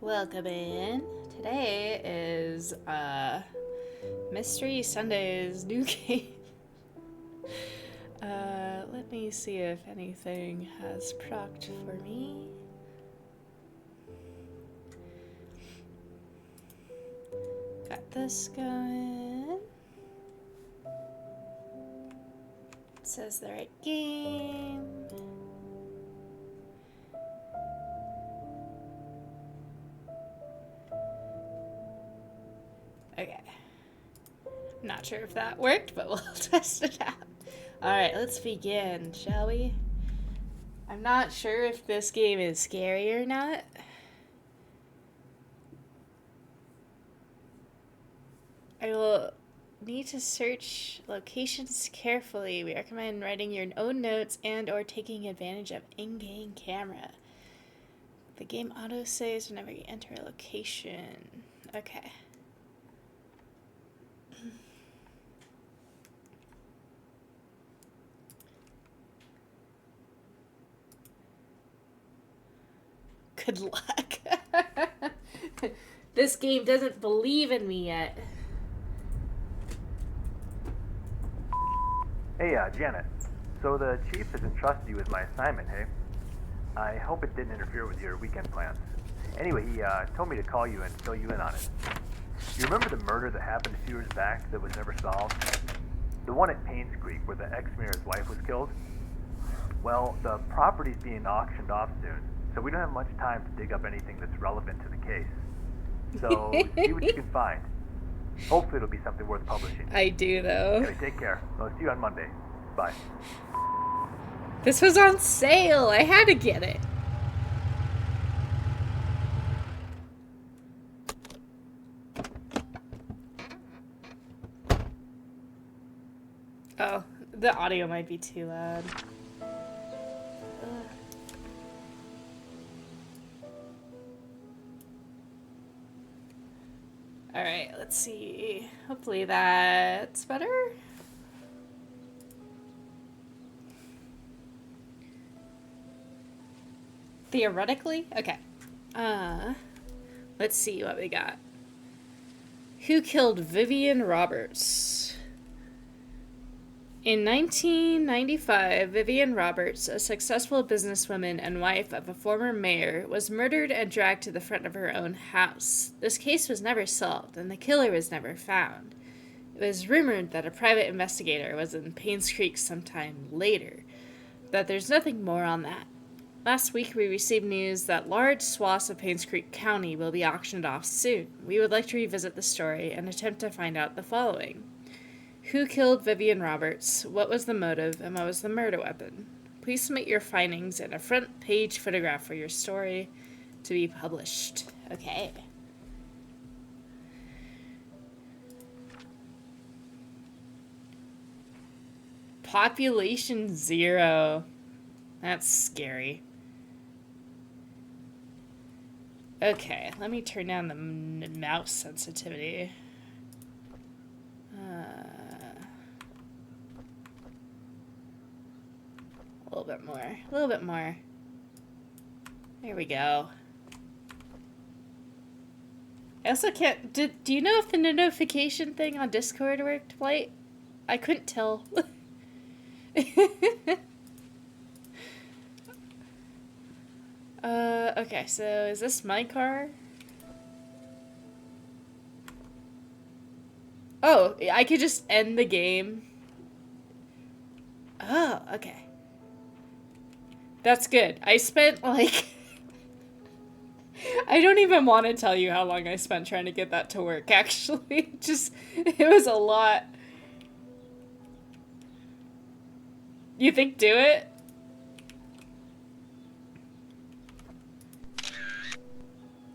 Welcome in. Today is Mystery Sunday's new game. Let me see if anything has procced for me. Got this going. It says the right game. Okay. I'm not sure if that worked, but we'll test it out. Alright, let's begin, shall we? I'm not sure if this game is scary or not. I will need to search locations carefully. We recommend writing your own notes and or taking advantage of in-game camera. The game auto-saves whenever you enter a location. Okay. Good luck. This game doesn't believe in me yet. Hey, Janet. So the chief has entrusted you with my assignment, hey? I hope it didn't interfere with your weekend plans. Anyway, he told me to call you and fill you in on it. You remember the murder that happened a few years back that was never solved? The one at Painscreek where the ex-mayor's wife was killed? Well, the property's being auctioned off soon, so we don't have much time to dig up anything that's relevant to the case. So, see what you can find. Hopefully it'll be something worth publishing. I do, though. Anyway, take care. I'll see you on Monday. Bye. This was on sale. I had to get it. Oh, the audio might be too loud. Alright, let's see. Hopefully that's better. Theoretically? Okay. Let's see what we got. Who killed Vivian Roberts? In 1995, Vivian Roberts, a successful businesswoman and wife of a former mayor, was murdered and dragged to the front of her own house. This case was never solved, and the killer was never found. It was rumored that a private investigator was in Painscreek sometime later, but there's nothing more on that. Last week, we received news that large swaths of Painscreek County will be auctioned off soon. We would like to revisit the story and attempt to find out the following. Who killed Vivian Roberts? What was the motive? And what was the murder weapon? Please submit your findings and a front page photograph for your story to be published. Okay. Population 0. That's scary. Okay, let me turn down the mouse sensitivity. A little bit more. A little bit more. There we go. I also can't... Do you know if the notification thing on Discord worked, Blight? I couldn't tell. Okay, so is this my car? Oh, I could just end the game. Oh, okay. That's good. I spent, like... I don't even want to tell you how long I spent trying to get that to work, actually. It was a lot. You think do it?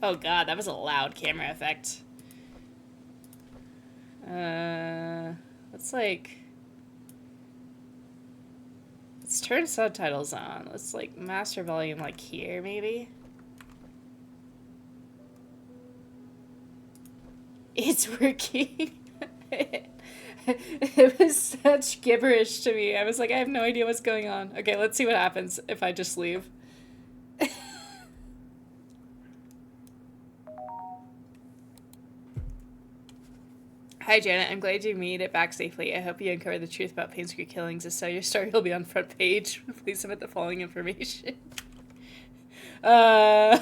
Oh god, that was a loud camera effect. Let's turn subtitles on. Let's master volume here, maybe. It's working. It was such gibberish to me. I was like, I have no idea what's going on. Okay, let's see what happens if I just leave. Hi, Janet. I'm glad you made it back safely. I hope you uncover the truth about Painscreek killings. If so, your story will be on front page. Please submit the following information. No,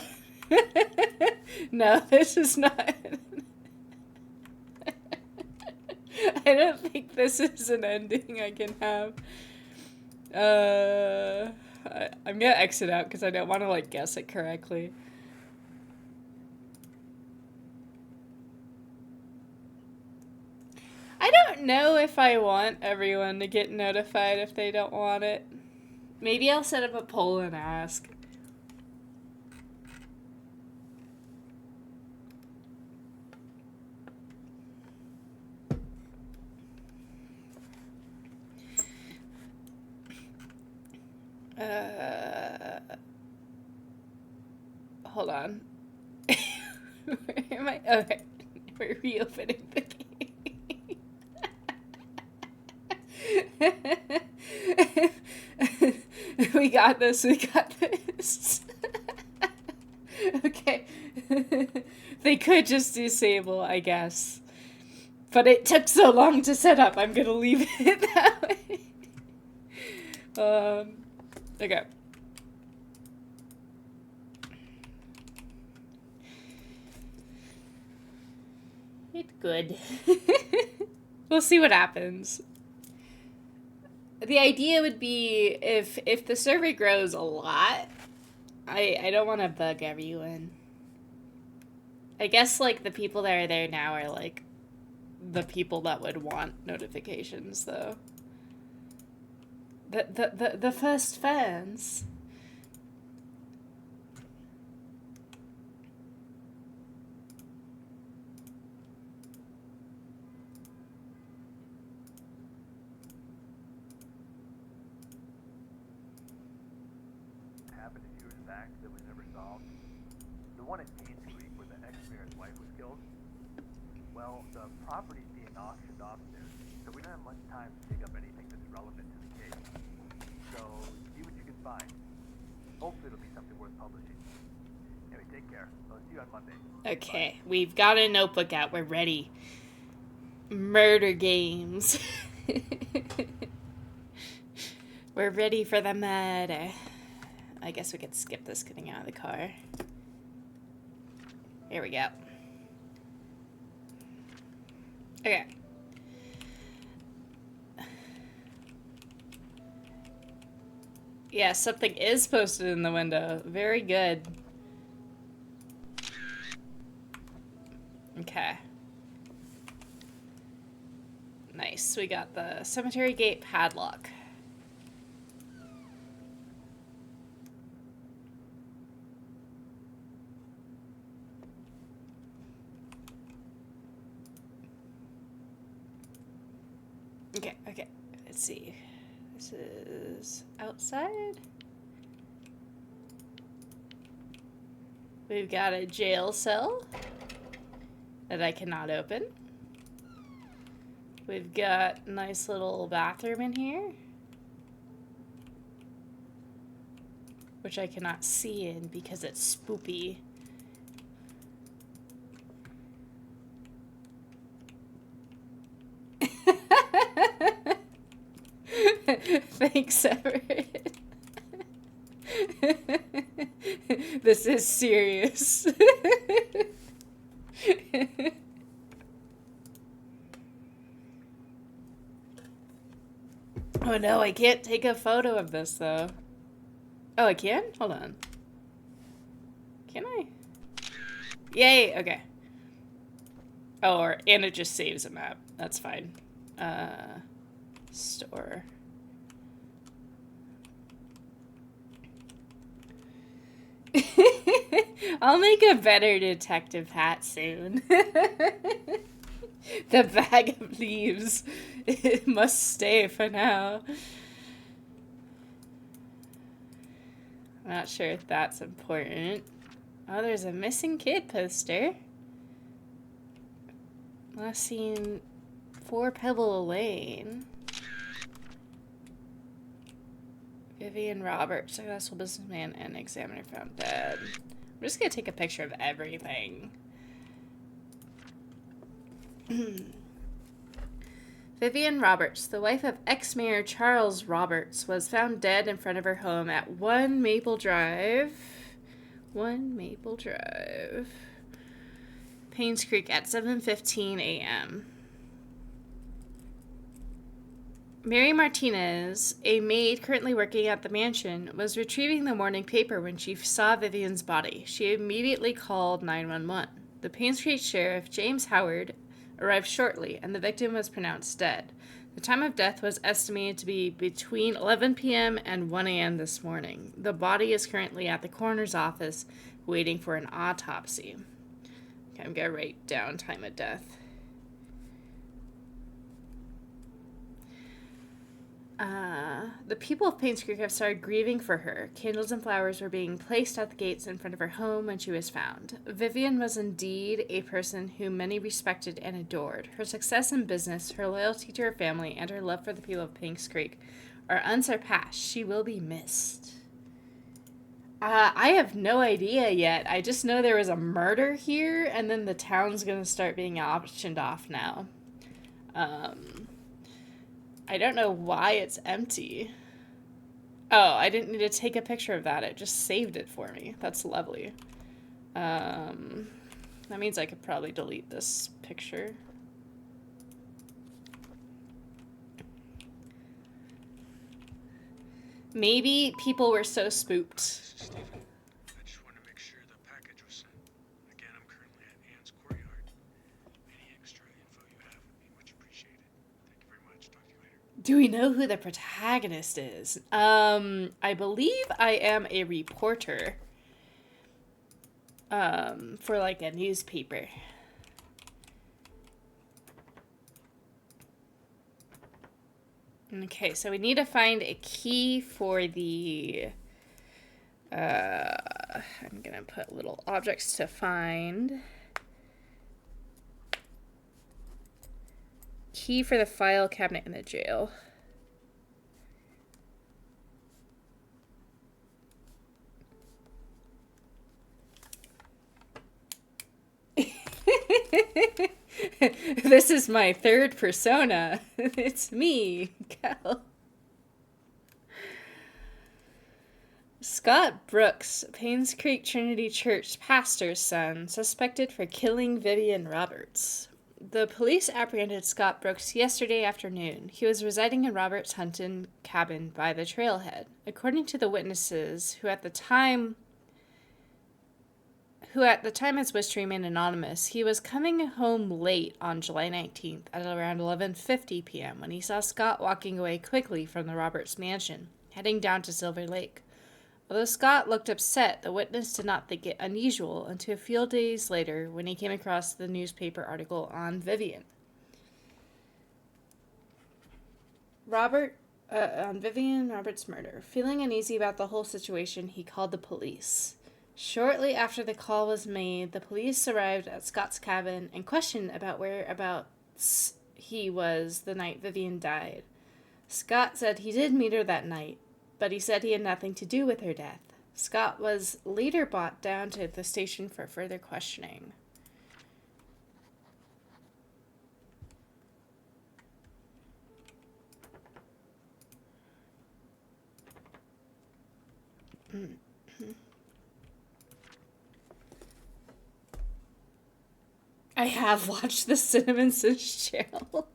this is not. I don't think this is an ending I can have. I'm gonna exit out because I don't want to, like, guess it correctly. I don't know if I want everyone to get notified if they don't want it. Maybe I'll set up a poll and ask. Hold on. Where am I? Okay. We're reopening the game. We got this. We got this. Okay. They could just disable, I guess. But it took so long to set up. I'm gonna leave it that way. Okay. It's good. We'll see what happens. The idea would be if the server grows a lot, I don't want to bug everyone. I guess, like, the people that are there now are, like, the people that would want notifications, though. The first fans. Happened a few years back that was never solved. The one at Painscreek where the ex-mayor's wife was killed. Well, the property's being auctioned off soon, so we don't have much time to dig up anything that's relevant to the case. So, see what you can find. Hopefully it'll be something worth publishing. Anyway, take care. I'll see you on Monday. Okay, we've got a notebook out. We're ready. Murder games. We're ready for the murder. I guess we could skip this getting out of the car. Here we go. Okay. Yeah, something is posted in the window. Very good. Okay. Nice. We got the cemetery gate padlock. Okay. Let's see. This is outside. We've got a jail cell that I cannot open. We've got a nice little bathroom in here, which I cannot see in because it's spoopy. Thanks, Everett. This is serious. Oh no, I can't take a photo of this though. Oh, I can? Hold on. Can I? Yay, okay. Oh, and it just saves a map. That's fine. Store. I'll make a better detective hat soon. The bag of leaves. It must stay for now. I'm not sure if that's important. Oh, there's a missing kid poster. Last seen 4 Pebble Lane. Vivian Roberts, successful businessman and examiner found dead. I'm just gonna take a picture of everything. Vivian Roberts, the wife of ex-mayor Charles Roberts, was found dead in front of her home at 1 Maple Drive. 1 Maple Drive. Painscreek at 7:15 a.m. Mary Martinez, a maid currently working at the mansion, was retrieving the morning paper when she saw Vivian's body. She immediately called 911. The Painscreek sheriff, James Howard, arrived shortly, and the victim was pronounced dead. The time of death was estimated to be between 11 p.m. and 1 a.m. this morning. The body is currently at the coroner's office waiting for an autopsy. Okay, I'm going to write down time of death. The people of Painscreek have started grieving for her. Candles and flowers were being placed at the gates in front of her home when she was found. Vivian was indeed a person whom many respected and adored. Her success in business, her loyalty to her family, and her love for the people of Painscreek are unsurpassed. She will be missed. I have no idea yet. I just know there was a murder here, and then the town's going to start being auctioned off now. I don't know why it's empty. Oh, I didn't need to take a picture of that. It just saved it for me. That's lovely. That means I could probably delete this picture. Maybe people were so spooked. Stephen, I just wanted to make sure the package was sent. Again, I'm currently at Ann's courtyard. Any extra info you have would be much appreciated. Thank you very much. Talk to you later. Do we know who the protagonist is? I believe I am a reporter. For like a newspaper. Okay, so we need to find a key for the, I'm gonna put little objects to find. Key for the file cabinet in the jail. This is my third persona. It's me, Cal. Scott Brooks, Painscreek Trinity Church pastor's son, suspected for killing Vivian Roberts. The police apprehended Scott Brooks yesterday afternoon. He was residing in Roberts' Hunton cabin by the trailhead. According to the witnesses, who at the time as wished to remain anonymous, he was coming home late on July 19th at around 11:50 p.m. when he saw Scott walking away quickly from the Roberts mansion, heading down to Silver Lake. Although Scott looked upset, the witness did not think it unusual until a few days later when he came across the newspaper article on Vivian. On Vivian Roberts' murder. Feeling uneasy about the whole situation, he called the police. Shortly after the call was made, the police arrived at Scott's cabin and questioned about whereabouts he was the night Vivian died. Scott said he did meet her that night, but he said he had nothing to do with her death. Scott was later brought down to the station for further questioning. I have watched the Cinnamon Cinch channel.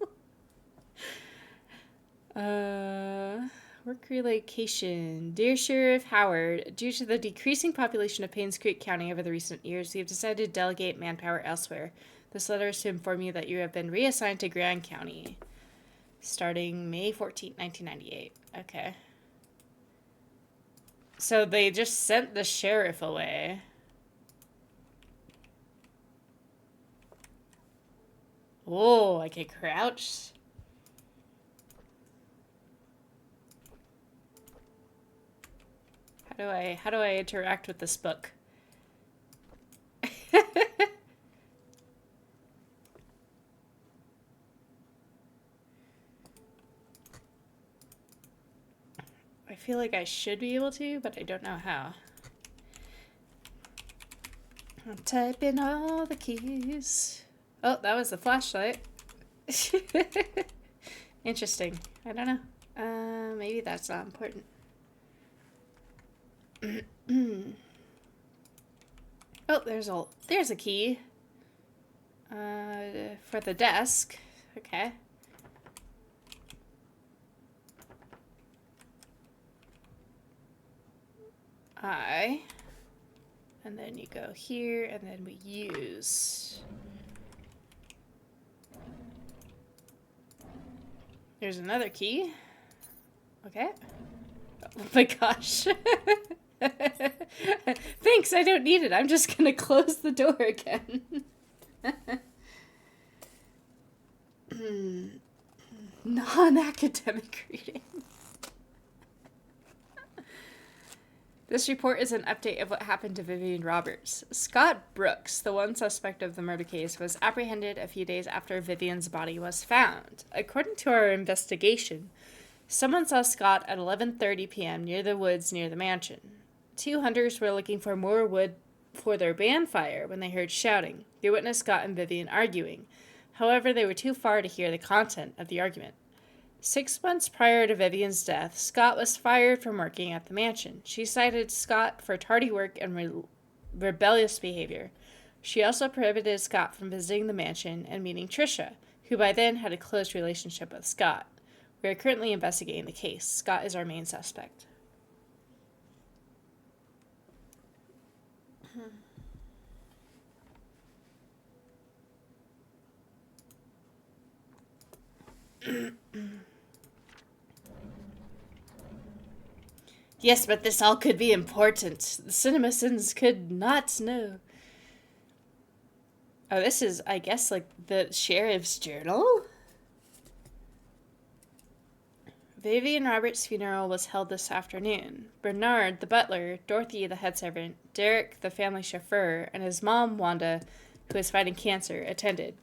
Work relocation. Dear Sheriff Howard, due to the decreasing population of Painscreek County over the recent years, we have decided to delegate manpower elsewhere. This letter is to inform you that you have been reassigned to Grand County starting May 14, 1998. Okay. So they just sent the sheriff away. Whoa, I can crouch. How do I interact with this book? I feel like I should be able to, but I don't know how. I'll type in all the keys. Oh, that was the flashlight. Interesting. I don't know. Maybe that's not important. Oh, there's a key. For the desk. Okay. And then you go here, and then we use. There's another key. Okay. Oh my gosh. Thanks, I don't need it. I'm just gonna close the door again. Non-academic reading. This report is an update of what happened to Vivian Roberts. Scott Brooks, the one suspect of the murder case, was apprehended a few days after Vivian's body was found. According to our investigation, someone saw Scott at 11:30 p.m. near the woods near the mansion. 2 hunters were looking for more wood for their bonfire when they heard shouting. They witnessed Scott and Vivian arguing. However, they were too far to hear the content of the argument. 6 months prior to Vivian's death, Scott was fired from working at the mansion. She cited Scott for tardy work and rebellious behavior. She also prohibited Scott from visiting the mansion and meeting Tricia, who by then had a close relationship with Scott. We are currently investigating the case. Scott is our main suspect. Yes, but this all could be important. The CinemaSins could not know. Oh, this is, I guess, like the sheriff's journal? Vivian Roberts' funeral was held this afternoon. Bernard, the butler, Dorothy, the head servant, Derek, the family chauffeur, and his mom, Wanda, who is fighting cancer, attended.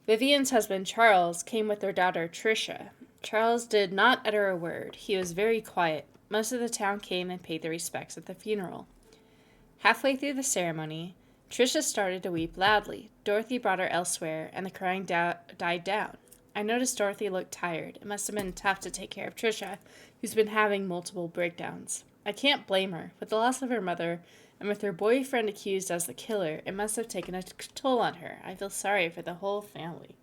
Vivian's husband, Charles, came with their daughter, Tricia. Charles did not utter a word. He was very quiet. Most of the town came and paid their respects at the funeral. Halfway through the ceremony, Tricia started to weep loudly. Dorothy brought her elsewhere, and the crying died down. I noticed Dorothy looked tired. It must have been tough to take care of Tricia, who's been having multiple breakdowns. I can't blame her. With the loss of her mother, and with her boyfriend accused as the killer, it must have taken a toll on her. I feel sorry for the whole family.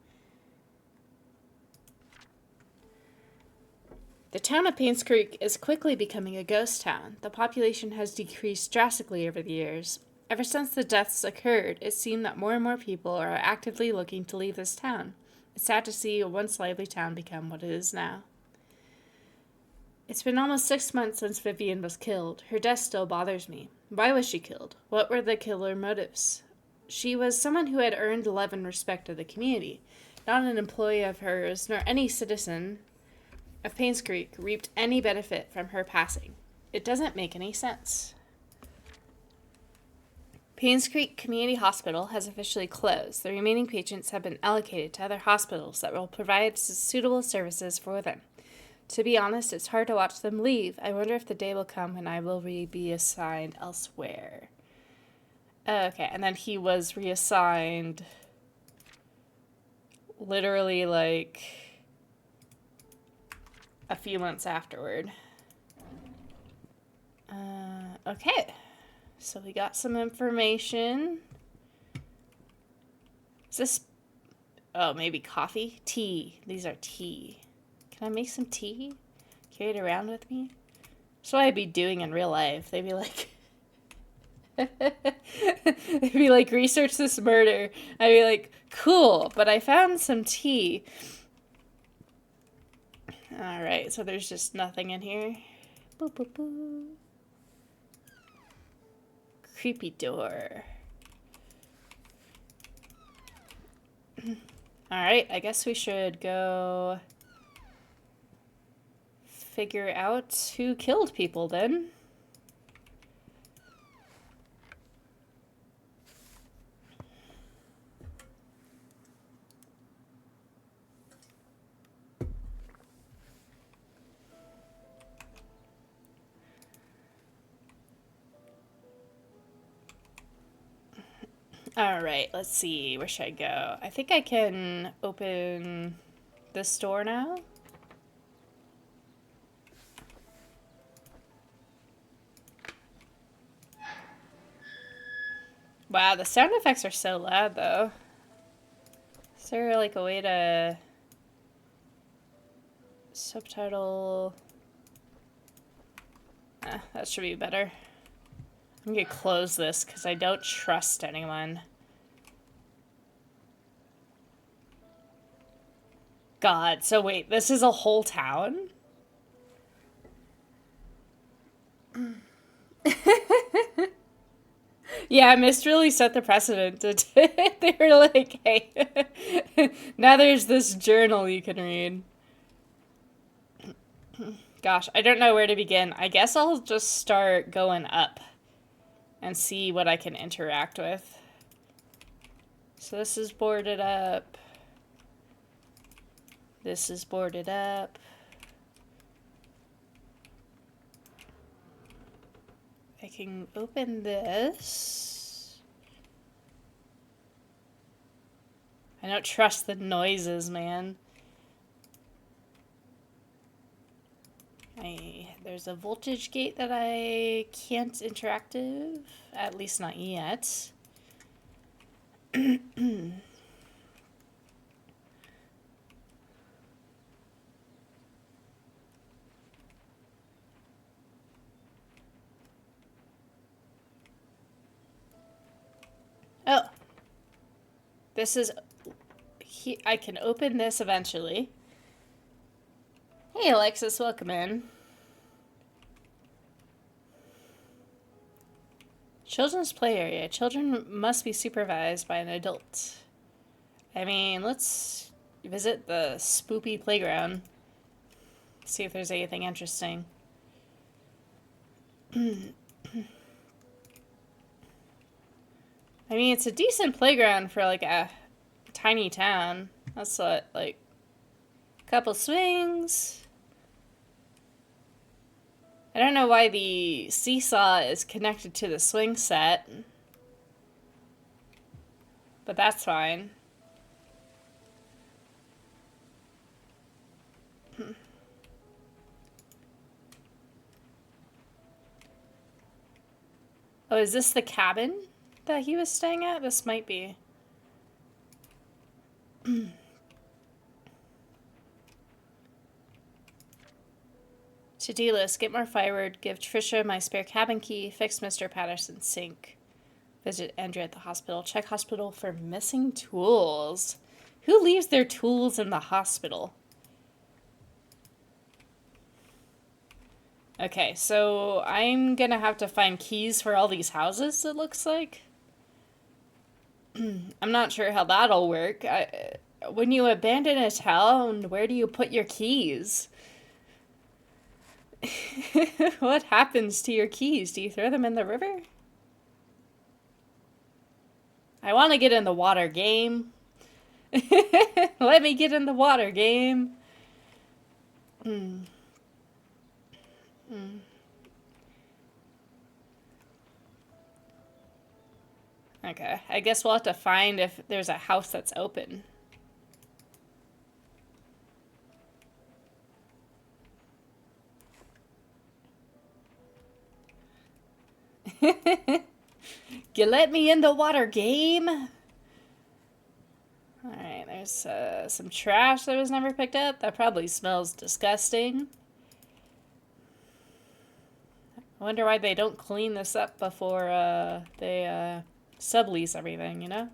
The town of Painscreek is quickly becoming a ghost town. The population has decreased drastically over the years. Ever since the deaths occurred, it seemed that more and more people are actively looking to leave this town. It's sad to see a once lively town become what it is now. It's been almost 6 months since Vivian was killed. Her death still bothers me. Why was she killed? What were the killer motives? She was someone who had earned love and respect of the community. Not an employee of hers, nor any citizen of Painscreek reaped any benefit from her passing. It doesn't make any sense. Painscreek Community Hospital has officially closed. The remaining patients have been allocated to other hospitals that will provide suitable services for them. To be honest, it's hard to watch them leave. I wonder if the day will come when I will be assigned elsewhere. Okay, and then he was reassigned literally like a few months afterward. Okay, so we got some information. Is this, oh, maybe coffee? Tea. These are tea. Can I make some tea? Carry it around with me? That's what I'd be doing in real life. They'd be like, they'd be like, research this murder. I'd be like, cool, but I found some tea. Alright, so there's just nothing in here. Boo, boo, boo. Creepy door. Alright, I guess we should go figure out who killed people then. Alright, let's see. Where should I go? I think I can open this door now. Wow, the sound effects are so loud, though. Is there, like, a way to... subtitle... that should be better. I'm gonna close this, because I don't trust anyone. God, so wait, this is a whole town? Yeah, Mist really set the precedent. They were like, hey, now there's this journal you can read. Gosh, I don't know where to begin. I guess I'll just start going up and see what I can interact with. So this is boarded up. This is boarded up. I can open this. I don't trust the noises, man. There's a voltage gate that I can't interact with, at least not yet. Oh. This is... I can open this eventually. Hey, Alexis, welcome in. Children's play area. Children must be supervised by an adult. I mean, let's visit the spoopy playground. See if there's anything interesting. I mean, it's a decent playground for, like, a tiny town. That's what, like, a couple swings. I don't know why the seesaw is connected to the swing set. But that's fine. Oh, is this the cabin that he was staying at? This might be. To-do list. Get more firewood. Give Trisha my spare cabin key. Fix Mr. Patterson's sink. Visit Andrea at the hospital. Check hospital for missing tools. Who leaves their tools in the hospital? Okay, so I'm gonna have to find keys for all these houses, it looks like. I'm not sure how that'll work. When you abandon a town, where do you put your keys? What happens to your keys? Do you throw them in the river? I want to get in the water game. Let me get in the water game. Okay, I guess we'll have to find if there's a house that's open. You let me in the water game? Alright, there's some trash that was never picked up. That probably smells disgusting. I wonder why they don't clean this up before they sublease everything, you know?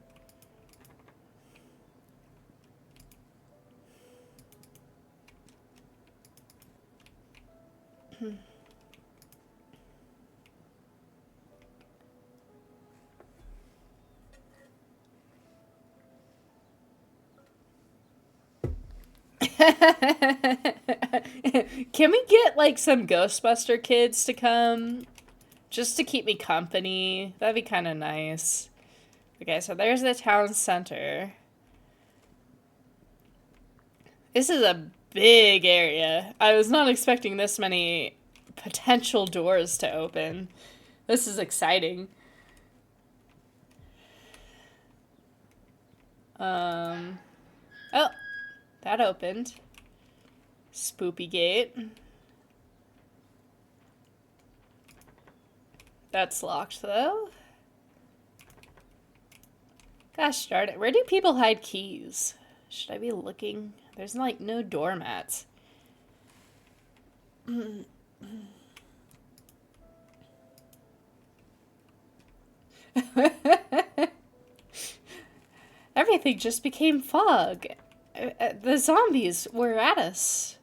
Can we get, like, some Ghostbuster kids to come? Just to keep me company. That'd be kind of nice. Okay, so there's the town center. This is a big area. I was not expecting this many potential doors to open. This is exciting. Oh, that opened. Spoopy gate. That's locked, though. Gosh darn it. Where do people hide keys? Should I be looking? There's like no doormats. Everything just became fog. The zombies were at us.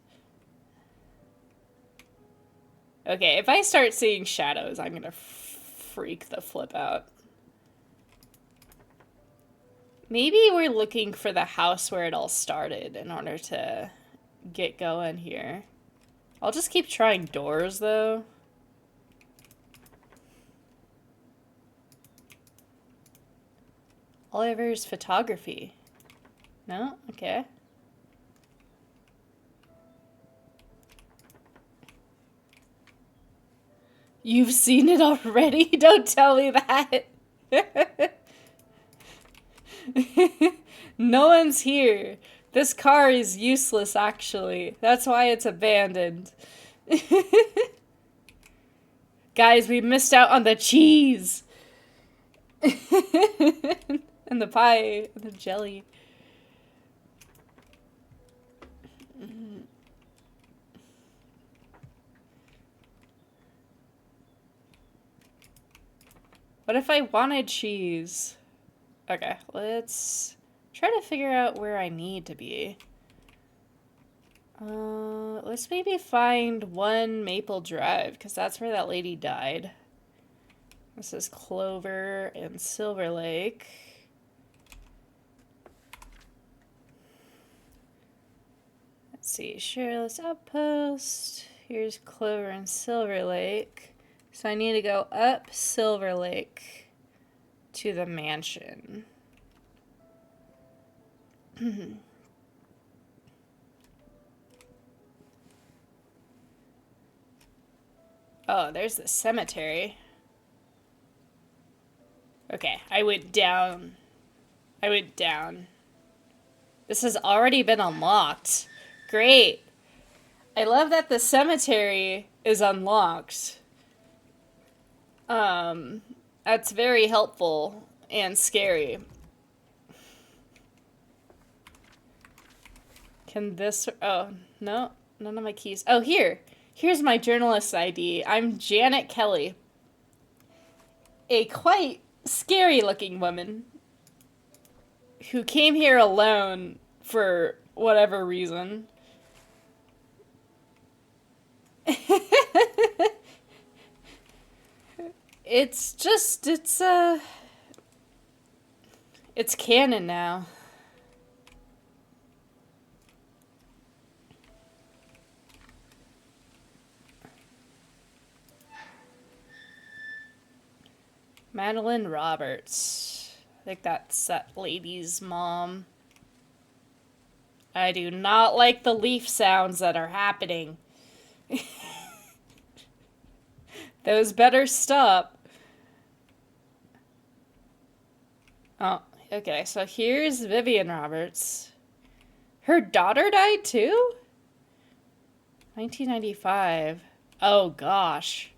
Okay, if I start seeing shadows, I'm gonna freak the flip out. Maybe we're looking for the house where it all started in order to get going here. I'll just keep trying doors, though. All I ever is photography. No? Okay. You've seen it already? Don't tell me that. No one's here. This car is useless, actually. That's why it's abandoned. Guys, we missed out on the cheese. And the pie. And the jelly. What if I wanted cheese? Okay, let's try to figure out where I need to be. Let's maybe find 1 Maple Drive, because that's where that lady died. This is Clover and Silver Lake. Let's see, Sheriff's Outpost. Here's Clover and Silver Lake. So I need to go up Silver Lake to the mansion. Oh, there's the cemetery. Okay, I went down. I went down. This has already been unlocked. Great. I love that the cemetery is unlocked. That's very helpful and scary. Can this... Oh, no. None of my keys. Oh, here. Here's my journalist ID. I'm Janet Kelly. A quite scary-looking woman who came here alone for whatever reason. It's just, it's canon now. Madeline Roberts. I think that's that lady's mom. I do not like the leaf sounds that are happening. Those better stop. Oh, okay, so here's Vivian Roberts. Her daughter died too? 1995. Oh gosh.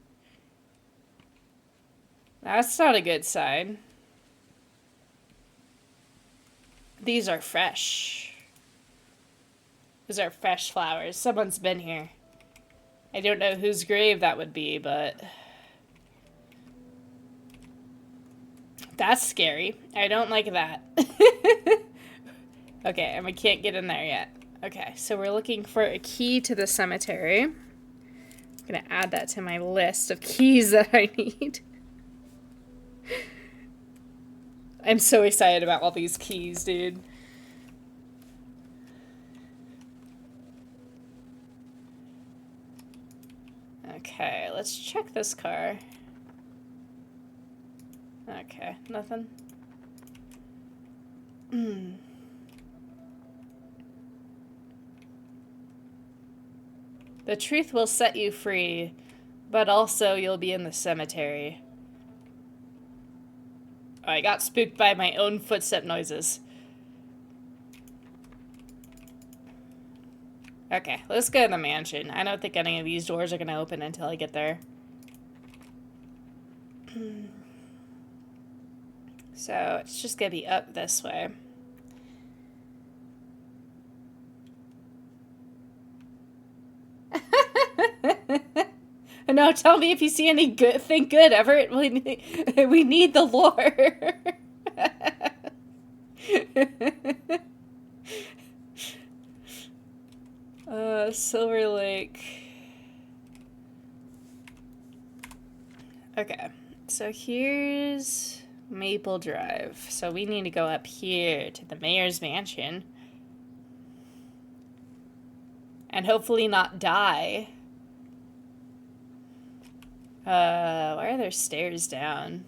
That's not a good sign. These are fresh. These are fresh flowers. Someone's been here. I don't know whose grave that would be, but... That's scary. I don't like that. Okay, and we can't get in there yet. Okay, so we're looking for a key to the cemetery. I'm gonna add that to my list of keys that I need. I'm so excited about all these keys, dude. Okay, let's check this car. Okay, nothing. The truth will set you free, but also you'll be in the cemetery. Oh, I got spooked by my own footstep noises. Okay, let's go to the mansion. I don't think any of these doors are gonna open until I get there. So it's just gonna be up this way. No, tell me if you see any good thing good, Everett. We need the lore. Silver Lake. Okay, so here's Maple Drive. So we need to go up here to the mayor's mansion. And hopefully not die. Why are there stairs down?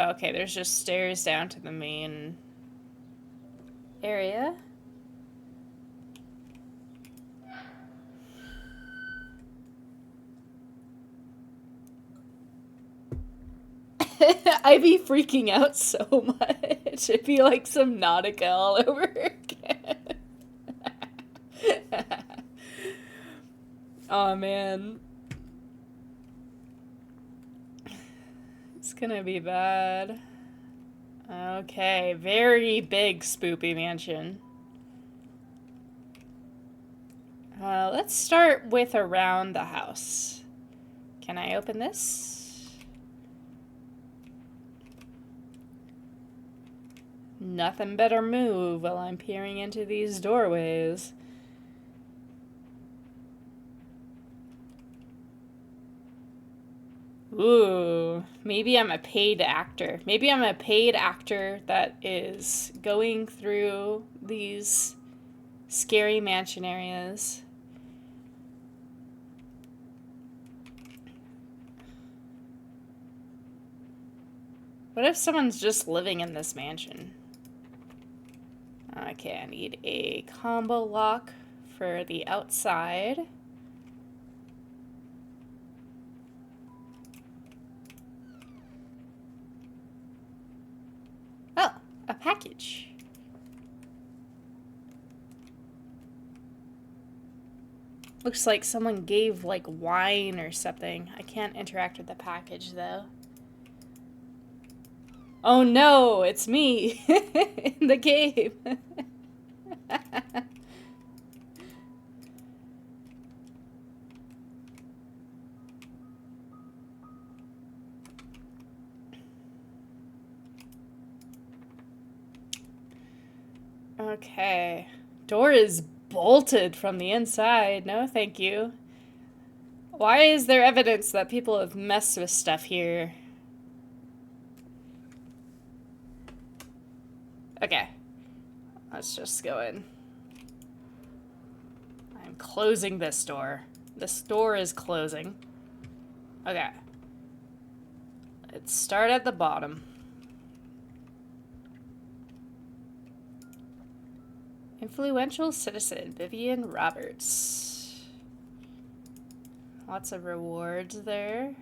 Okay, there's just stairs down to the main area. I'd be freaking out so much. It'd be like some Nautica all over again. Oh man. It's gonna be bad. Okay, very big spoopy mansion. Let's start with around the house. Can I open this? Nothing better move while I'm peering into these doorways. Ooh, maybe I'm a paid actor. Maybe I'm a paid actor that is going through these scary mansion areas. What if someone's just living in this mansion? Okay, I need a combo lock for the outside. Oh, a package. Looks like someone gave, like, wine or something. I can't interact with the package, though. Oh no, it's me in the game. Okay. Door is bolted from the inside. No, thank you. Why is there evidence that people have messed with stuff here? Okay. Let's just go in. I'm closing this door. This door is closing. Okay. Let's start at the bottom. Influential citizen, Vivian Roberts. Lots of rewards there.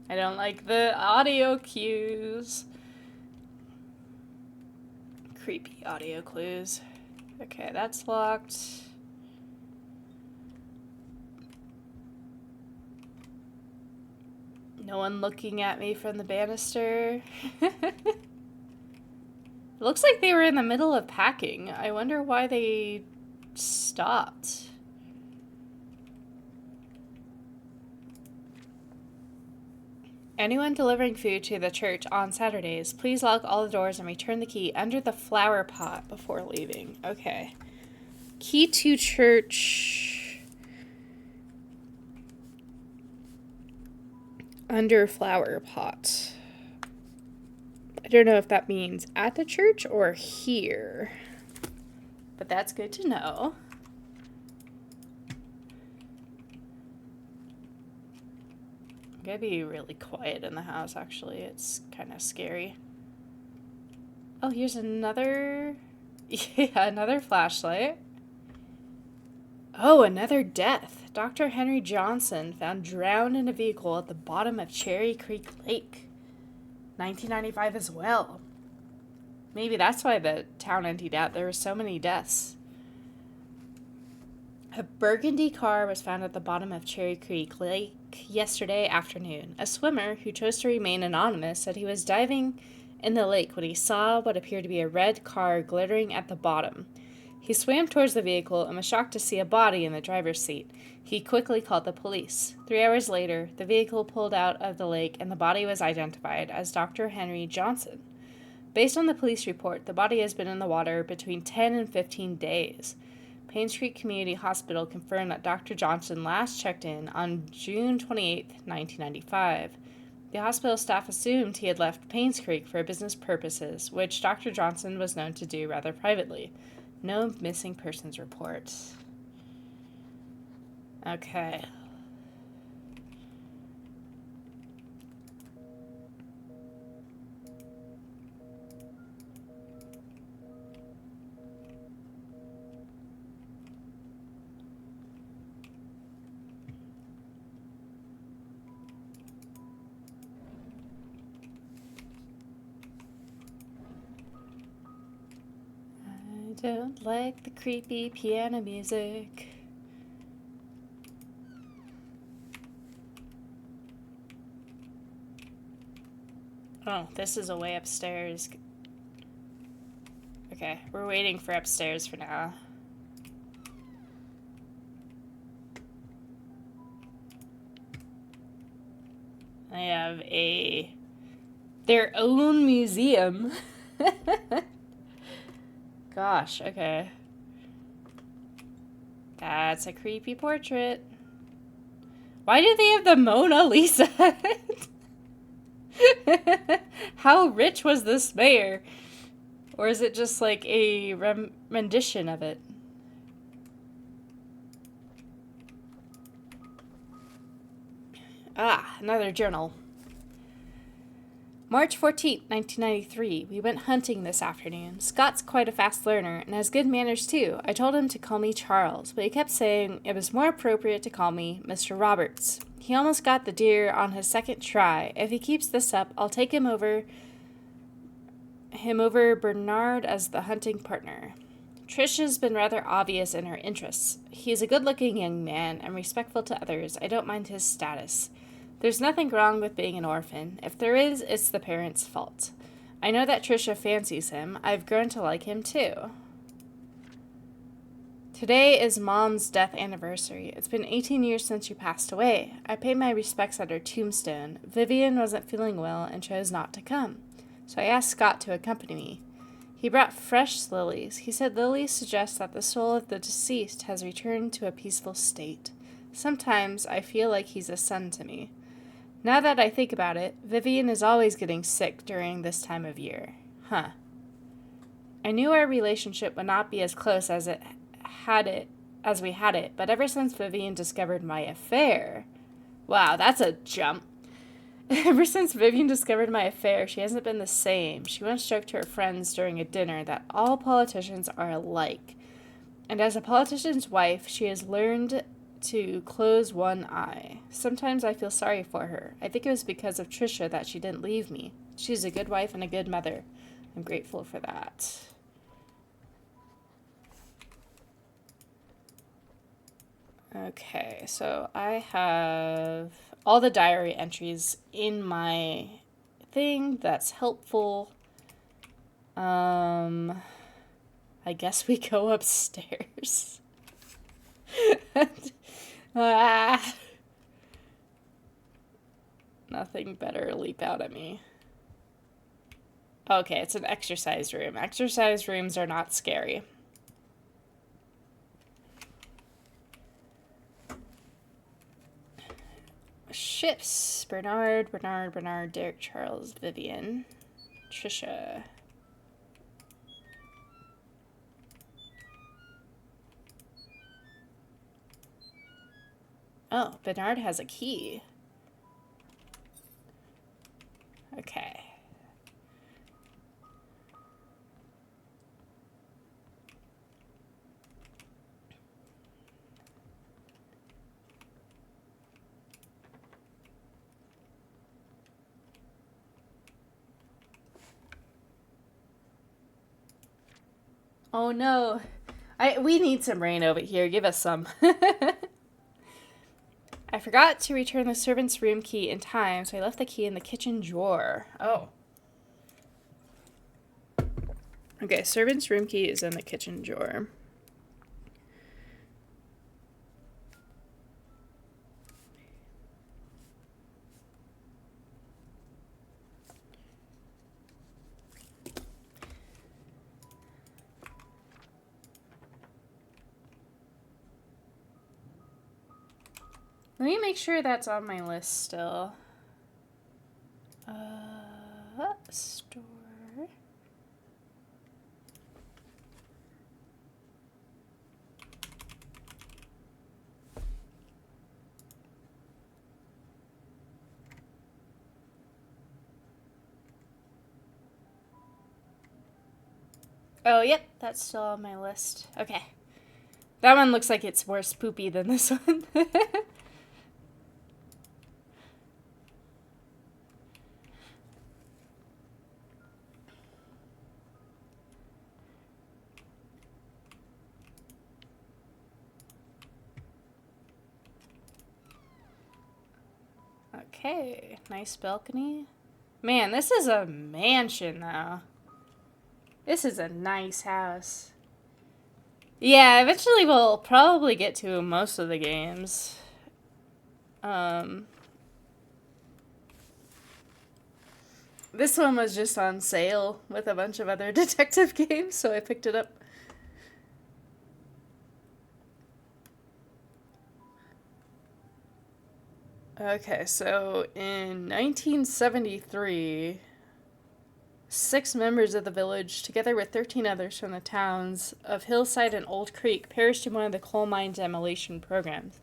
I don't like the audio cues. Creepy audio clues. Okay, that's locked. No one looking at me from the banister. It looks like they were in the middle of packing. I wonder why they stopped. Anyone delivering food to the church on Saturdays, please lock all the doors and return the key under the flower pot before leaving. Okay. Key to church. Under flower pot. I don't know if that means at the church or here. But that's good to know. I'm gonna be really quiet in the house, actually. It's kind of scary. Oh, here's another... Yeah, another flashlight. Oh, another death. Dr. Henry Johnson found drowned in a vehicle at the bottom of Cherry Creek Lake. 1995 as well. Maybe that's why the town emptied out. There were so many deaths. A burgundy car was found at the bottom of Cherry Creek Lake yesterday afternoon. A swimmer who chose to remain anonymous said he was diving in the lake when he saw what appeared to be a red car glittering at the bottom. He swam towards the vehicle and was shocked to see a body in the driver's seat. He quickly called the police. 3 hours later, the vehicle pulled out of the lake and the body was identified as Dr. Henry Johnson. Based on the police report, the body has been in the water between 10 and 15 days. Painscreek Community Hospital confirmed that Dr. Johnson last checked in on June 28, 1995. The hospital staff assumed he had left Painscreek for business purposes, which Dr. Johnson was known to do rather privately. No missing persons reports. Okay. I don't like the creepy piano music. Oh, this is a way upstairs. Okay, we're waiting for upstairs for now. I have their own museum. Gosh, okay. That's a creepy portrait. Why do they have the Mona Lisa? How rich was this mayor? Or is it just like a rendition of it? Ah, another journal. March 14th, 1993. We went hunting this afternoon. Scott's quite a fast learner and has good manners too. I told him to call me Charles, but he kept saying it was more appropriate to call me Mr. Roberts. He almost got the deer on his second try. If he keeps this up, I'll take him over Bernard as the hunting partner. Trish has been rather obvious in her interests. He is a good-looking young man and respectful to others. I don't mind his status. There's nothing wrong with being an orphan. If there is, it's the parents' fault. I know that Trisha fancies him. I've grown to like him, too. Today is Mom's death anniversary. It's been 18 years since she passed away. I paid my respects at her tombstone. Vivian wasn't feeling well and chose not to come, so I asked Scott to accompany me. He brought fresh lilies. He said lilies suggest that the soul of the deceased has returned to a peaceful state. Sometimes I feel like he's a son to me. Now that I think about it, Vivian is always getting sick during this time of year. Huh. I knew our relationship would not be as close as we had it, but ever since Vivian discovered my affair... Wow, that's a jump. Ever since Vivian discovered my affair, she hasn't been the same. She once joked to her friends during a dinner that all politicians are alike. And as a politician's wife, she has learned to close one eye. Sometimes I feel sorry for her. I think it was because of Trisha that she didn't leave me. She's a good wife and a good mother. I'm grateful for that. Okay, so I have all the diary entries in my thing. That's helpful. I guess we go upstairs. Nothing better leap out at me. Okay, it's an exercise room. Exercise rooms are not scary. Ships. Bernard, Derek, Charles, Vivian, Trisha. Oh, Bernard has a key. Okay. Oh no. We need some rain over here. Give us some. I forgot to return the servant's room key in time, so I left the key in the kitchen drawer. Oh. Okay, servant's room key is in the kitchen drawer. Let me make sure that's on my list still. Store. Oh, yep, that's still on my list. Okay. That one looks like it's more spoopy than this one. Okay, nice balcony. Man, this is a mansion, though. This is a nice house. Yeah, eventually we'll probably get to most of the games. This one was just on sale with a bunch of other detective games, so I picked it up. Okay, so in 1973, 6 members of the village, together with 13 others from the towns of Hillside and Old Creek, perished in one of the coal mine demolition programs.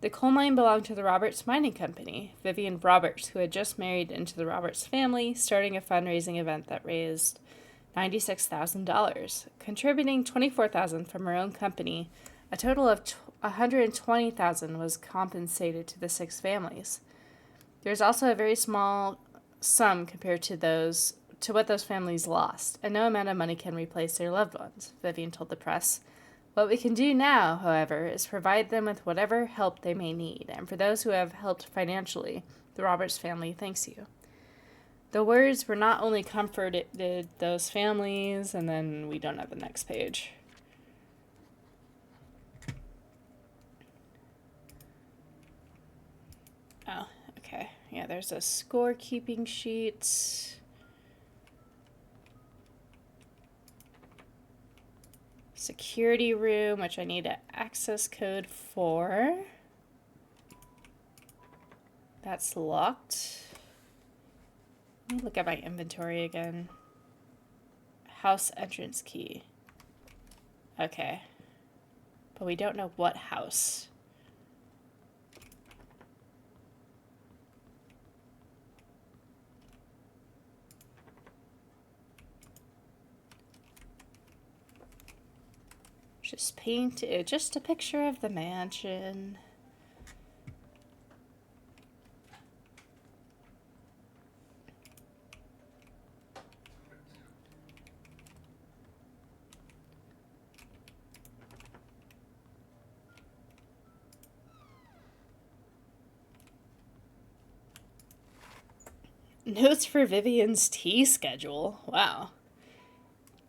The coal mine belonged to the Roberts Mining Company. Vivian Roberts, who had just married into the Roberts family, starting a fundraising event that raised $96,000, contributing $24,000 from her own company. A total of $120,000 was compensated to the 6 families. There's also a very small sum compared to what those families lost, and no amount of money can replace their loved ones, Vivian told the press. What we can do now, however, is provide them with whatever help they may need, and for those who have helped financially, the Roberts family thanks you. The words were not only comforted those families, and then we don't have the next page. Oh, okay. Yeah, there's a scorekeeping sheet. Security room, which I need an access code for. That's locked. Let me look at my inventory again. House entrance key. Okay. But we don't know what house. Just paint it, just a picture of the mansion. Notes for Vivian's tea schedule. Wow.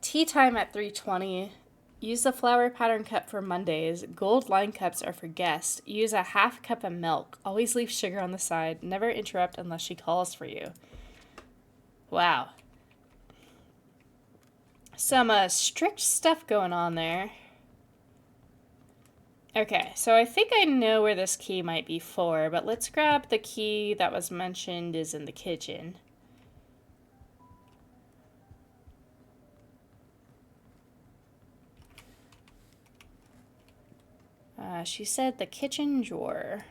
Tea time at 3:20. Use the flower pattern cup for Mondays. Gold line cups are for guests. Use a half cup of milk. Always leave sugar on the side. Never interrupt unless she calls for you. Wow. Some strict stuff going on there. Okay, so I think I know where this key might be for, but let's grab the key that was mentioned is in the kitchen. She said the kitchen drawer.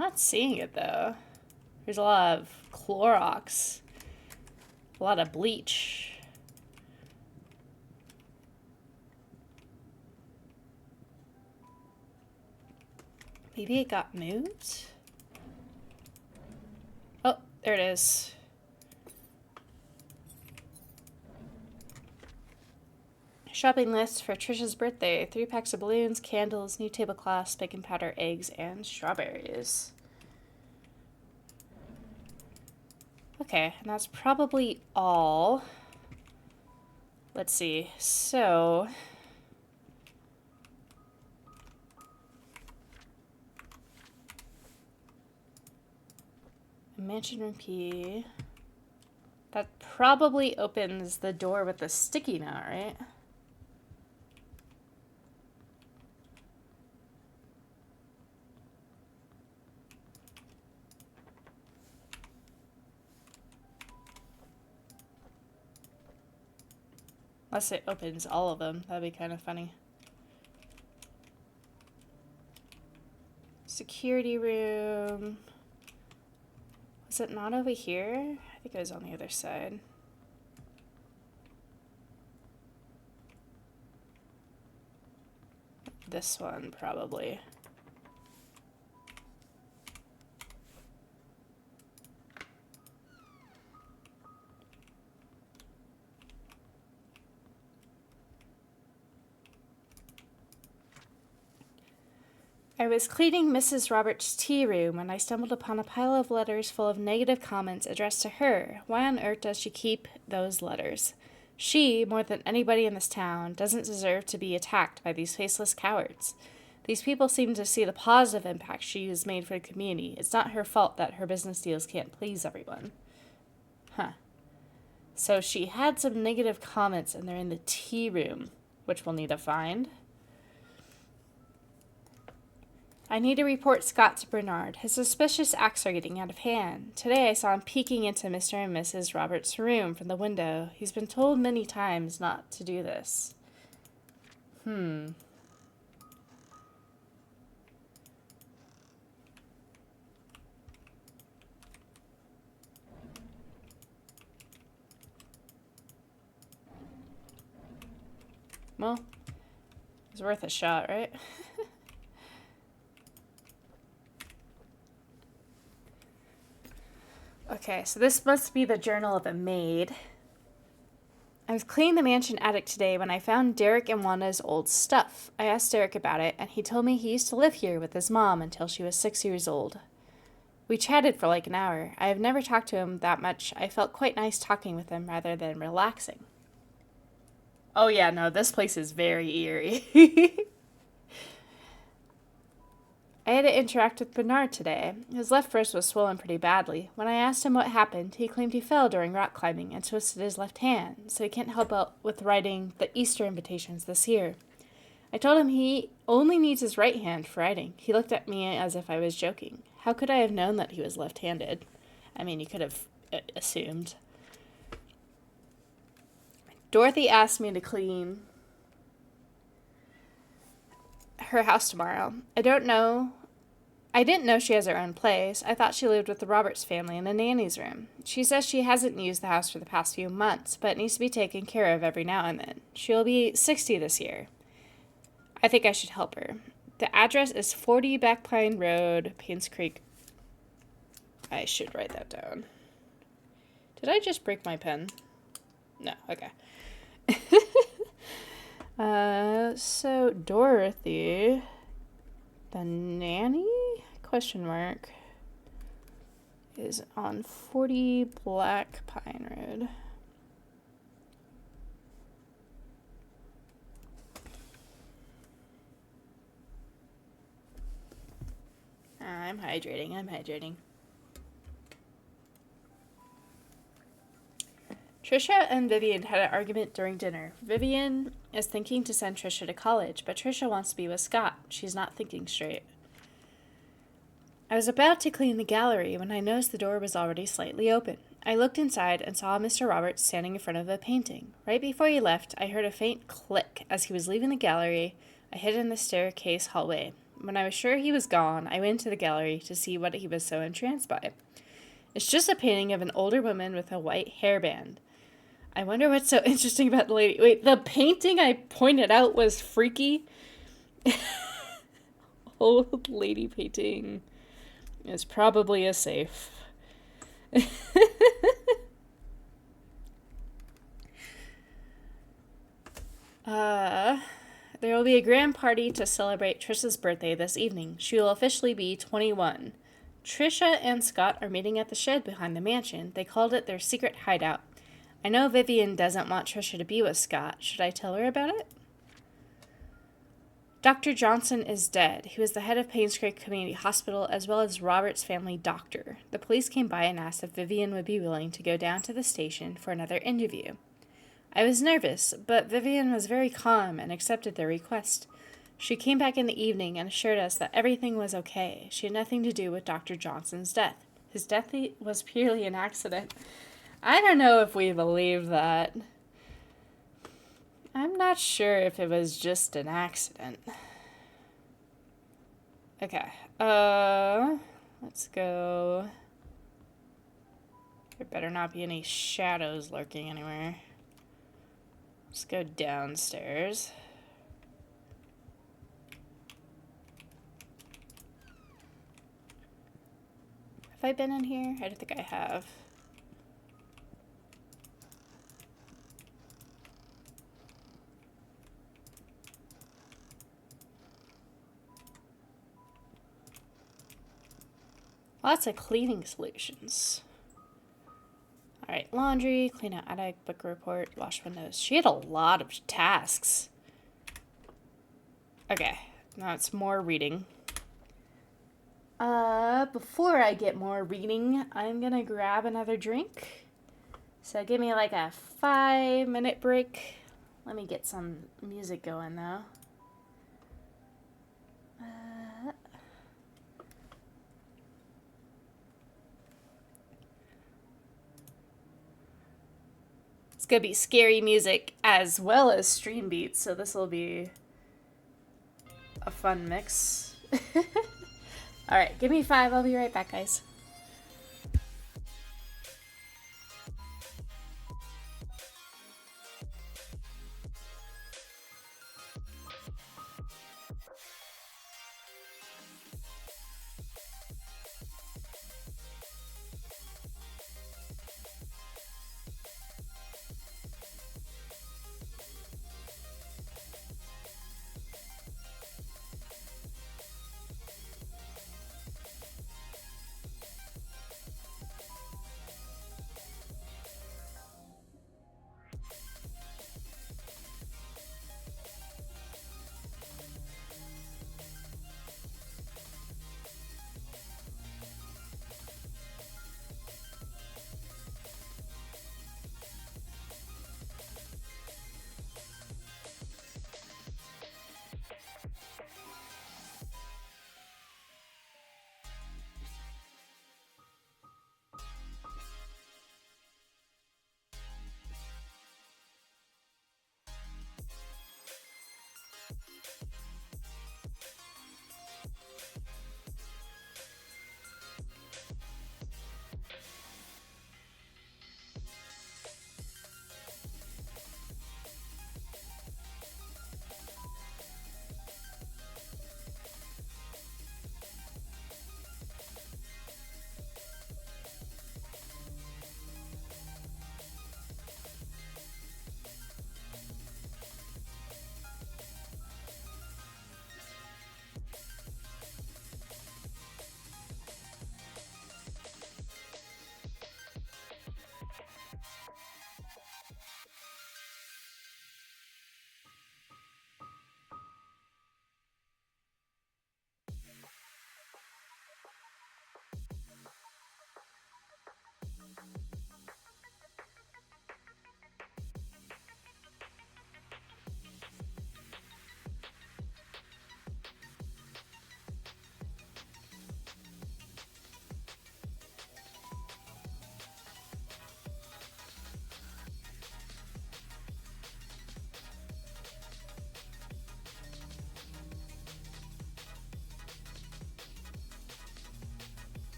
not seeing it, though. There's a lot of Clorox. A lot of bleach. Maybe it got moved? Oh, there it is. Shopping list for Trisha's birthday. 3 packs of balloons, candles, new tablecloths, baking powder, eggs, and strawberries. Okay, and that's probably all. Let's see. So... mansion room key. That probably opens the door with the sticky note, right? Unless it opens all of them. That'd be kind of funny. Security room. Was it not over here? I think it was on the other side. This one, probably. I was cleaning Mrs. Roberts' tea room when I stumbled upon a pile of letters full of negative comments addressed to her. Why on earth does she keep those letters? She, more than anybody in this town, doesn't deserve to be attacked by these faceless cowards. These people seem to see the positive impact she has made for the community. It's not her fault that her business deals can't please everyone. Huh. So she had some negative comments and they're in the tea room, which we'll need to find. I need to report Scott to Bernard. His suspicious acts are getting out of hand. Today I saw him peeking into Mr. and Mrs. Roberts' room from the window. He's been told many times not to do this. Well, it's worth a shot, right? Okay, so this must be the journal of a maid. I was cleaning the mansion attic today when I found Derek and Wanda's old stuff. I asked Derek about it, and he told me he used to live here with his mom until she was 6 years old. We chatted for like an hour. I have never talked to him that much. I felt quite nice talking with him rather than relaxing. Oh yeah, no, this place is very eerie. I had to interact with Bernard today. His left wrist was swollen pretty badly. When I asked him what happened, he claimed he fell during rock climbing and twisted his left hand, so he can't help out with writing the Easter invitations this year. I told him he only needs his right hand for writing. He looked at me as if I was joking. How could I have known that he was left-handed? I mean, you could have assumed. Dorothy asked me to clean her house tomorrow. I didn't know she has her own place. I thought she lived with the Roberts family in the nanny's room. She says she hasn't used the house for the past few months, but it needs to be taken care of every now and then. She'll be 60 this year. I think I should help her. The address is 40 Back Pine Road, Painscreek. I should write that down. Did I just break my pen? No, okay. So Dorothy, the nanny, question mark, is on 40 Black Pine Road. I'm hydrating. Trisha and Vivian had an argument during dinner. Vivian is thinking to send Trisha to college, but Trisha wants to be with Scott. She's not thinking straight. I was about to clean the gallery when I noticed the door was already slightly open. I looked inside and saw Mr. Roberts standing in front of a painting. Right before he left, I heard a faint click as he was leaving the gallery. I hid in the staircase hallway. When I was sure he was gone, I went to the gallery to see what he was so entranced by. It's just a painting of an older woman with a white hairband. I wonder what's so interesting about the lady. Wait, the painting I pointed out was freaky? Old lady painting is probably a safe. There will be a grand party to celebrate Trisha's birthday this evening. She will officially be 21. Trisha and Scott are meeting at the shed behind the mansion. They called it their secret hideout. I know Vivian doesn't want Trisha to be with Scott. Should I tell her about it? Dr. Johnson is dead. He was the head of Painscreek Community Hospital as well as Robert's family doctor. The police came by and asked if Vivian would be willing to go down to the station for another interview. I was nervous, but Vivian was very calm and accepted their request. She came back in the evening and assured us that everything was okay. She had nothing to do with Dr. Johnson's death. His death was purely an accident. I don't know if we believe that. I'm not sure if it was just an accident. Okay. Let's go. There better not be any shadows lurking anywhere. Let's go downstairs. Have I been in here? I don't think I have. Lots of cleaning solutions. Alright, laundry, clean out attic, book report, wash windows. She had a lot of tasks. Okay, now it's more reading. Before I get more reading, I'm gonna grab another drink. So give me like a 5-minute break. Let me get some music going though. It's gonna be scary music as well as stream beats, so this will be a fun mix. Alright, give me 5. I'll be right back, guys.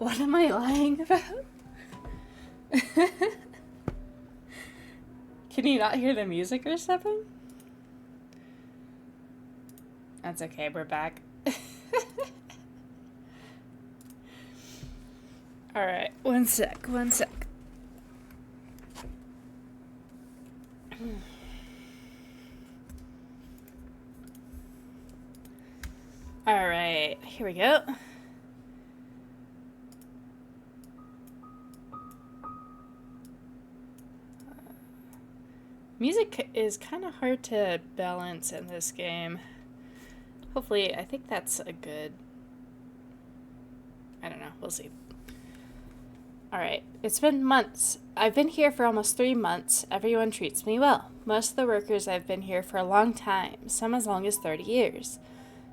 What am I lying about? Can you not hear the music or something? That's okay, we're back. Alright, one sec. Alright, here we go. Music is kind of hard to balance in this game. Hopefully, I think that's a good... I don't know, we'll see. Alright, it's been months. I've been here for almost 3 months. Everyone treats me well. Most of the workers have been here for a long time, some as long as 30 years.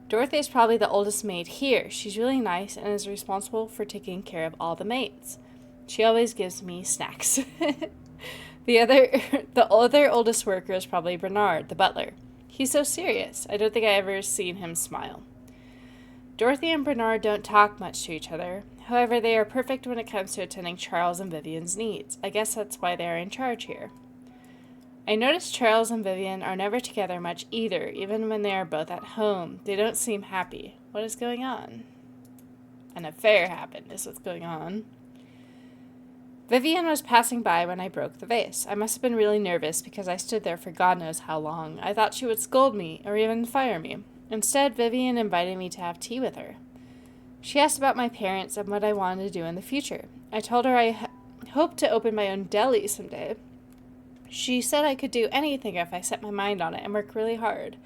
Dorothy is probably the oldest maid here. She's really nice and is responsible for taking care of all the maids. She always gives me snacks. The other oldest worker is probably Bernard, the butler. He's so serious. I don't think I ever seen him smile. Dorothy and Bernard don't talk much to each other. However, they are perfect when it comes to attending Charles and Vivian's needs. I guess that's why they are in charge here. I noticed Charles and Vivian are never together much either, even when they are both at home. They don't seem happy. What is going on? An affair happened, is what's going on. Vivian was passing by when I broke the vase. I must have been really nervous because I stood there for God knows how long. I thought she would scold me or even fire me. Instead, Vivian invited me to have tea with her. She asked about my parents and what I wanted to do in the future. I told her I hoped to open my own deli someday. She said I could do anything if I set my mind on it and work really hard.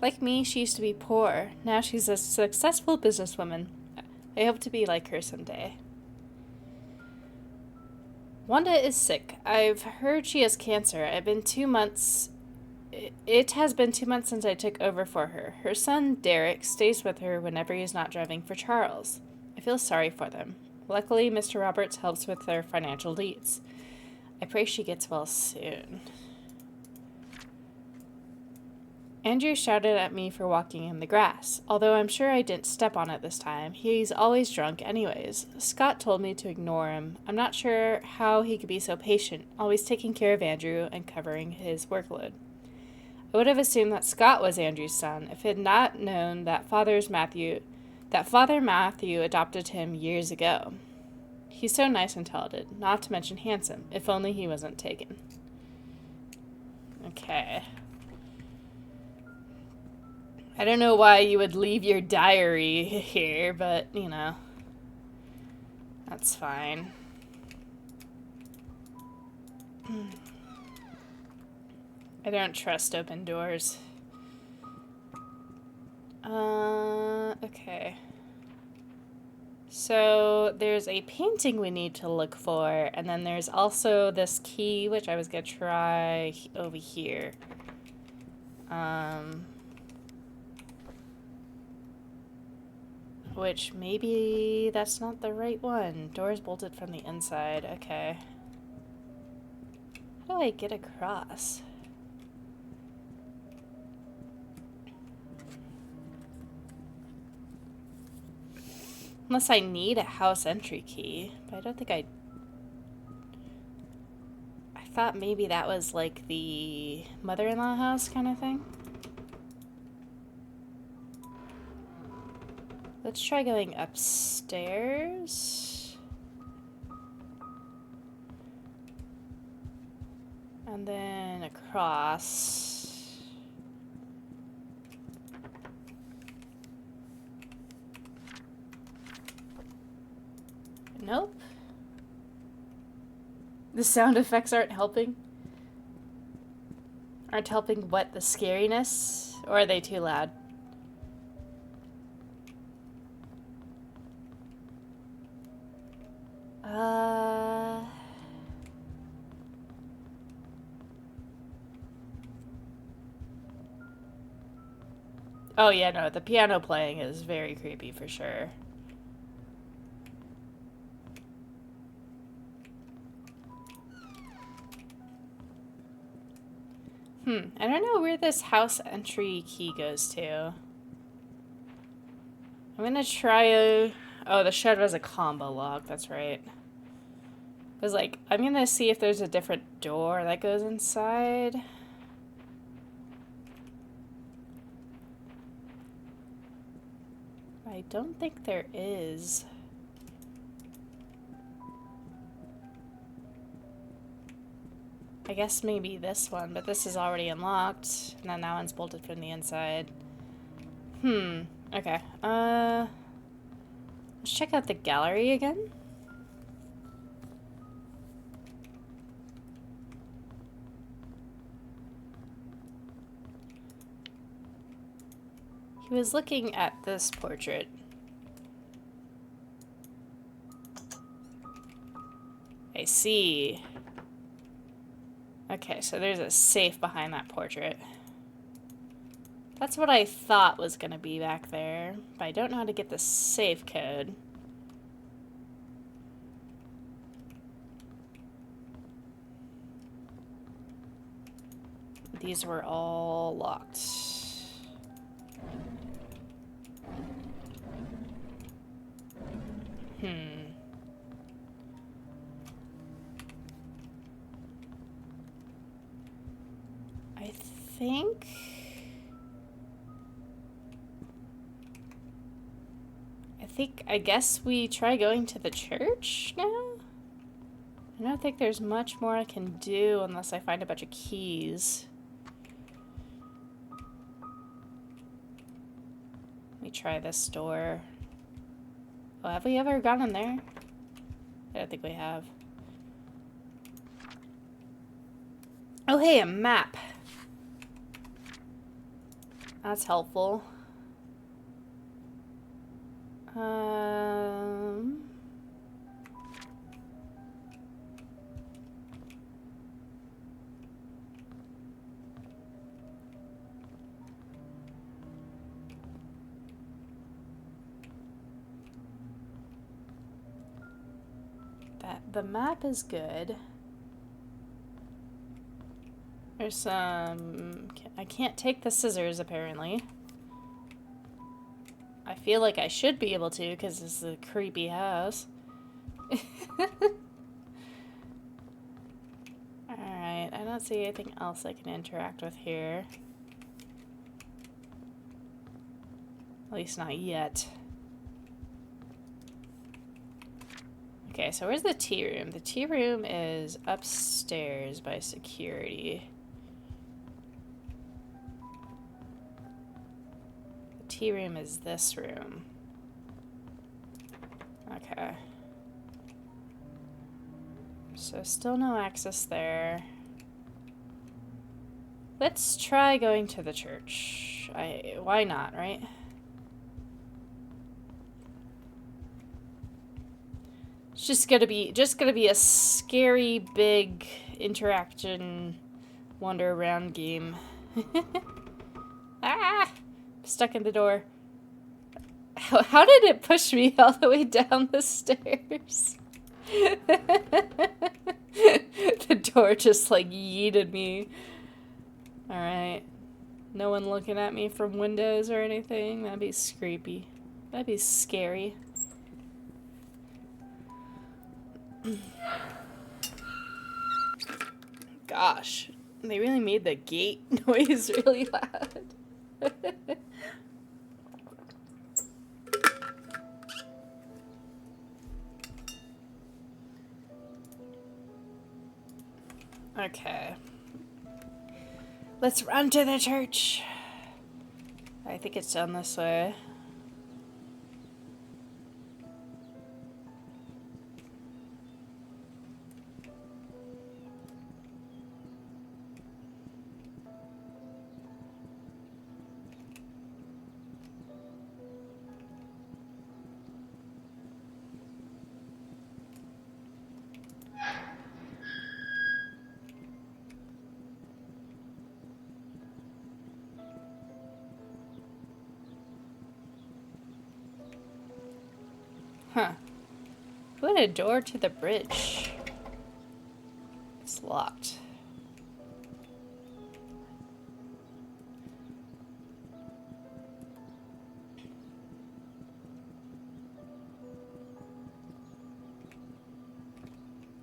Like me, she used to be poor. Now she's a successful businesswoman. I hope to be like her someday. Wanda is sick. I've heard she has cancer. It has been 2 months since I took over for her. Her son, Derek, stays with her whenever he's not driving for Charles. I feel sorry for them. Luckily, Mr. Roberts helps with their financial needs. I pray she gets well soon. Andrew shouted at me for walking in the grass, although I'm sure I didn't step on it this time. He's always drunk anyways. Scott told me to ignore him. I'm not sure how he could be so patient, always taking care of Andrew and covering his workload. I would have assumed that Scott was Andrew's son if I had not known that Father Matthew adopted him years ago. He's so nice and talented, not to mention handsome, if only he wasn't taken. Okay. I don't know why you would leave your diary here, but, you know, that's fine. I don't trust open doors. Okay. So there's a painting we need to look for, and then there's also this key, which I was gonna try over here. Which maybe that's not the right one. Doors bolted from the inside. Okay. How do I get across? Unless I need a house entry key, but I don't think I thought maybe that was like the mother-in-law house kind of thing. Let's try going upstairs. And then across. Nope. The sound effects aren't helping. Aren't helping what? The scariness? Or are they too loud? Oh yeah, no, the piano playing is very creepy for sure. I don't know where this house entry key goes to. I'm gonna try Oh, the shed was a combo lock. That's right. I was like, I'm gonna see if there's a different door that goes inside. I don't think there is. I guess maybe this one, but this is already unlocked. And then that one's bolted from the inside. Okay. Let's check out the gallery again. He was looking at this portrait. I see. Okay, so there's a safe behind that portrait. That's what I thought was gonna be back there, but I don't know how to get the safe code. These were all locked. I guess we try going to the church now? I don't think there's much more I can do unless I find a bunch of keys. Let me try this door. Oh, have we ever gone in there? I don't think we have. Oh, hey, a map. That's helpful. The map is good. There's some... I can't take the scissors, apparently. I feel like I should be able to, because this is a creepy house. Alright, I don't see anything else I can interact with here. At least not yet. Okay, so where's the tea room? The tea room is upstairs by security. The tea room is this room. Okay. So still no access there. Let's try going to the church. Why not, right? It's just gonna be a scary big interaction wander around game. Ah! Stuck in the door. How did it push me all the way down the stairs? The door just like yeeted me. Alright. No one looking at me from windows or anything. That'd be creepy. That'd be scary. Gosh, they really made the gate noise really loud. Okay. Let's run to the church. I think it's down this way. Huh. Put a door to the bridge. It's locked.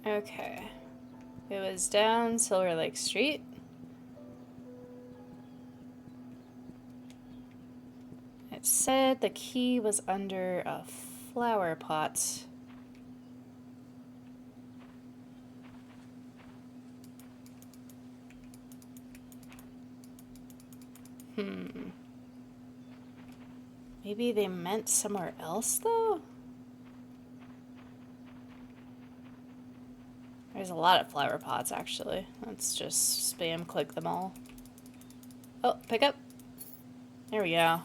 Okay. It was down Silver Lake Street. It said the key was under a flower pot. Maybe they meant somewhere else, though? There's a lot of flower pots, actually. Let's just spam click them all. Oh, pick up. There we go.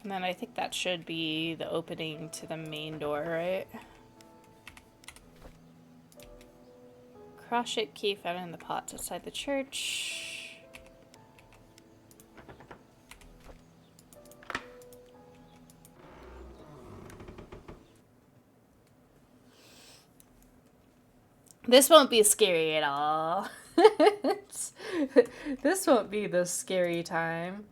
And then I think that should be the opening to the main door, right? Cross-shaped key found in the pots outside the church. This won't be scary at all. This won't be the scary time.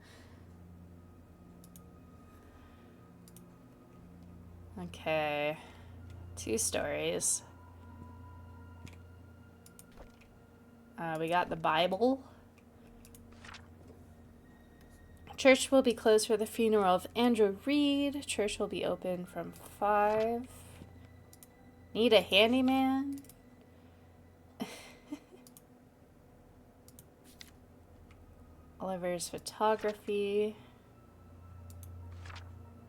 Okay. 2 stories. We got the Bible. Church will be closed for the funeral of Andrew Reed. Church will be open from 5. Need a handyman? Oliver's photography.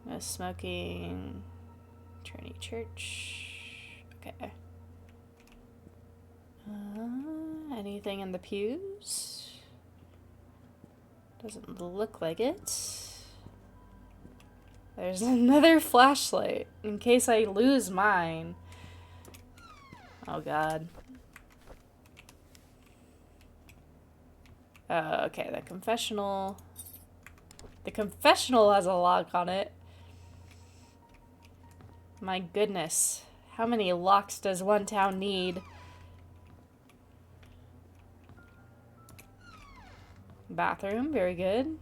No smoking. Trinity Church. Okay. Anything in the pews? Doesn't look like it. There's another flashlight in case I lose mine. Oh god. Okay, the confessional. The confessional has a lock on it. My goodness. How many locks does one town need? Bathroom, very good.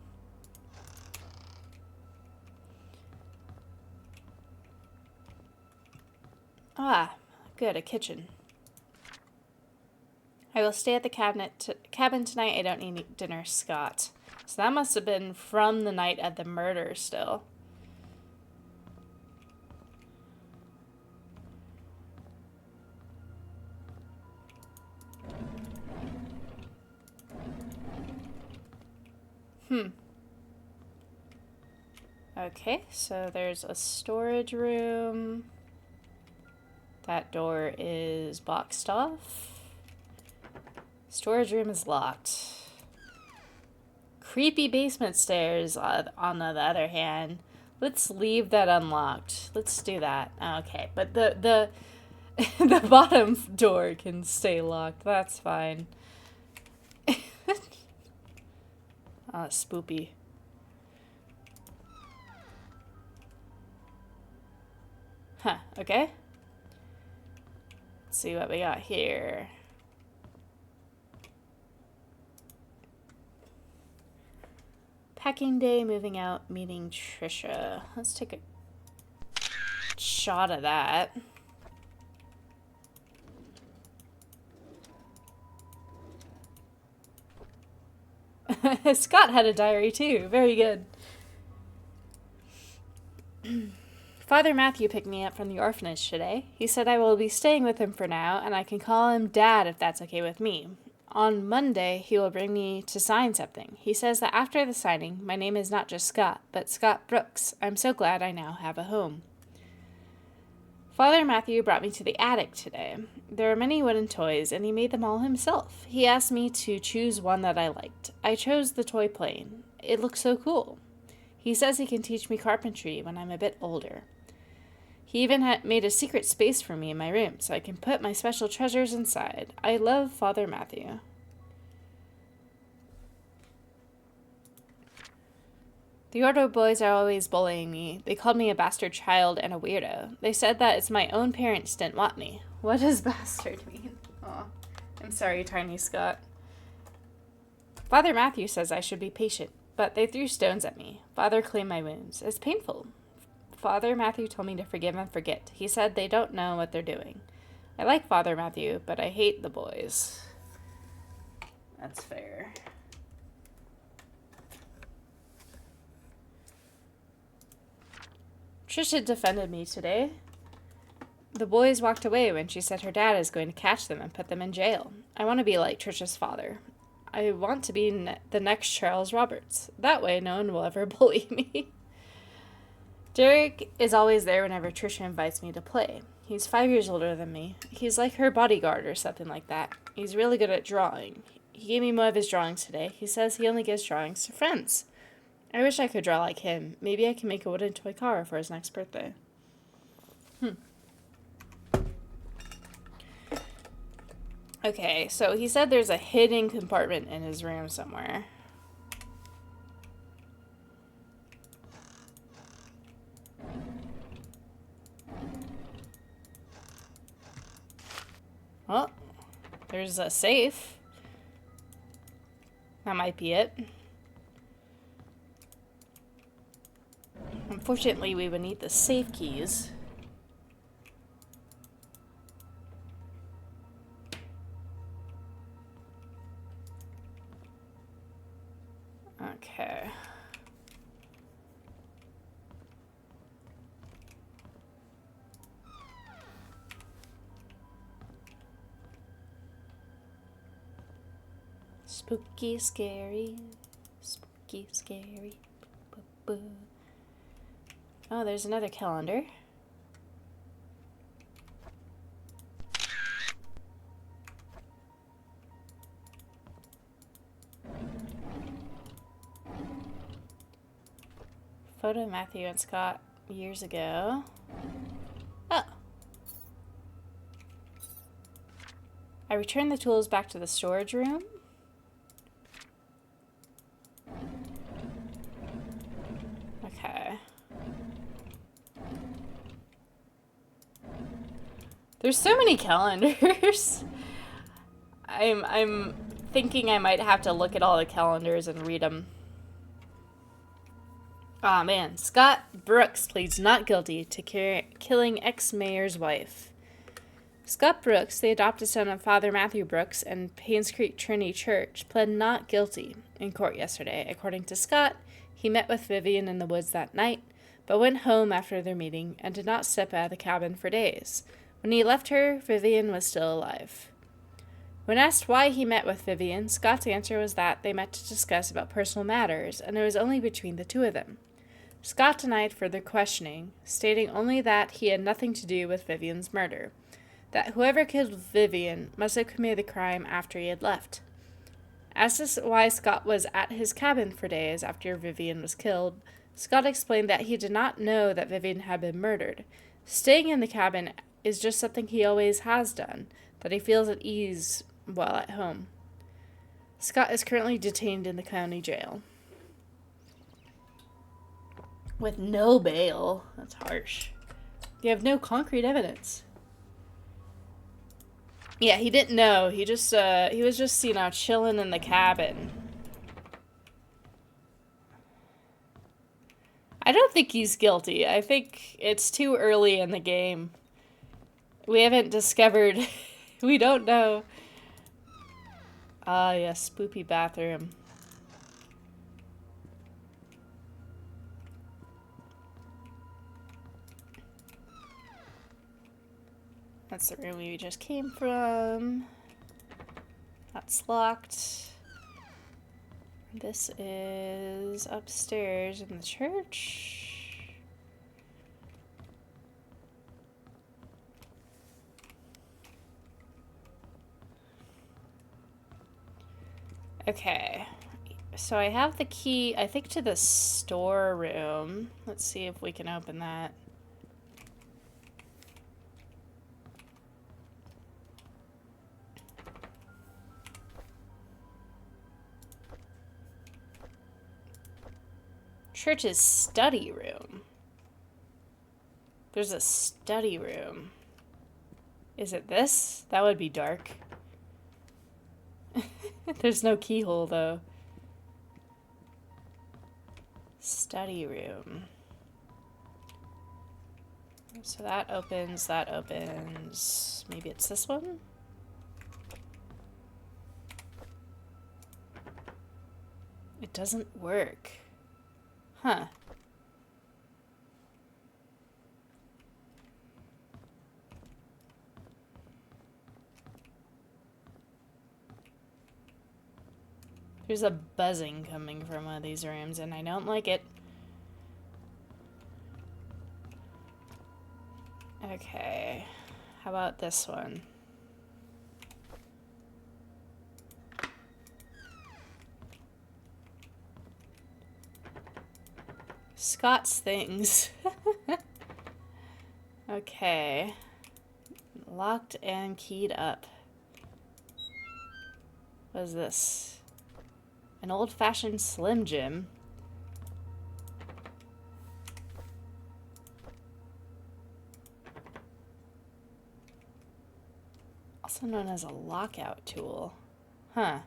Ah, good, a kitchen. I will stay at the cabin tonight. I don't need dinner, Scott. So that must have been from the night of the murder still. Okay, so there's a storage room. That door is boxed off. Storage room is locked. Creepy basement stairs, on the other hand. Let's leave that unlocked. Let's do that. Okay, but the the bottom door can stay locked. That's fine. Spoopy. Huh, okay. Let's see what we got here. Packing day, moving out, meeting Trisha. Let's take a shot of that. Scott had a diary too. Very good. Father Matthew picked me up from the orphanage today. He said I will be staying with him for now, and I can call him Dad if that's okay with me. On Monday, he will bring me to sign something. He says that after the signing, my name is not just Scott, but Scott Brooks. I'm so glad I now have a home. Father Matthew brought me to the attic today. There are many wooden toys, and he made them all himself. He asked me to choose one that I liked. I chose the toy plane. It looks so cool. He says he can teach me carpentry when I'm a bit older. He even made a secret space for me in my room, so I can put my special treasures inside. I love Father Matthew. The Ordo boys are always bullying me. They called me a bastard child and a weirdo. They said that it's my own parents didn't want me. What does bastard mean? Aw, I'm sorry, Tiny Scott. Father Matthew says I should be patient, but they threw stones at me. Father cleaned my wounds. It's painful. Father Matthew told me to forgive and forget. He said they don't know what they're doing. I like Father Matthew, but I hate the boys. That's fair. Trisha defended me today. The boys walked away when she said her dad is going to catch them and put them in jail. I want to be like Trisha's father. I want to be the next Charles Roberts. That way no one will ever bully me. Derek is always there whenever Trisha invites me to play. He's 5 years older than me. He's like her bodyguard or something like that. He's really good at drawing. He gave me more of his drawings today. He says he only gives drawings to friends. I wish I could draw like him. Maybe I can make a wooden toy car for his next birthday. Okay, so he said there's a hidden compartment in his room somewhere. Well, there's a safe. That might be it. Unfortunately, we would need the safe keys. Okay. Spooky, scary. Spooky, scary. Oh, there's another calendar. Photo of Matthew and Scott years ago. Oh. I returned the tools back to the storage room. Okay. There's so many calendars. I'm thinking I might have to look at all the calendars and read them. Aw, man. Scott Brooks pleads not guilty to killing ex-mayor's wife. Scott Brooks, the adopted son of Father Matthew Brooks and Painscreek Trinity Church, pled not guilty in court yesterday. According to Scott, he met with Vivian in the woods that night, but went home after their meeting and did not step out of the cabin for days. When he left her, Vivian was still alive. When asked why he met with Vivian, Scott's answer was that they met to discuss about personal matters, and it was only between the two of them. Scott denied further questioning, stating only that he had nothing to do with Vivian's murder, that whoever killed Vivian must have committed the crime after he had left. Asked to why Scott was at his cabin for days after Vivian was killed, Scott explained that he did not know that Vivian had been murdered. Staying in the cabin is just something he always has done, that he feels at ease while at home. Scott is currently detained in the county jail. With no bail. That's harsh. You have no concrete evidence. Yeah, he didn't know. He was just, chilling in the cabin. I don't think he's guilty. I think it's too early in the game. We haven't discovered... we don't know. Ah, yes, spoopy bathroom. That's the room we just came from. That's locked. This is upstairs in the church. Okay. So I have the key, I think, to the storeroom. Let's see if we can open that. Church's study room. There's a study room. Is it this? That would be dark. There's no keyhole, though. Study room. So that opens, that opens. Maybe it's this one? It doesn't work. Huh. There's a buzzing coming from one of these rooms, and I don't like it. Okay. How about this one? Scott's things. Okay. Locked and keyed up. What is this? An old-fashioned Slim Jim. Also known as a lockout tool. Huh.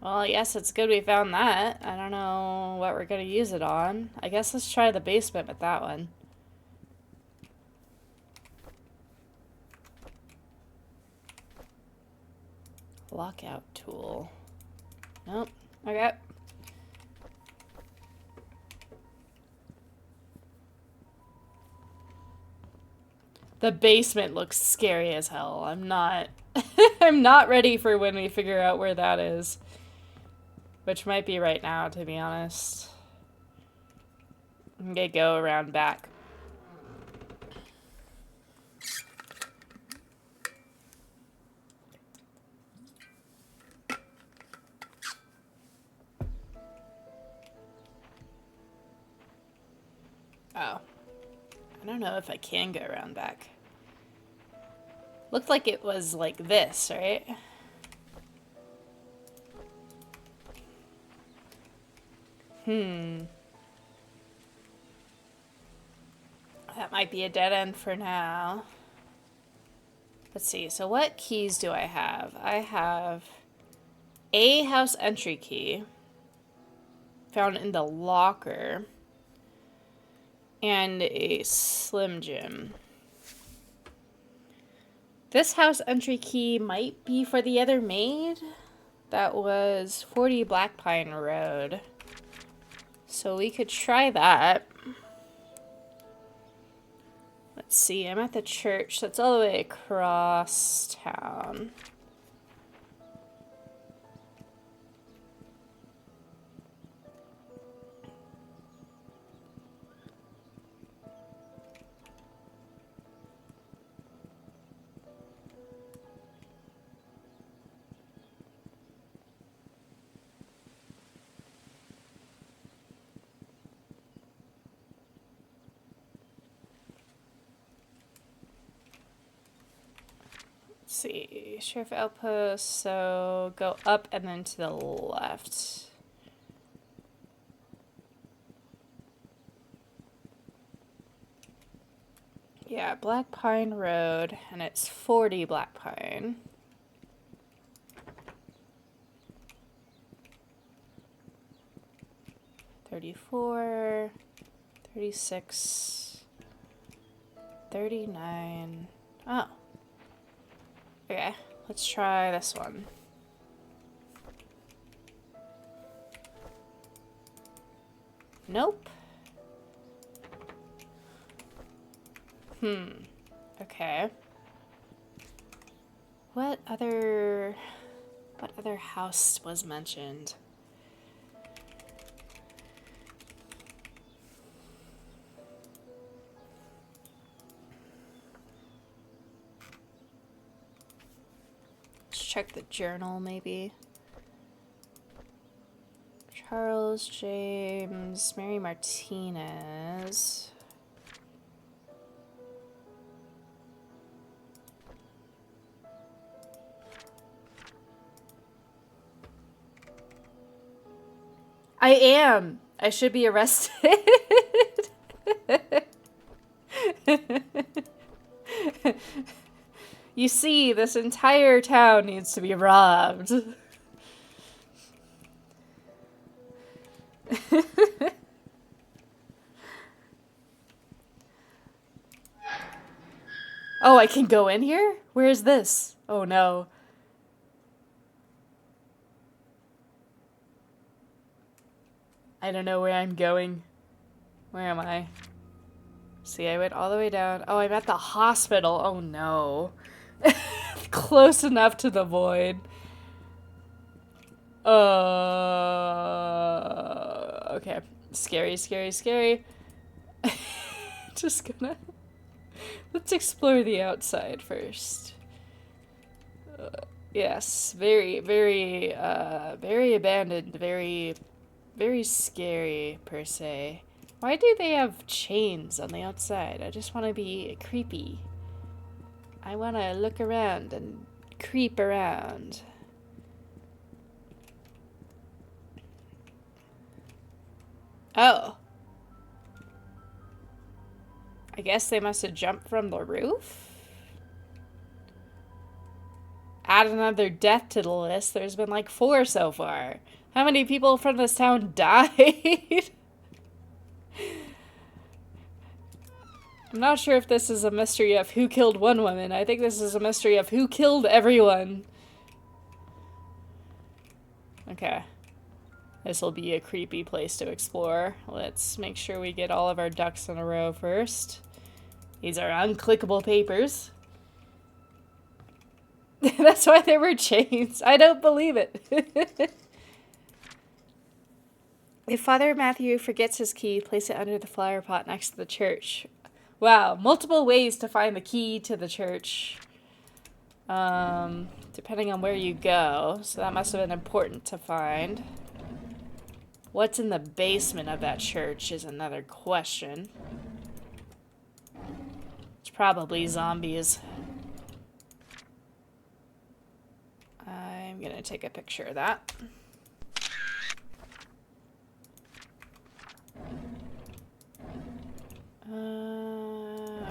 Well, yes, it's good we found that. I don't know what we're gonna use it on. I guess let's try the basement with that one. Lockout tool. Nope. Okay. The basement looks scary as hell. I'm not I'm not ready for when we figure out where that is. Which might be right now, to be honest. I'm gonna go around back. Oh. I don't know if I can go around back. Looked like it was like this, right? That might be a dead end for now. Let's see. So what keys do I have? I have a house entry key found in the locker and a Slim Jim. This house entry key might be for the other maid. That was 40 Black Pine Road. So we could try that. Let's see, I'm at the church. That's all the way across town. See, Sheriff Outpost, so go up and then to the left. Yeah, Black Pine Road, and it's 40 Black Pine. $34, $36, $39. Oh. Okay, let's try this one. Nope. Okay. What other house was mentioned? Let's check the journal, maybe. Charles James, Mary Martinez. I am. I should be arrested. You see, this entire town needs to be robbed. Oh, I can go in here? Where is this? Oh no. I don't know where I'm going. Where am I? See, I went all the way down. Oh, I'm at the hospital. Oh no. Close enough to the void. Okay. Scary, scary, scary. Just gonna... Let's explore the outside first. Yes, very, very, very abandoned, very, very scary, per se. Why do they have chains on the outside? I just want to be creepy. I want to look around and creep around. Oh. I guess they must have jumped from the roof? Add another death to the list. There's been like 4 so far. How many people from this town died? I'm not sure if this is a mystery of who killed one woman. I think this is a mystery of who killed everyone. Okay. This will be a creepy place to explore. Let's make sure we get all of our ducks in a row first. These are unclickable papers. That's why there were chains. I don't believe it. If Father Matthew forgets his key, place it under the flower pot next to the church. Wow, multiple ways to find the key to the church. Depending on where you go. So that must have been important to find. What's in the basement of that church is another question. It's probably zombies. I'm gonna take a picture of that.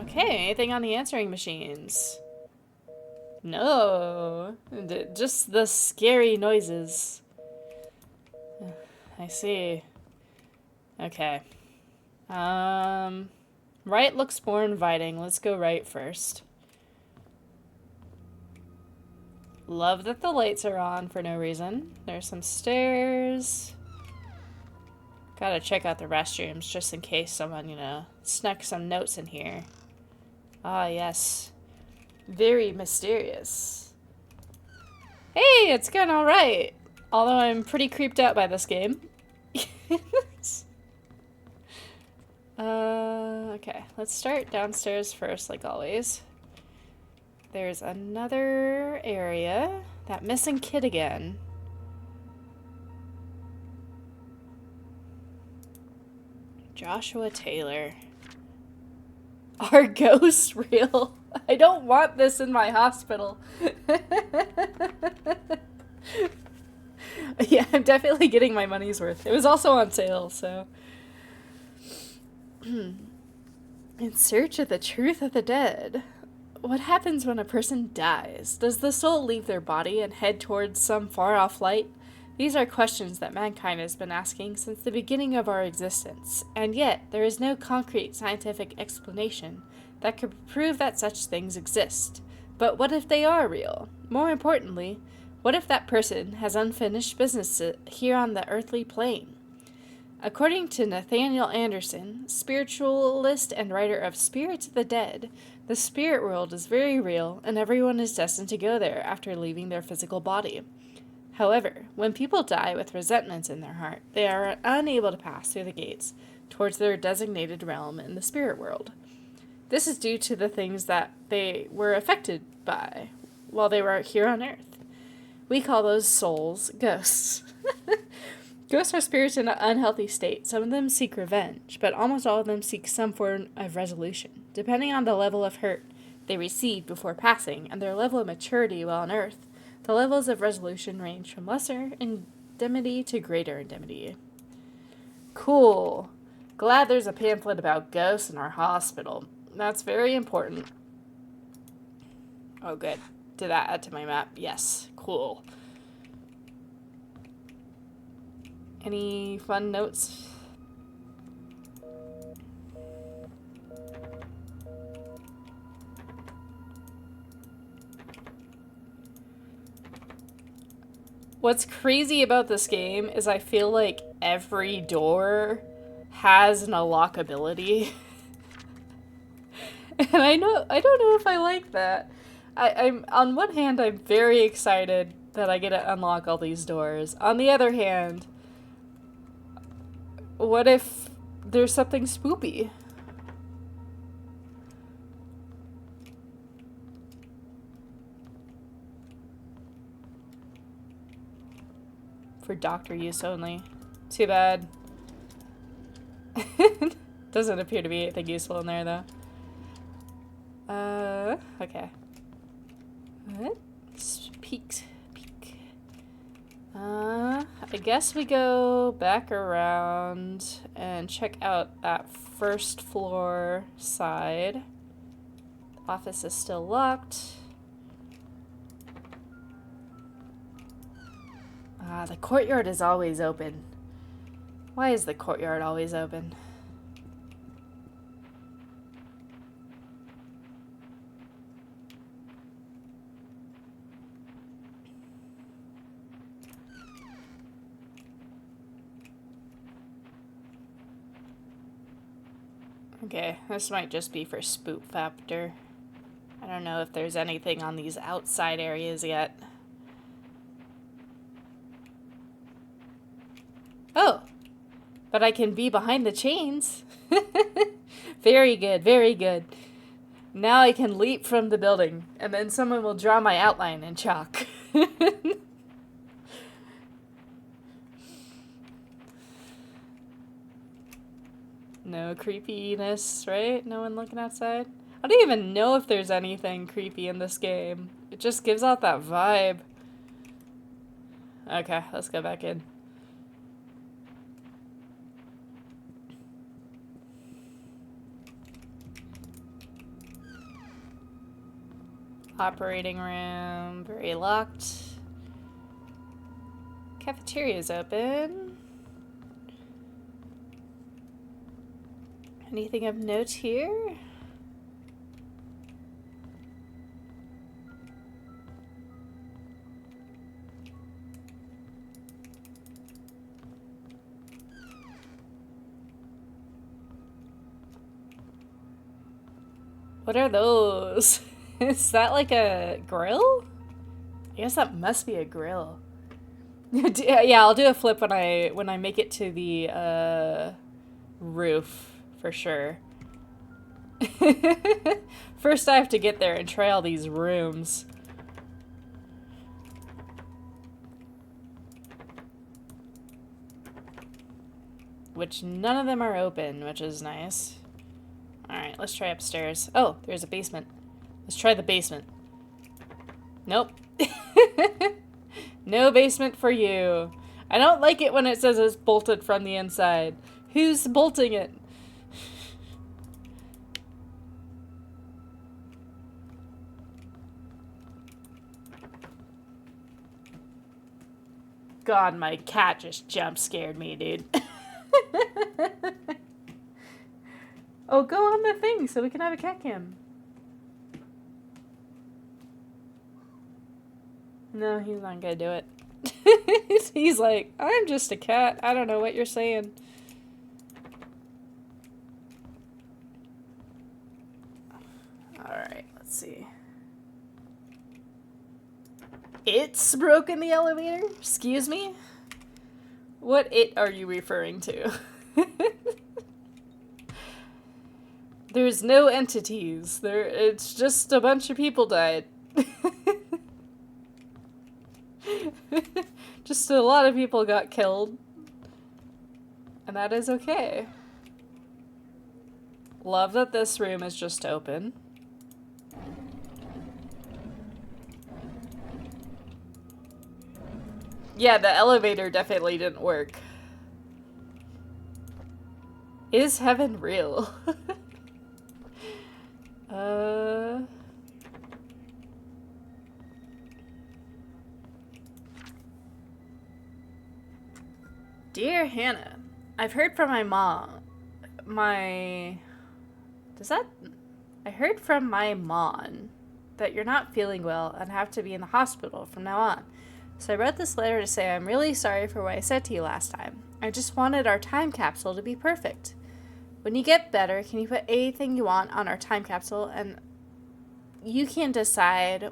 Okay, anything on the answering machines? No, just the scary noises. I see. Okay. Right looks more inviting. Let's go right first. Love that the lights are on for no reason. There's some stairs. Gotta check out the restrooms just in case someone, you know, snuck some notes in here. Ah, yes. Very mysterious. Hey, it's going alright. Although I'm pretty creeped out by this game. Okay, let's start downstairs first, like always. There's another area. That missing kid again. Joshua Taylor. Are ghosts real? I don't want this in my hospital. Yeah, I'm definitely getting my money's worth. It was also on sale, so. In search of the truth of the dead. What happens when a person dies? Does the soul leave their body and head towards some far-off light? These are questions that mankind has been asking since the beginning of our existence, and yet there is no concrete scientific explanation that could prove that such things exist. But what if they are real? More importantly, what if that person has unfinished business here on the earthly plane? According to Nathaniel Anderson, spiritualist and writer of Spirits of the Dead, the spirit world is very real and everyone is destined to go there after leaving their physical body. However, when people die with resentments in their heart, they are unable to pass through the gates towards their designated realm in the spirit world. This is due to the things that they were affected by while they were here on Earth. We call those souls ghosts. Ghosts are spirits in an unhealthy state. Some of them seek revenge, but almost all of them seek some form of resolution, depending on the level of hurt they received before passing and their level of maturity while on Earth. The levels of resolution range from lesser indemnity to greater indemnity. Cool. Glad there's a pamphlet about ghosts in our hospital. That's very important. Oh, good. Did that add to my map? Yes. Cool. Any fun notes? What's crazy about this game is I feel like every door has an unlock ability. And I don't know if I like that. I'm on one hand I'm very excited that I get to unlock all these doors. On the other hand, what if there's something spoopy? For doctor use only. Too bad. Doesn't appear to be anything useful in there though. Okay. Let's peek. I guess we go back around and check out that first floor side. The office is still locked. The courtyard is always open. Why is the courtyard always open? Okay, this might just be for spook factor. I don't know if there's anything on these outside areas yet. Oh, but I can be behind the chains. Very good, very good. Now I can leap from the building, and then someone will draw my outline in chalk. No creepiness, right? No one looking outside? I don't even know if there's anything creepy in this game. It just gives out that vibe. Okay, let's go back in. Operating room, very locked. Cafeteria's open. Anything of note here? What are those? Is that like a grill? I guess that must be a grill. Yeah, I'll do a flip when I make it to the roof for sure. First I have to get there and try all these rooms. Which none of them are open, which is nice. Alright, let's try upstairs. Oh, there's a basement. Let's try the basement. Nope. No basement for you. I don't like it when it says it's bolted from the inside. Who's bolting it? God, my cat just jump scared me, dude. Oh, go on the thing so we can have a cat cam. No, he's not gonna do it. He's like, I'm just a cat. I don't know what you're saying. Alright, let's see. It's broken the elevator? Excuse me? What it are you referring to? There's no entities. It's just a bunch of people died. Just a lot of people got killed. And that is okay. Love that this room is just open. Yeah, the elevator definitely didn't work. Is heaven real? Dear Hannah, I've heard from my mom. I heard from my mom that you're not feeling well and have to be in the hospital from now on. So I wrote this letter to say I'm really sorry for what I said to you last time. I just wanted our time capsule to be perfect. When you get better, can you put anything you want on our time capsule and you can decide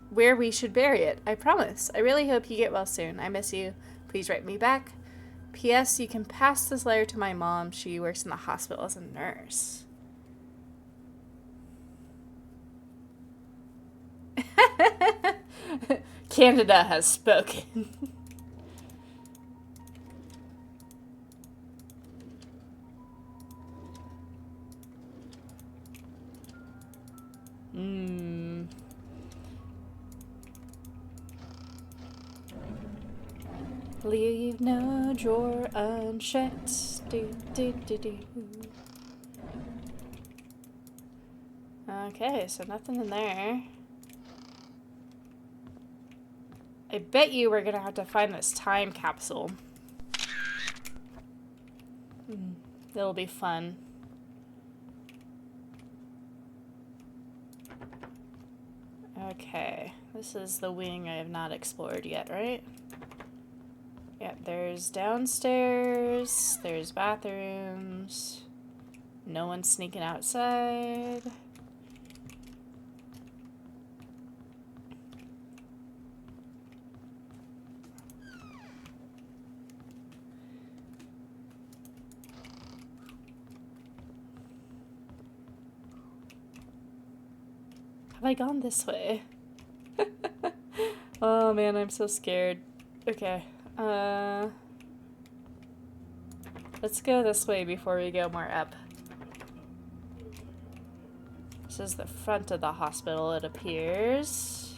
where we should bury it. I promise. I really hope you get well soon. I miss you. Please write me back. P.S. You can pass this letter to my mom. She works in the hospital as a nurse. Canada has spoken. Leave no drawer unchecked. Do, do, do, do. Okay, so nothing in there. I bet you we're gonna have to find this time capsule. It'll be fun. Okay, this is the wing I have not explored yet, right? Yeah, there's downstairs, there's bathrooms, no one's sneaking outside. Have I gone this way? Oh man, I'm so scared. Okay. Let's go this way before we go more up. This is the front of the hospital, it appears.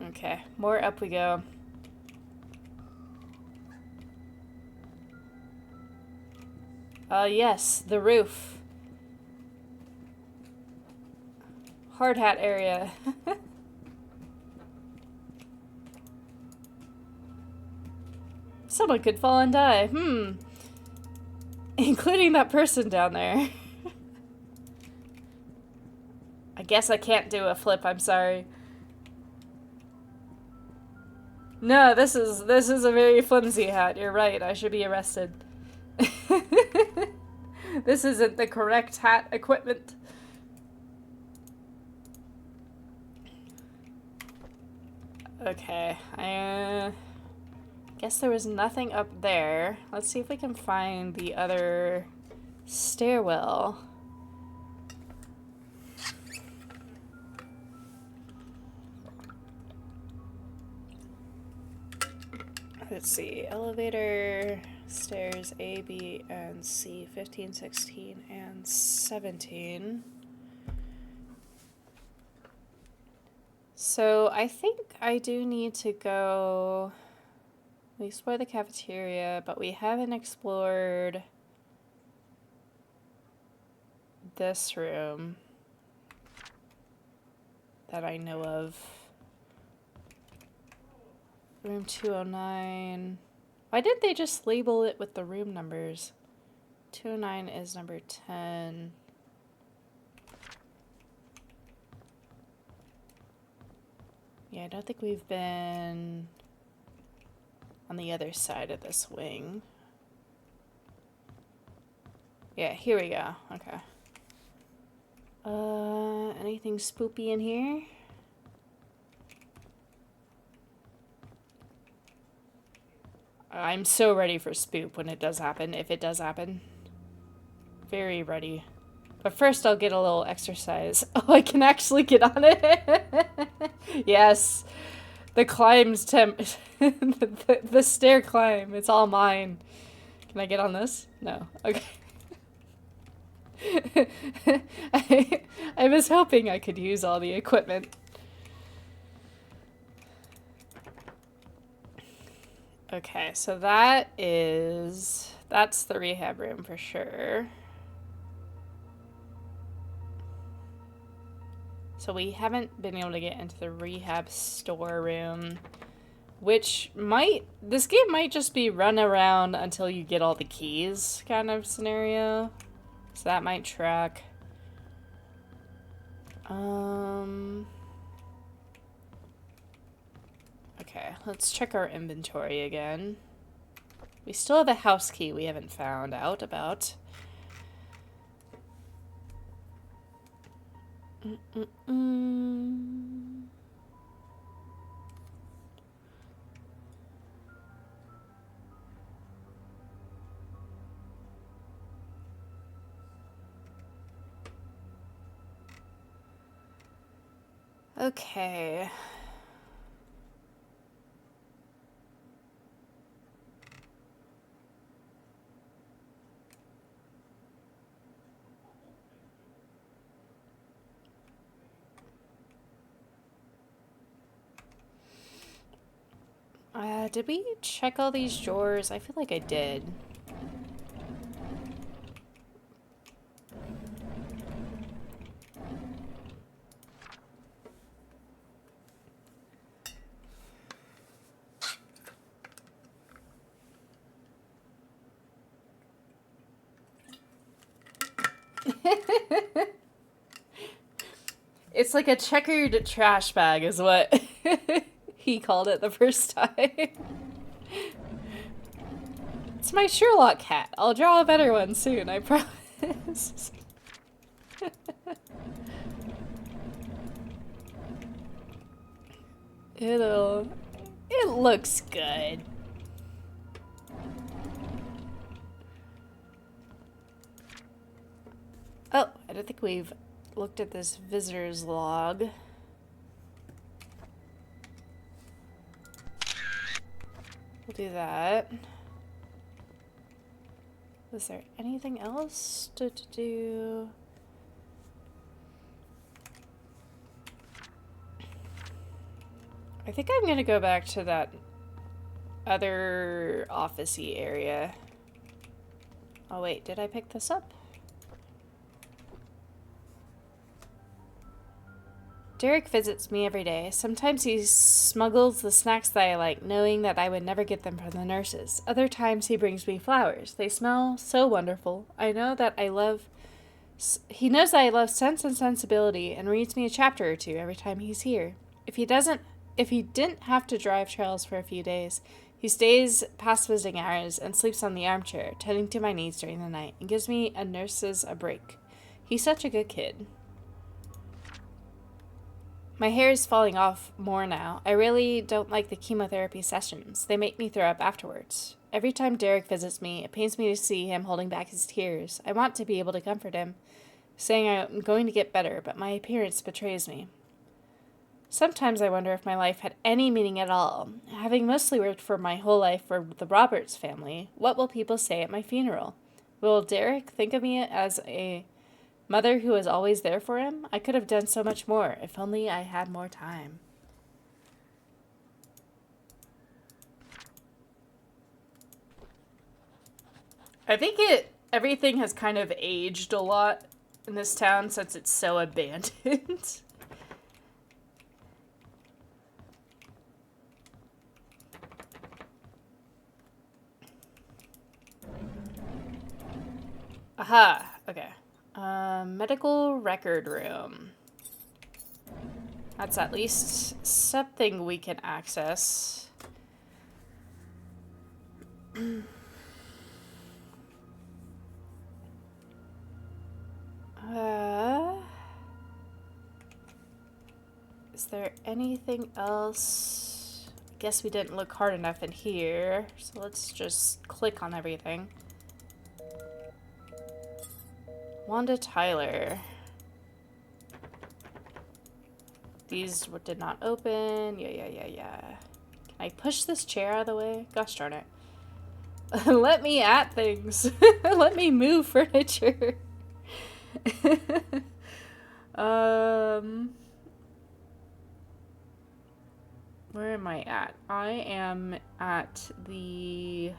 Okay, more up we go. Yes, the roof. Hard hat area. Someone could fall and die. Including that person down there. I guess I can't do a flip, I'm sorry. No, this is a very flimsy hat. You're right, I should be arrested. This isn't the correct hat equipment. Okay, I guess there was nothing up there. Let's see if we can find the other stairwell. Let's see, elevator, stairs A, B, and C, 15, 16, and 17. So I think I do need to go. We explored the cafeteria, but we haven't explored this room that I know of. Room 209. Why did they just label it with the room numbers? 209 is number 10. Yeah, I don't think we've been on the other side of this wing. Yeah, here we go. Okay. Anything spoopy in here? I'm so ready for spoop when it does happen, if it does happen. Very ready. But first I'll get a little exercise. Oh, I can actually get on it. Yes. The climb's the stair climb. It's all mine. Can I get on this? No. Okay. I was hoping I could use all the equipment. Okay, so that's the rehab room for sure. So we haven't been able to get into the rehab storeroom, which this game might just be run around until you get all the keys kind of scenario. So that might track. Okay, let's check our inventory again. We still have a house key we haven't found out about. Okay. Did we check all these drawers? I feel like I did. It's like a checkered trash bag is what he called it the first time. It's my Sherlock cat. I'll draw a better one soon, I promise. It looks good. Oh, I don't think we've looked at this visitor's log. We'll do that. Was there anything else to do? I think I'm gonna go back to that other office-y area. Oh wait, did I pick this up? Derek visits me every day. Sometimes he smuggles the snacks that I like, knowing that I would never get them from the nurses. Other times he brings me flowers. They smell so wonderful. I know that he knows that I love Sense and Sensibility and reads me a chapter or two every time he's here. If he didn't have to drive trails for a few days, he stays past visiting hours and sleeps on the armchair, tending to my needs during the night, and gives me and nurses a break. He's such a good kid. My hair is falling off more now. I really don't like the chemotherapy sessions. They make me throw up afterwards. Every time Derek visits me, it pains me to see him holding back his tears. I want to be able to comfort him, saying I'm going to get better, but my appearance betrays me. Sometimes I wonder if my life had any meaning at all. Having mostly worked for my whole life for the Roberts family, what will people say at my funeral? Will Derek think of me as a mother who was always there for him? I could have done so much more, if only I had more time. I think everything has kind of aged a lot in this town since it's so abandoned. Aha, okay. Medical record room. That's at least something we can access. Is there anything else? I guess we didn't look hard enough in here, so let's just click on everything. Wanda Tyler. These did not open. Yeah. Can I push this chair out of the way? Gosh darn it. Let me at things. Let me move furniture. Where am I at? I am at the...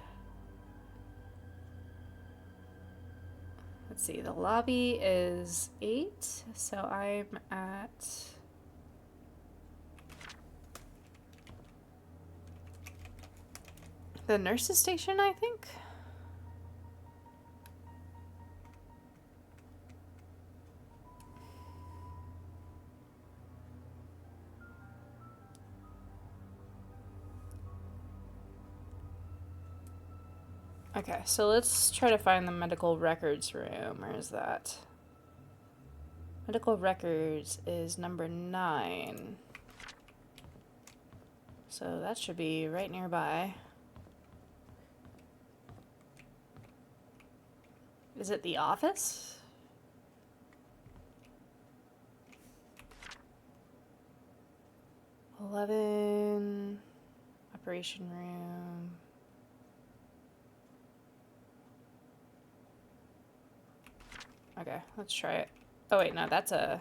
Let's see, the lobby is 8, so I'm at... the nurse's station, I think? Okay, so let's try to find the medical records room. Where is that? Medical records is number 9. So that should be right nearby. Is it the office? "11... operation room." Okay, let's try it. Oh wait, no, that's a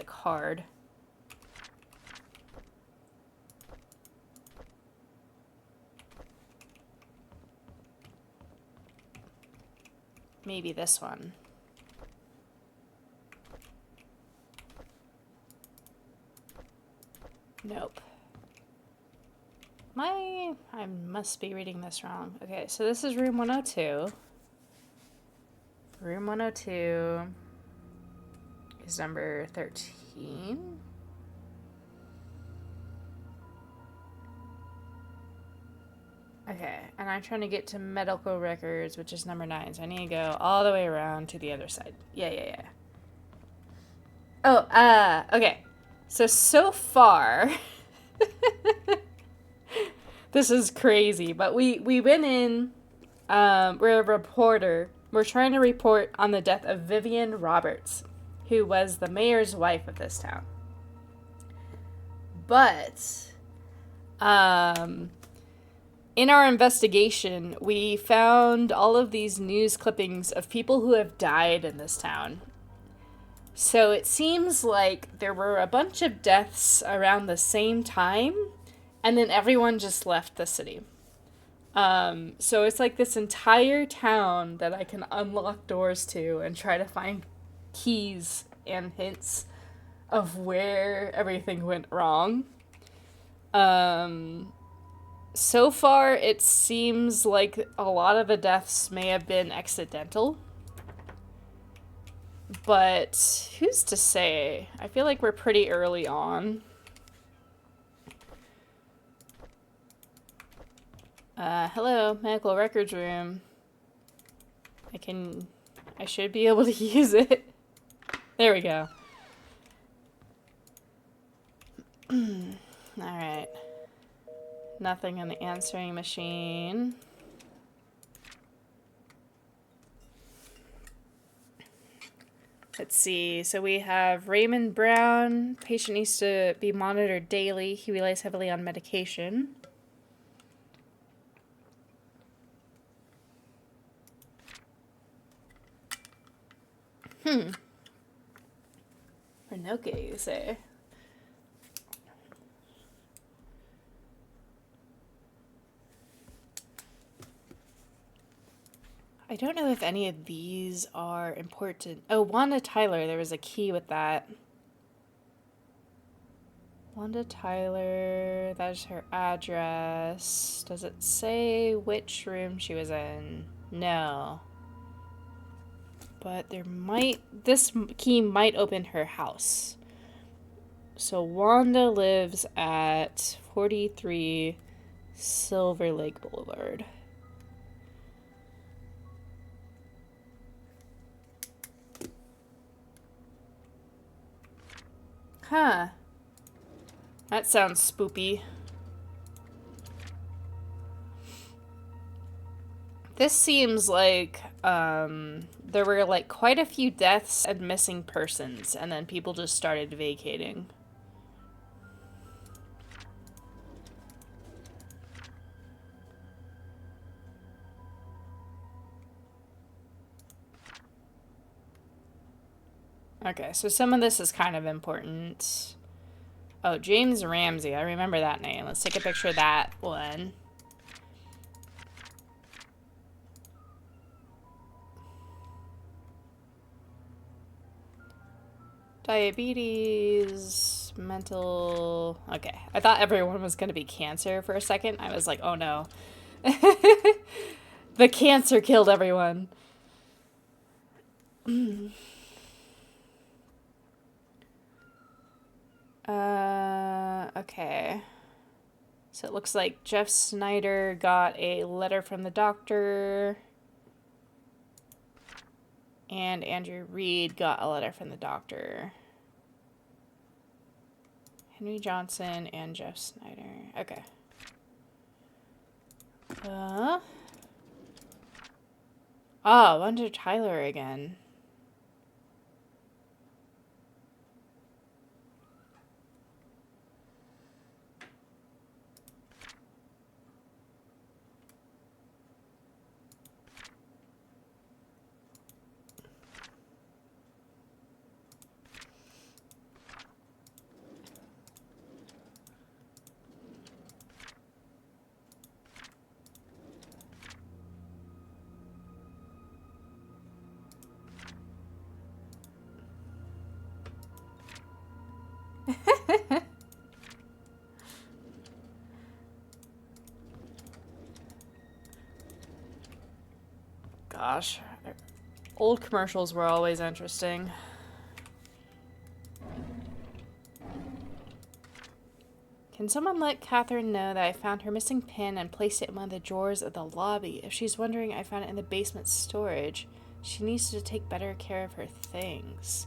card. Maybe this one. Nope. I must be reading this wrong. Okay, so this is room 102. Room 102 is number 13. Okay, and I'm trying to get to medical records, which is number 9. So I need to go all the way around to the other side. Yeah. Oh, okay. So far, this is crazy, but we went in, we're a reporter. We're trying to report on the death of Vivian Roberts, who was the mayor's wife of this town. But, in our investigation, we found all of these news clippings of people who have died in this town. So it seems like there were a bunch of deaths around the same time, and then everyone just left the city. So it's like this entire town that I can unlock doors to and try to find keys and hints of where everything went wrong. So far, it seems like a lot of the deaths may have been accidental. But who's to say? I feel like we're pretty early on. Hello, medical records room. I should be able to use it. There we go. Alright. Nothing in the answering machine. Let's see. So we have Raymond Brown. Patient needs to be monitored daily. He relies heavily on medication. Renoke, you say? I don't know if any of these are important. Oh, Wanda Tyler, there was a key with that. Wanda Tyler, that's her address. Does it say which room she was in? No. But this key might open her house. So Wanda lives at 43 Silver Lake Boulevard. Huh. That sounds spoopy. This seems like, there were, like, quite a few deaths and missing persons, and then people just started vacating. Okay, so some of this is kind of important. Oh, James Ramsey. I remember that name. Let's take a picture of that one. diabetes, mental... Okay, I thought everyone was going to be cancer for a second. I was like, oh no. The cancer killed everyone. Okay. So it looks like Jeff Snyder got a letter from the doctor. And Andrew Reed got a letter from the doctor. Henry Johnson and Jeff Snyder. Okay. Oh, under Tyler again. Gosh. Old commercials were always interesting. Can someone let Catherine know that I found her missing pin and placed it in one of the drawers of the lobby? If she's wondering, I found it in the basement storage. She needs to take better care of her things.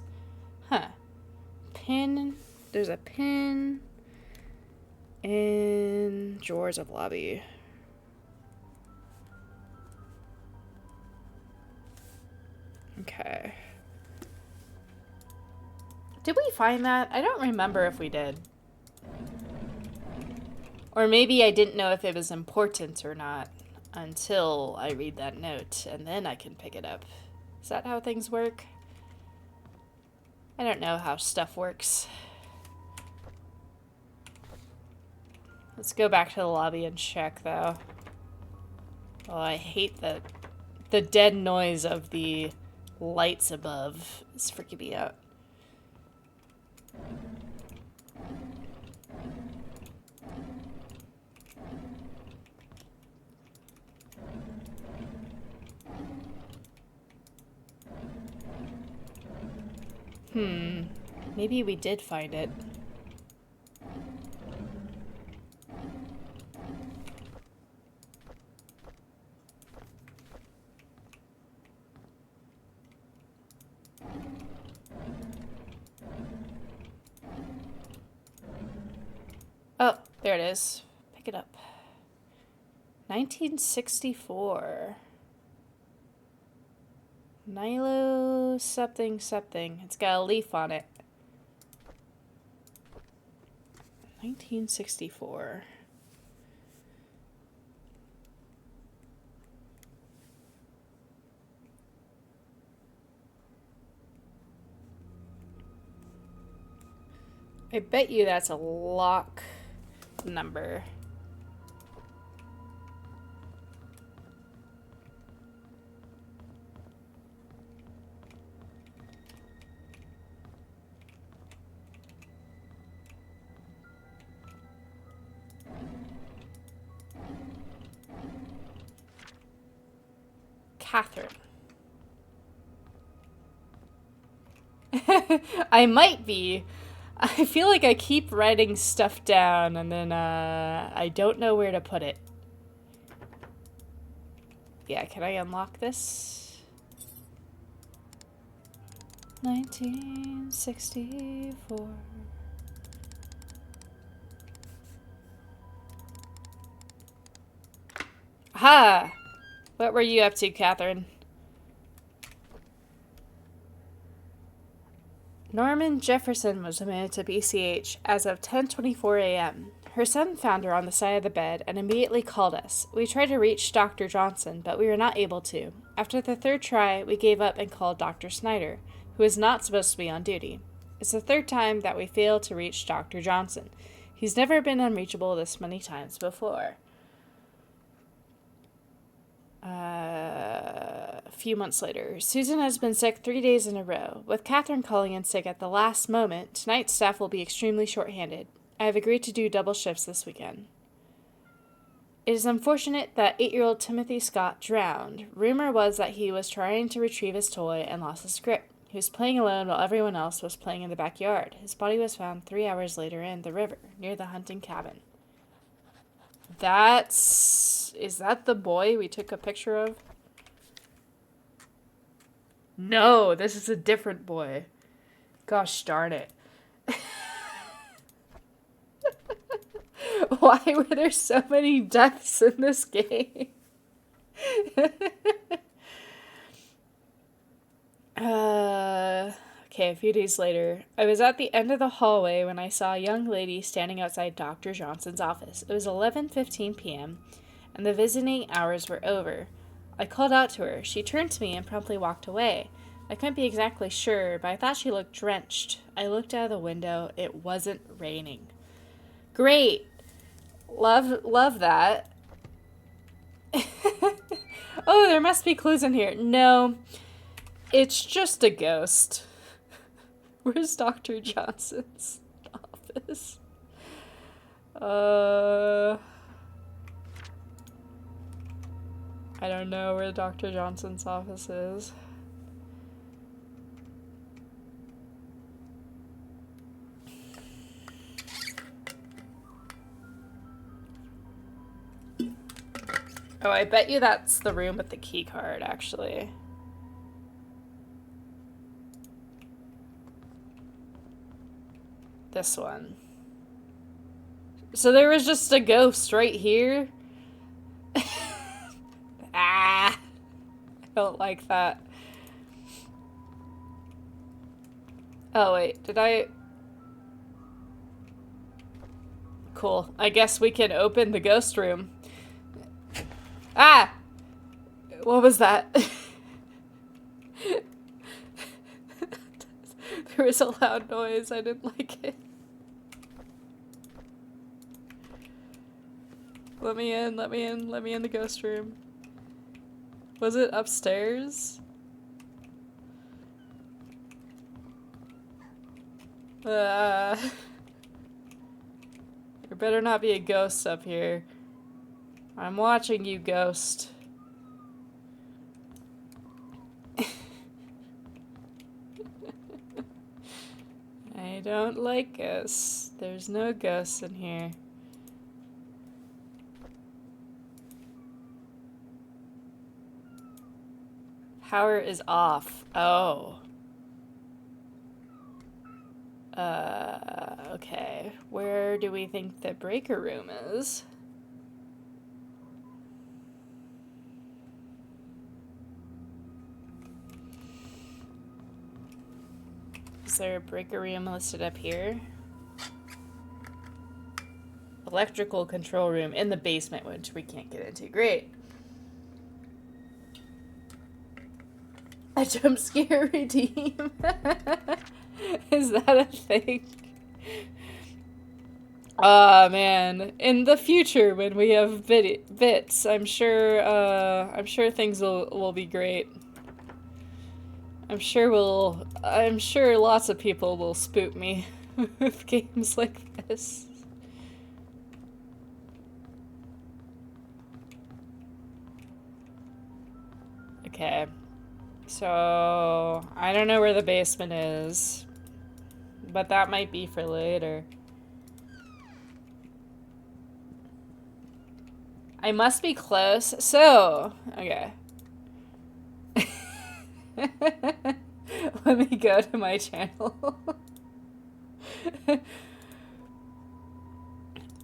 Huh. Pin. There's a pin in drawers of lobby. Okay. Did we find that? I don't remember if we did. Or maybe I didn't know if it was important or not until I read that note, and then I can pick it up. Is that how things work? I don't know how stuff works. Let's go back to the lobby and check, though. Oh, I hate the dead noise of the lights above. It's freaking me out. Maybe we did find it. Oh, there it is. Pick it up. 1964. Nilo something something. It's got a leaf on it. 1964. I bet you that's a lock number. Catherine. I might be. I feel like I keep writing stuff down and then I don't know where to put it. Yeah, can I unlock this? 1964. Aha! What were you up to, Catherine? Norman Jefferson was admitted to BCH as of 10:24 a.m. Her son found her on the side of the bed and immediately called us. We tried to reach Dr. Johnson, but we were not able to. After the third try, we gave up and called Dr. Snyder, who is not supposed to be on duty. It's the third time that we failed to reach Dr. Johnson. He's never been unreachable this many times before. A few months later, Susan has been sick 3 days in a row. With Catherine calling in sick at the last moment, tonight's staff will be extremely short-handed. I have agreed to do double shifts this weekend. It is unfortunate that 8-year-old Timothy Scott drowned. Rumor was that he was trying to retrieve his toy and lost his grip. He was playing alone while everyone else was playing in the backyard. His body was found 3 hours later in the river, near the hunting cabin. Is that the boy we took a picture of? No, this is a different boy. Gosh darn it. Why were there so many deaths in this game? Okay, a few days later, I was at the end of the hallway when I saw a young lady standing outside Dr. Johnson's office. It was 11:15 p.m., and the visiting hours were over. I called out to her. She turned to me and promptly walked away. I couldn't be exactly sure, but I thought she looked drenched. I looked out of the window. It wasn't raining. Great! Love that. Oh, there must be clues in here. No, it's just a ghost. Where's Dr. Johnson's office? I don't know where Dr. Johnson's office is. Oh, I bet you that's the room with the key card, actually. This one. So there was just a ghost right here? I don't like that. Oh, wait. Did I... Cool. I guess we can open the ghost room. Ah! What was that? There was a loud noise. I didn't like it. Let me in, let me in, let me in the ghost room. Was it upstairs? There better not be a ghost up here. I'm watching you, ghost. I don't like ghosts. There's no ghosts in here. Power is off. Oh. Okay. Where do we think the breaker room is? Is there a breaker room listed up here? Electrical control room in the basement, which we can't get into. Great. A jump scare redeem? Is that a thing? Ah, man. In the future, when we have bits, I'm sure things will be great. I'm sure lots of people will spook me with games like this. Okay. So, I don't know where the basement is, but that might be for later. I must be close, so, okay. Let me go to my channel.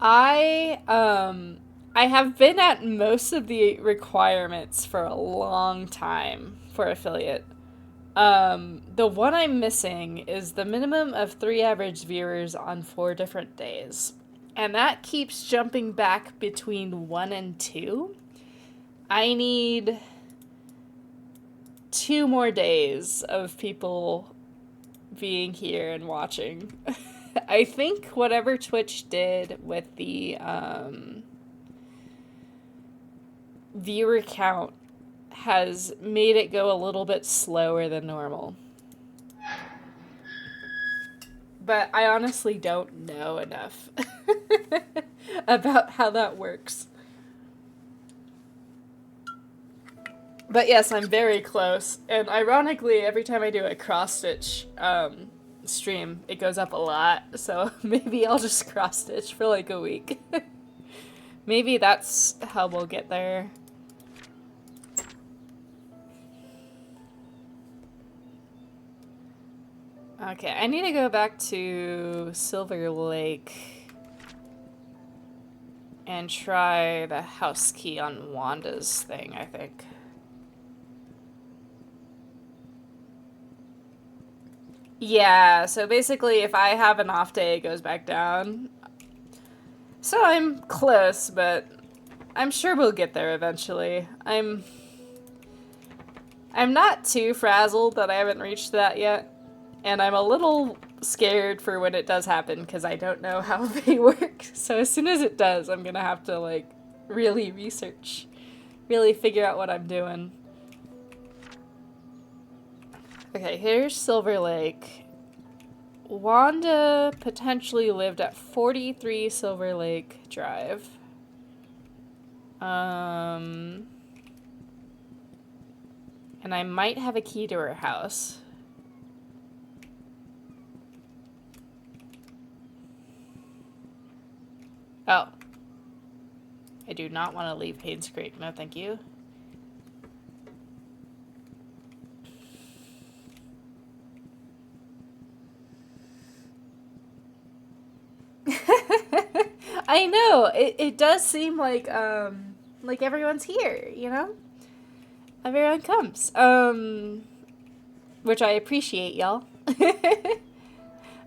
I have been at most of the requirements for a long time for affiliate. The one I'm missing is the minimum of 3 average viewers on 4 different days. And that keeps jumping back between 1 and 2. I need 2 more days of people being here and watching. I think whatever Twitch did with the viewer count has made it go a little bit slower than normal. But I honestly don't know enough about how that works. But yes, I'm very close. And ironically, every time I do a cross-stitch stream, it goes up a lot. So maybe I'll just cross-stitch for like a week. Maybe that's how we'll get there. Okay, I need to go back to Silver Lake and try the house key on Wanda's thing, I think. Yeah, so basically if I have an off day, it goes back down. So I'm close, but I'm sure we'll get there eventually. I'm not too frazzled that I haven't reached that yet. And I'm a little scared for when it does happen because I don't know how they work. So as soon as it does, I'm gonna have to like really research, really figure out what I'm doing. Okay, here's Silver Lake. Wanda potentially lived at 43 Silver Lake Drive. And I might have a key to her house. Oh. I do not want to leave Painscreek. No, thank you. I know. It does seem like everyone's here, you know? Everyone comes. Which I appreciate, y'all.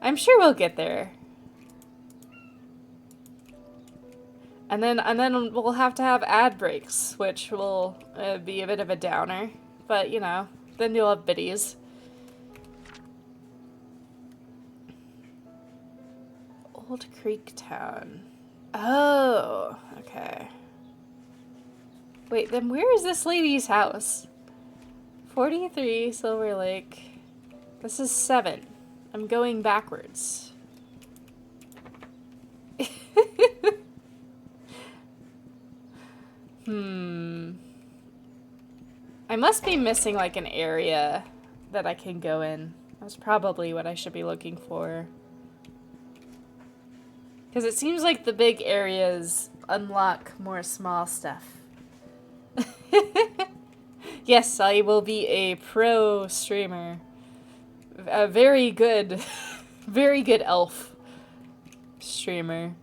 I'm sure we'll get there. And then we'll have to have ad breaks, which will be a bit of a downer. But, you know, then you'll have biddies. Old Creek Town. Oh, okay. Wait, then where is this lady's house? 43 Silver Lake. This is 7. I'm going backwards. I must be missing like an area that I can go in. That's probably what I should be looking for. Because it seems like the big areas unlock more small stuff. Yes, I will be a pro streamer. A very good elf streamer.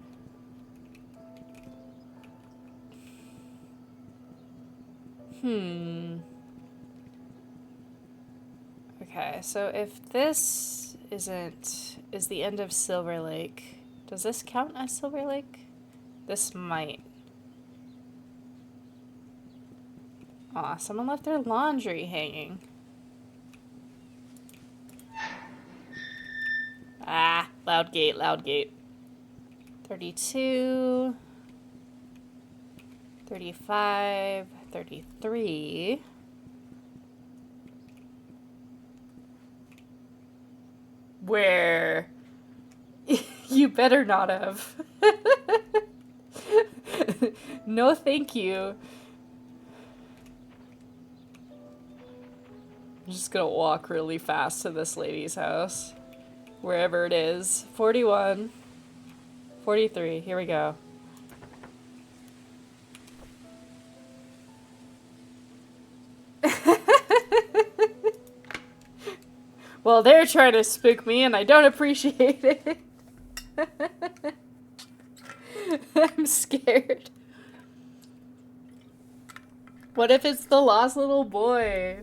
Okay, so if this is the end of Silver Lake, does this count as Silver Lake? This might. Aw, someone left their laundry hanging. Ah, loud gate, loud gate. 32, 35, 33. Where? You better not have. No, thank you. I'm just gonna walk really fast to this lady's house. Wherever it is. 41. 43. Here we go. Well, they're trying to spook me and I don't appreciate it. I'm scared. What if it's the lost little boy?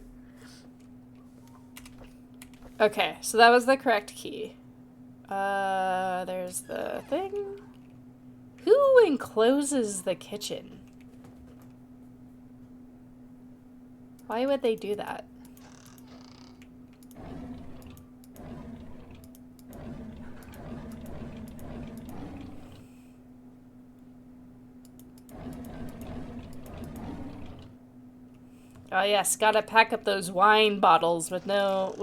Okay, so that was the correct key. There's the thing. Who encloses the kitchen? Why would they do that? Oh yes, gotta pack up those wine bottles with no,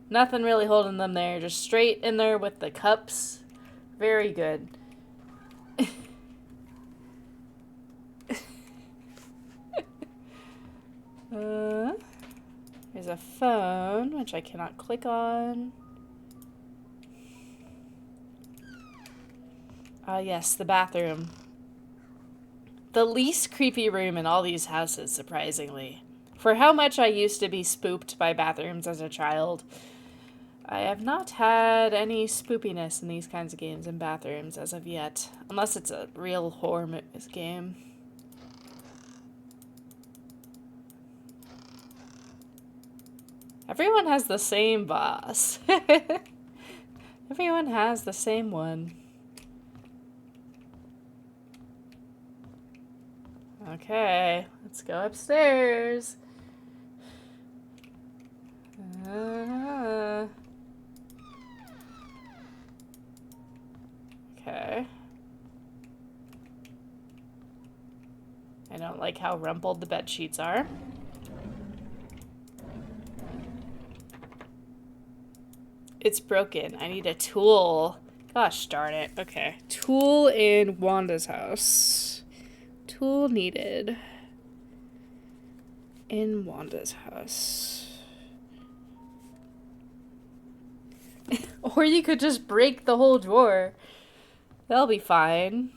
nothing really holding them there. Just straight in there with the cups. Very good. There's a phone, which I cannot click on. Ah, yes, the bathroom. The least creepy room in all these houses, surprisingly. For how much I used to be spooked by bathrooms as a child, I have not had any spoopiness in these kinds of games in bathrooms as of yet. Unless it's a real horror game. Everyone has the same boss. Everyone has the same one. Okay, let's go upstairs. Okay. I don't like how rumpled the bed sheets are. It's broken. I need a tool. Gosh darn it. Okay. Tool in Wanda's house. Tool needed. In Wanda's house. Or you could just break the whole drawer. That'll be fine.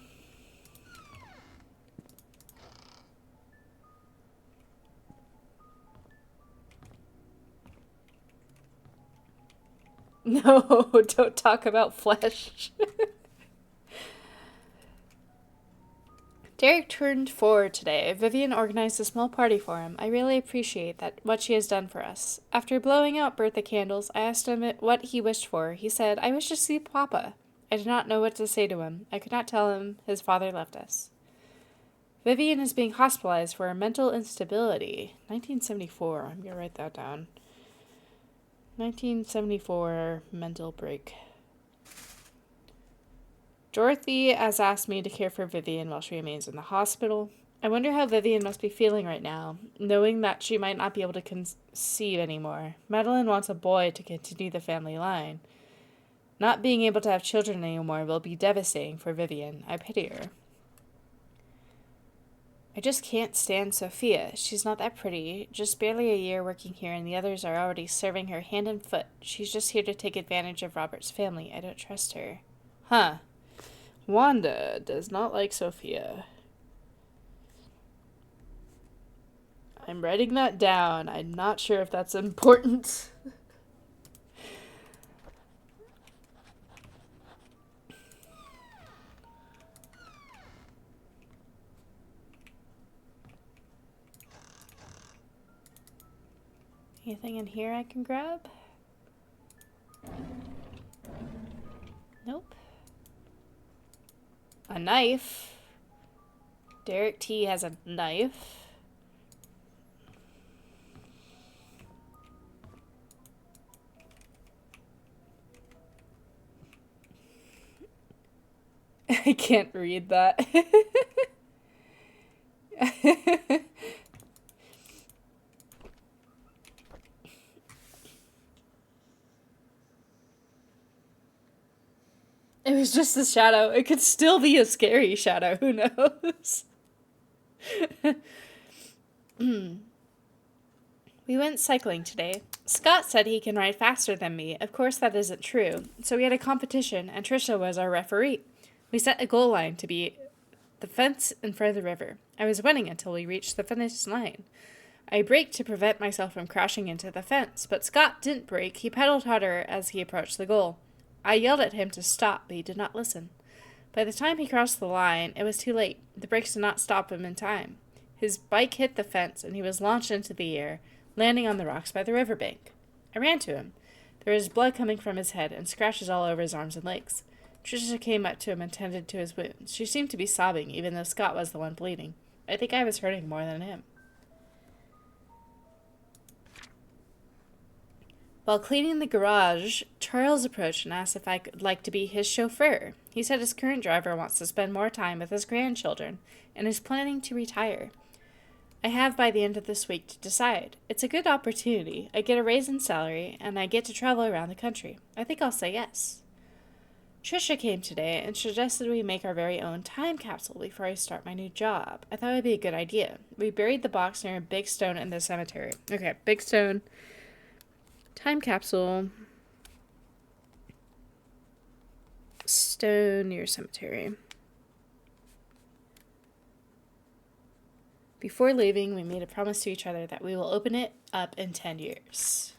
No, don't talk about flesh. Derek turned 4 today. Vivian organized a small party for him. I really appreciate what she has done for us. After blowing out birthday candles, I asked him what he wished for. He said, I wish to see Papa. I did not know what to say to him. I could not tell him his father left us. Vivian is being hospitalized for a mental instability. 1974. I'm going to write that down. 1974 mental break. Dorothy has asked me to care for Vivian while she remains in the hospital. I wonder how Vivian must be feeling right now, knowing that she might not be able to conceive anymore. Madeline wants a boy to continue the family line. Not being able to have children anymore will be devastating for Vivian. I pity her. I just can't stand Sophia. She's not that pretty, just barely a year working here, and the others are already serving her hand and foot. She's just here to take advantage of Robert's family. I don't trust her. Huh. Wanda does not like Sophia. I'm writing that down. I'm not sure if that's important. Anything in here I can grab? Nope. A knife. Derek T has a knife. I can't read that. It was just a shadow. It could still be a scary shadow. Who knows? We went cycling today. Scott said he can ride faster than me. Of course, that isn't true. So we had a competition, and Trisha was our referee. We set a goal line to be the fence in front of the river. I was winning until we reached the finish line. I braked to prevent myself from crashing into the fence, but Scott didn't brake. He pedaled harder as he approached the goal. I yelled at him to stop, but he did not listen. By the time he crossed the line, it was too late. The brakes did not stop him in time. His bike hit the fence, and he was launched into the air, landing on the rocks by the riverbank. I ran to him. There was blood coming from his head and scratches all over his arms and legs. Tricia came up to him and tended to his wounds. She seemed to be sobbing, even though Scott was the one bleeding. I think I was hurting more than him. While cleaning the garage, Charles approached and asked if I could like to be his chauffeur. He said his current driver wants to spend more time with his grandchildren and is planning to retire. I have by the end of this week to decide. It's a good opportunity. I get a raise in salary, and I get to travel around the country. I think I'll say yes. Trisha came today and suggested we make our very own time capsule before I start my new job. I thought it would be a good idea. We buried the box near a big stone in the cemetery. Okay, big stone. Time capsule. Stone near cemetery. Before leaving, we made a promise to each other that we will open it up in 10 years.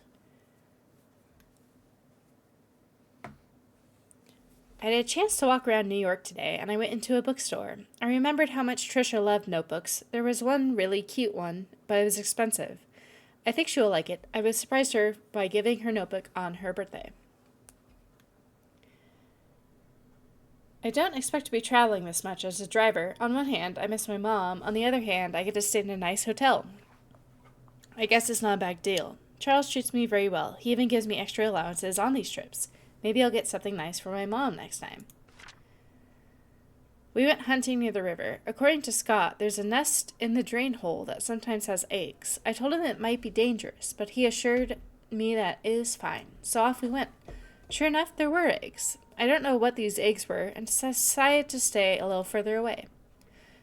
I had a chance to walk around New York today, and I went into a bookstore. I remembered how much Trisha loved notebooks. There was one really cute one, but it was expensive. I think she will like it. I would surprise her by giving her notebook on her birthday. I don't expect to be traveling this much as a driver. On one hand, I miss my mom. On the other hand, I get to stay in a nice hotel. I guess it's not a bad deal. Charles treats me very well. He even gives me extra allowances on these trips. Maybe I'll get something nice for my mom next time. We went hunting near the river. According to Scott, there's a nest in the drain hole that sometimes has eggs. I told him it might be dangerous, but he assured me that it is fine. So off we went. Sure enough, there were eggs. I don't know what these eggs were, and decided to stay a little further away.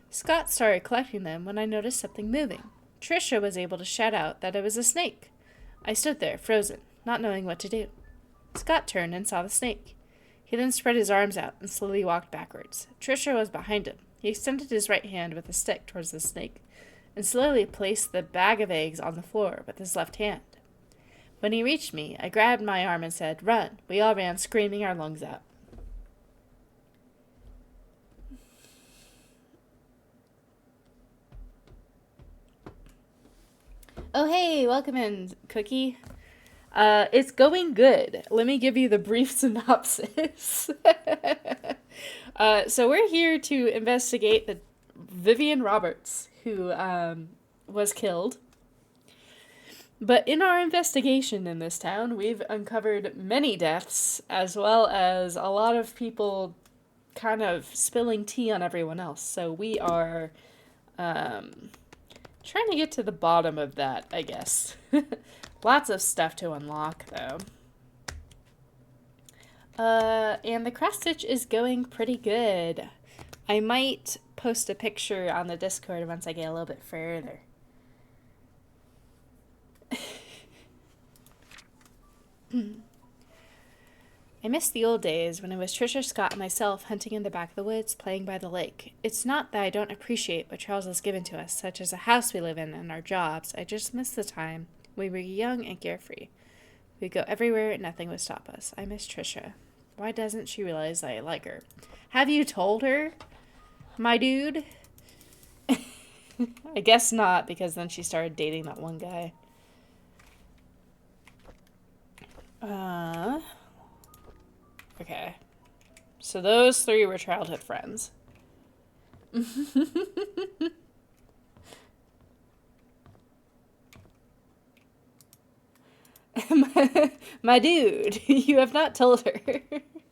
Scott started collecting them when I noticed something moving. Trisha was able to shout out that it was a snake. I stood there, frozen, not knowing what to do. Scott turned and saw the snake. He then spread his arms out and slowly walked backwards. Trisha was behind him. He extended his right hand with a stick towards the snake and slowly placed the bag of eggs on the floor with his left hand. When he reached me, I grabbed my arm and said, "Run." We all ran, screaming our lungs out. Oh, hey, welcome in, Cookie. It's going good. Let me give you the brief synopsis. So we're here to investigate the Vivian Roberts, who was killed. But in our investigation in this town, we've uncovered many deaths, as well as a lot of people kind of spilling tea on everyone else. So we are trying to get to the bottom of that, I guess. Lots of stuff to unlock, though. And the cross stitch is going pretty good. I might post a picture on the Discord once I get a little bit further. I miss the old days when it was Trisha, Scott, and myself hunting in the back of the woods, playing by the lake. It's not that I don't appreciate what Charles has given to us, such as a house we live in and our jobs. I just miss the time we were young and carefree. We'd go everywhere and nothing would stop us. I miss Trisha. Why doesn't she realize that I like her? Have you told her, my dude? I guess not, because then she started dating that one guy. Okay. So those three were childhood friends. my dude, you have not told her.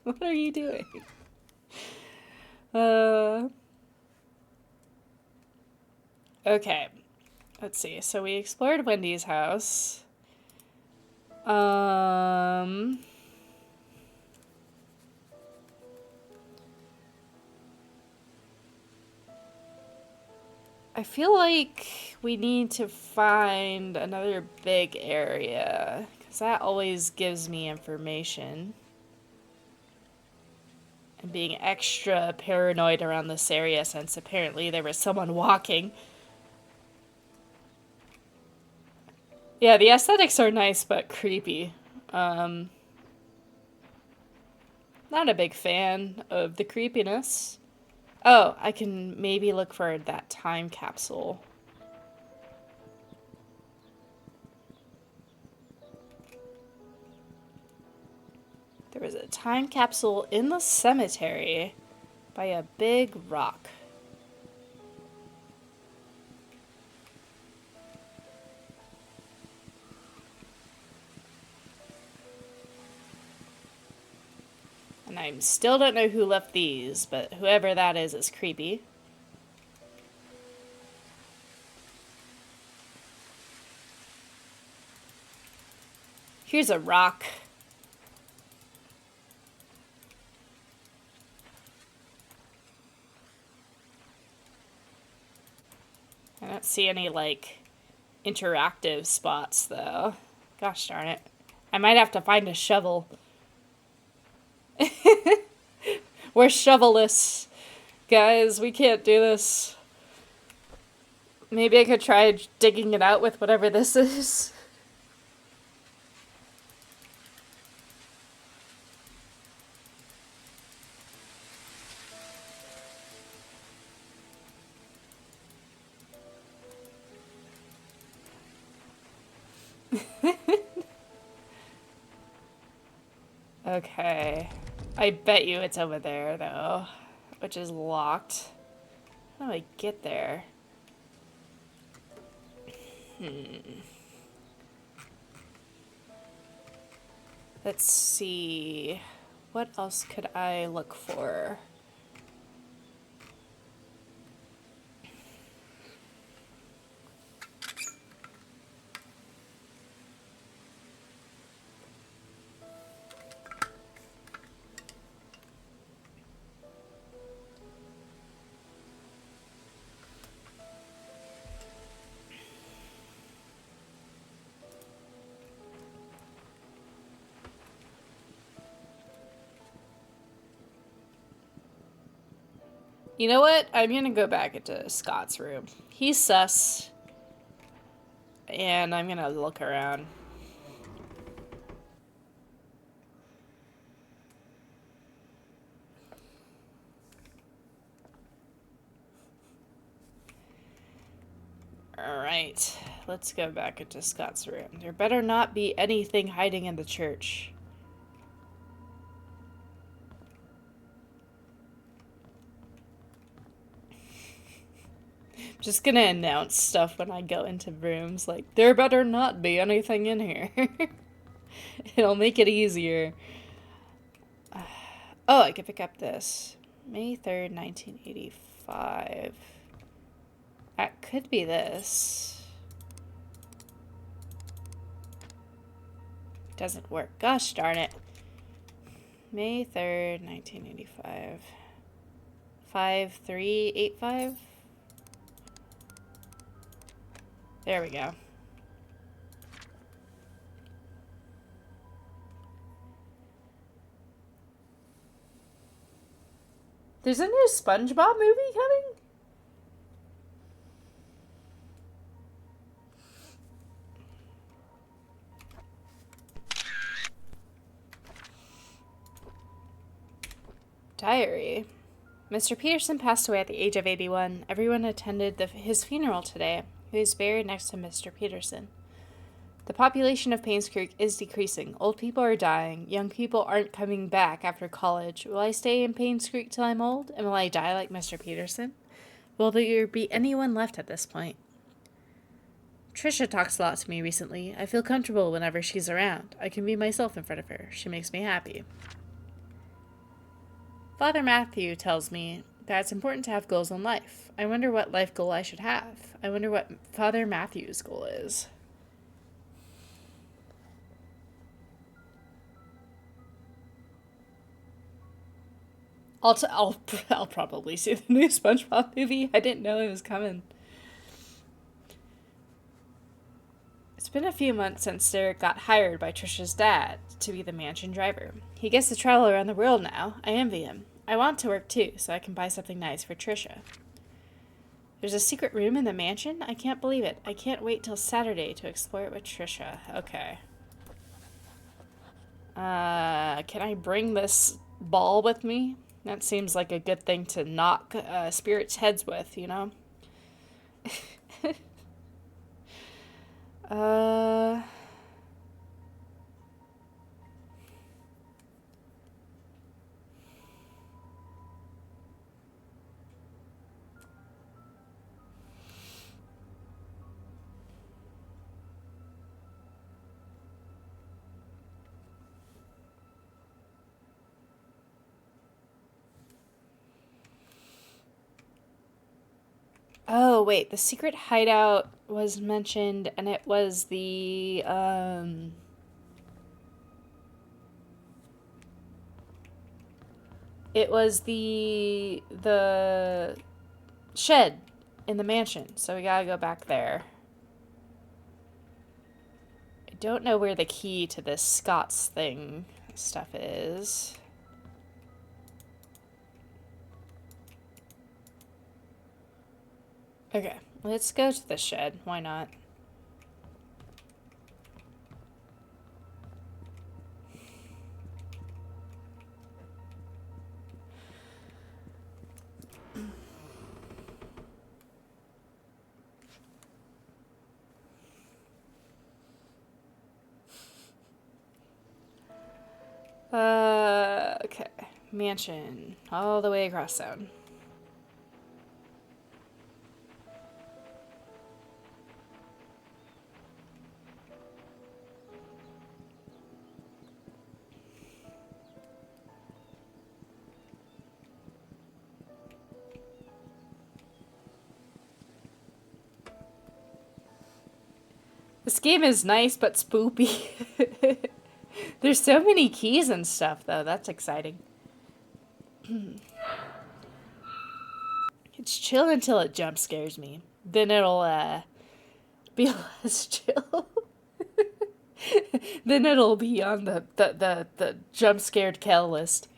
What are you doing? Okay. Let's see. So we explored Wendy's house. I feel like we need to find another big area, because that always gives me information. I'm being extra paranoid around this area since apparently there was someone walking. Yeah, the aesthetics are nice but creepy. Not a big fan of the creepiness. Oh, I can maybe look for that time capsule. There was a time capsule in the cemetery by a big rock. And I still don't know who left these, but whoever that is creepy. Here's a rock. I don't see any, like, interactive spots, though. Gosh darn it. I might have to find a shovel. We're shovelless. Guys, we can't do this. Maybe I could try digging it out with whatever this is. Okay. I bet you it's over there, though. Which is locked. How do I get there? Let's see. What else could I look for? You know what? I'm gonna go back into Scott's room. He's sus. And I'm gonna look around. Alright. Let's go back into Scott's room. There better not be anything hiding in the church. Just gonna announce stuff when I go into rooms, like, there better not be anything in here. It'll make it easier. Oh, I can pick up this. May 3rd, 1985. That could be this. Doesn't work. Gosh darn it. May 3rd, 1985. 5385? There we go. There's a new SpongeBob movie coming? Diary. Mr. Peterson passed away at the age of 81. Everyone attended his funeral today. He was buried next to Mr. Peterson. The population of Painscreek is decreasing. Old people are dying. Young people aren't coming back after college. Will I stay in Painscreek till I'm old? And will I die like Mr. Peterson? Will there be anyone left at this point? Trisha talks a lot to me recently. I feel comfortable whenever she's around. I can be myself in front of her. She makes me happy. Father Matthew tells me that it's important to have goals in life. I wonder what life goal I should have. I wonder what Father Matthew's goal is. I'll probably see the new SpongeBob movie. I didn't know it was coming. It's been a few months since Derek got hired by Trisha's dad to be the mansion driver. He gets to travel around the world now. I envy him. I want to work too, so I can buy something nice for Trisha. There's a secret room in the mansion? I can't believe it. I can't wait till Saturday to explore it with Trisha. Okay. Can I bring this ball with me? That seems like a good thing to knock spirits' heads with, you know? Oh, wait, the secret hideout was mentioned, and it was the, It was the shed in the mansion, so we gotta go back there. I don't know where the key to this Scott's thing stuff is. Okay, let's go to the shed. Why not? Okay. Mansion. All the way across town. This game is nice but spoopy. There's so many keys and stuff, though. That's exciting. It's chill until it jump scares me. Then it'll be less chill. Then it'll be on the jump scared kill list.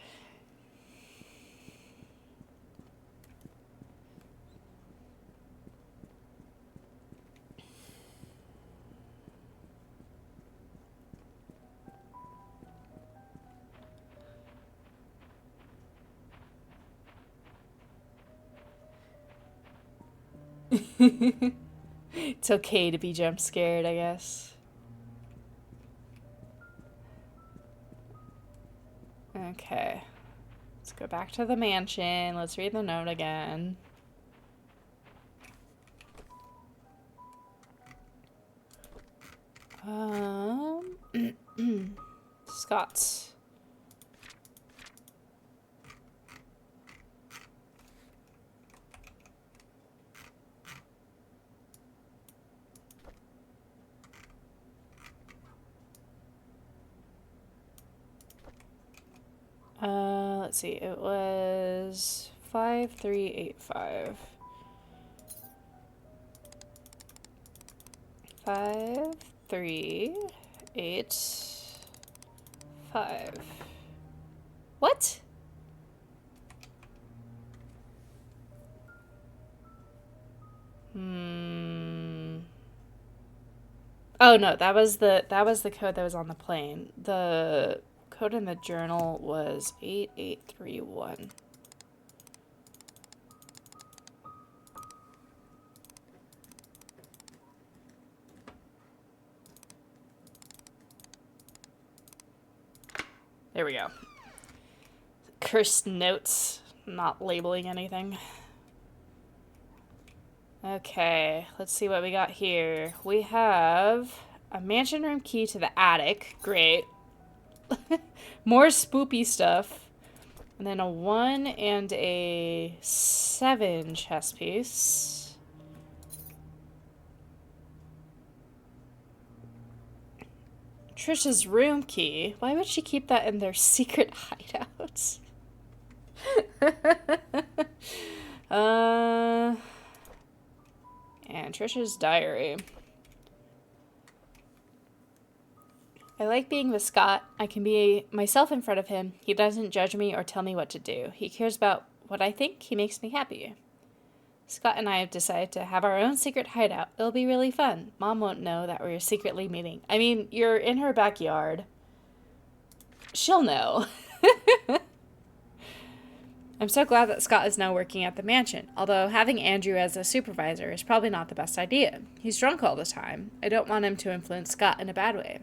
It's okay to be jump scared, I guess. Okay. Let's go back to the mansion. Let's read the note again. Scott's. Let's see, it was 5385. 5385. What? Oh no, that was the code that was on the plane. The code in the journal was 8831. There we go. Cursed notes, not labeling anything. Okay, let's see what we got here. We have a mansion room key to the attic. Great. More spoopy stuff. And then a 1 and a 7 chess piece. Trisha's room key. Why would she keep that in their secret hideout? And Trisha's diary. I like being with Scott. I can be myself in front of him. He doesn't judge me or tell me what to do. He cares about what I think. He makes me happy. Scott and I have decided to have our own secret hideout. It'll be really fun. Mom won't know that we're secretly meeting. I mean, you're in her backyard. She'll know. I'm so glad that Scott is now working at the mansion, although having Andrew as a supervisor is probably not the best idea. He's drunk all the time. I don't want him to influence Scott in a bad way.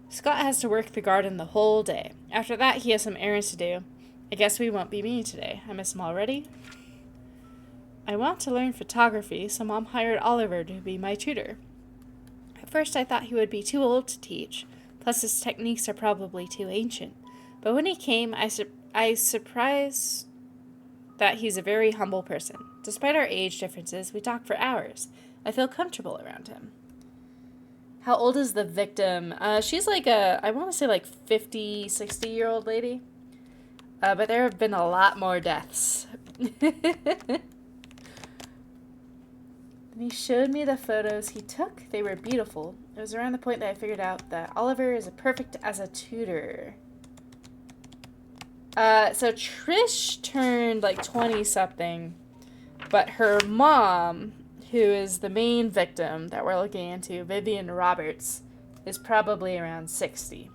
Scott has to work the garden the whole day. After that, he has some errands to do. I guess we won't be meeting today. I miss him already. I want to learn photography, so Mom hired Oliver to be my tutor. At first, I thought he would be too old to teach, plus his techniques are probably too ancient. But when he came, I surprised that he's a very humble person. Despite our age differences, we talk for hours. I feel comfortable around him. How old is the victim? She's like I want to say like 50, 60-year-old lady. But there have been a lot more deaths. And he showed me the photos he took. They were beautiful. It was around the point that I figured out that Oliver is perfect as a tutor. So Trish turned like 20-something, but her mom, who is the main victim that we're looking into, Vivian Roberts, is probably around 60.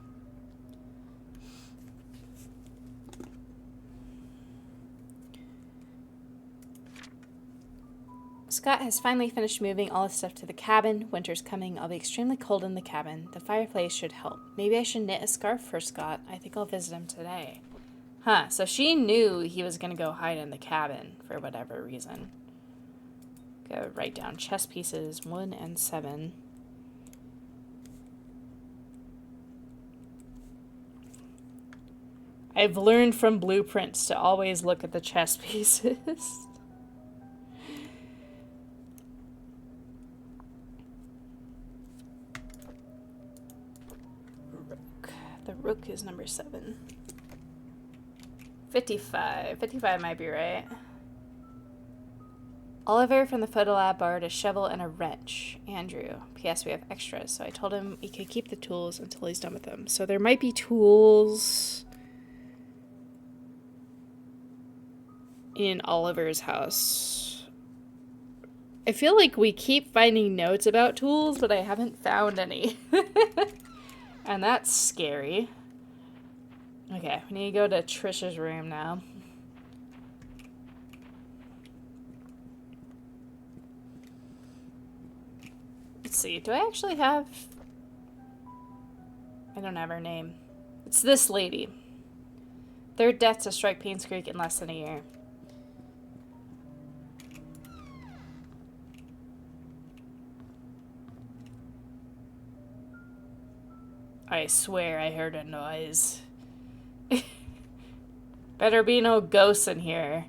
Scott has finally finished moving all his stuff to the cabin. Winter's coming. I'll be extremely cold in the cabin. The fireplace should help. Maybe I should knit a scarf for Scott. I think I'll visit him today. Huh, so she knew he was going to go hide in the cabin for whatever reason. Go write down chess pieces 1 and 7. I've learned from blueprints to always look at the chess pieces. The rook is number 7. 55. 55 might be right. Oliver from the photo lab borrowed a shovel and a wrench. Andrew. P.S. We have extras, so I told him he could keep the tools until he's done with them. So there might be tools in Oliver's house. I feel like we keep finding notes about tools, but I haven't found any. And that's scary. Okay, we need to go to Trisha's room now. Let's see, do I actually have... I don't have her name. It's this lady. 3rd death to strike Painscreek in less than a year. I swear I heard a noise. Better be no ghosts in here.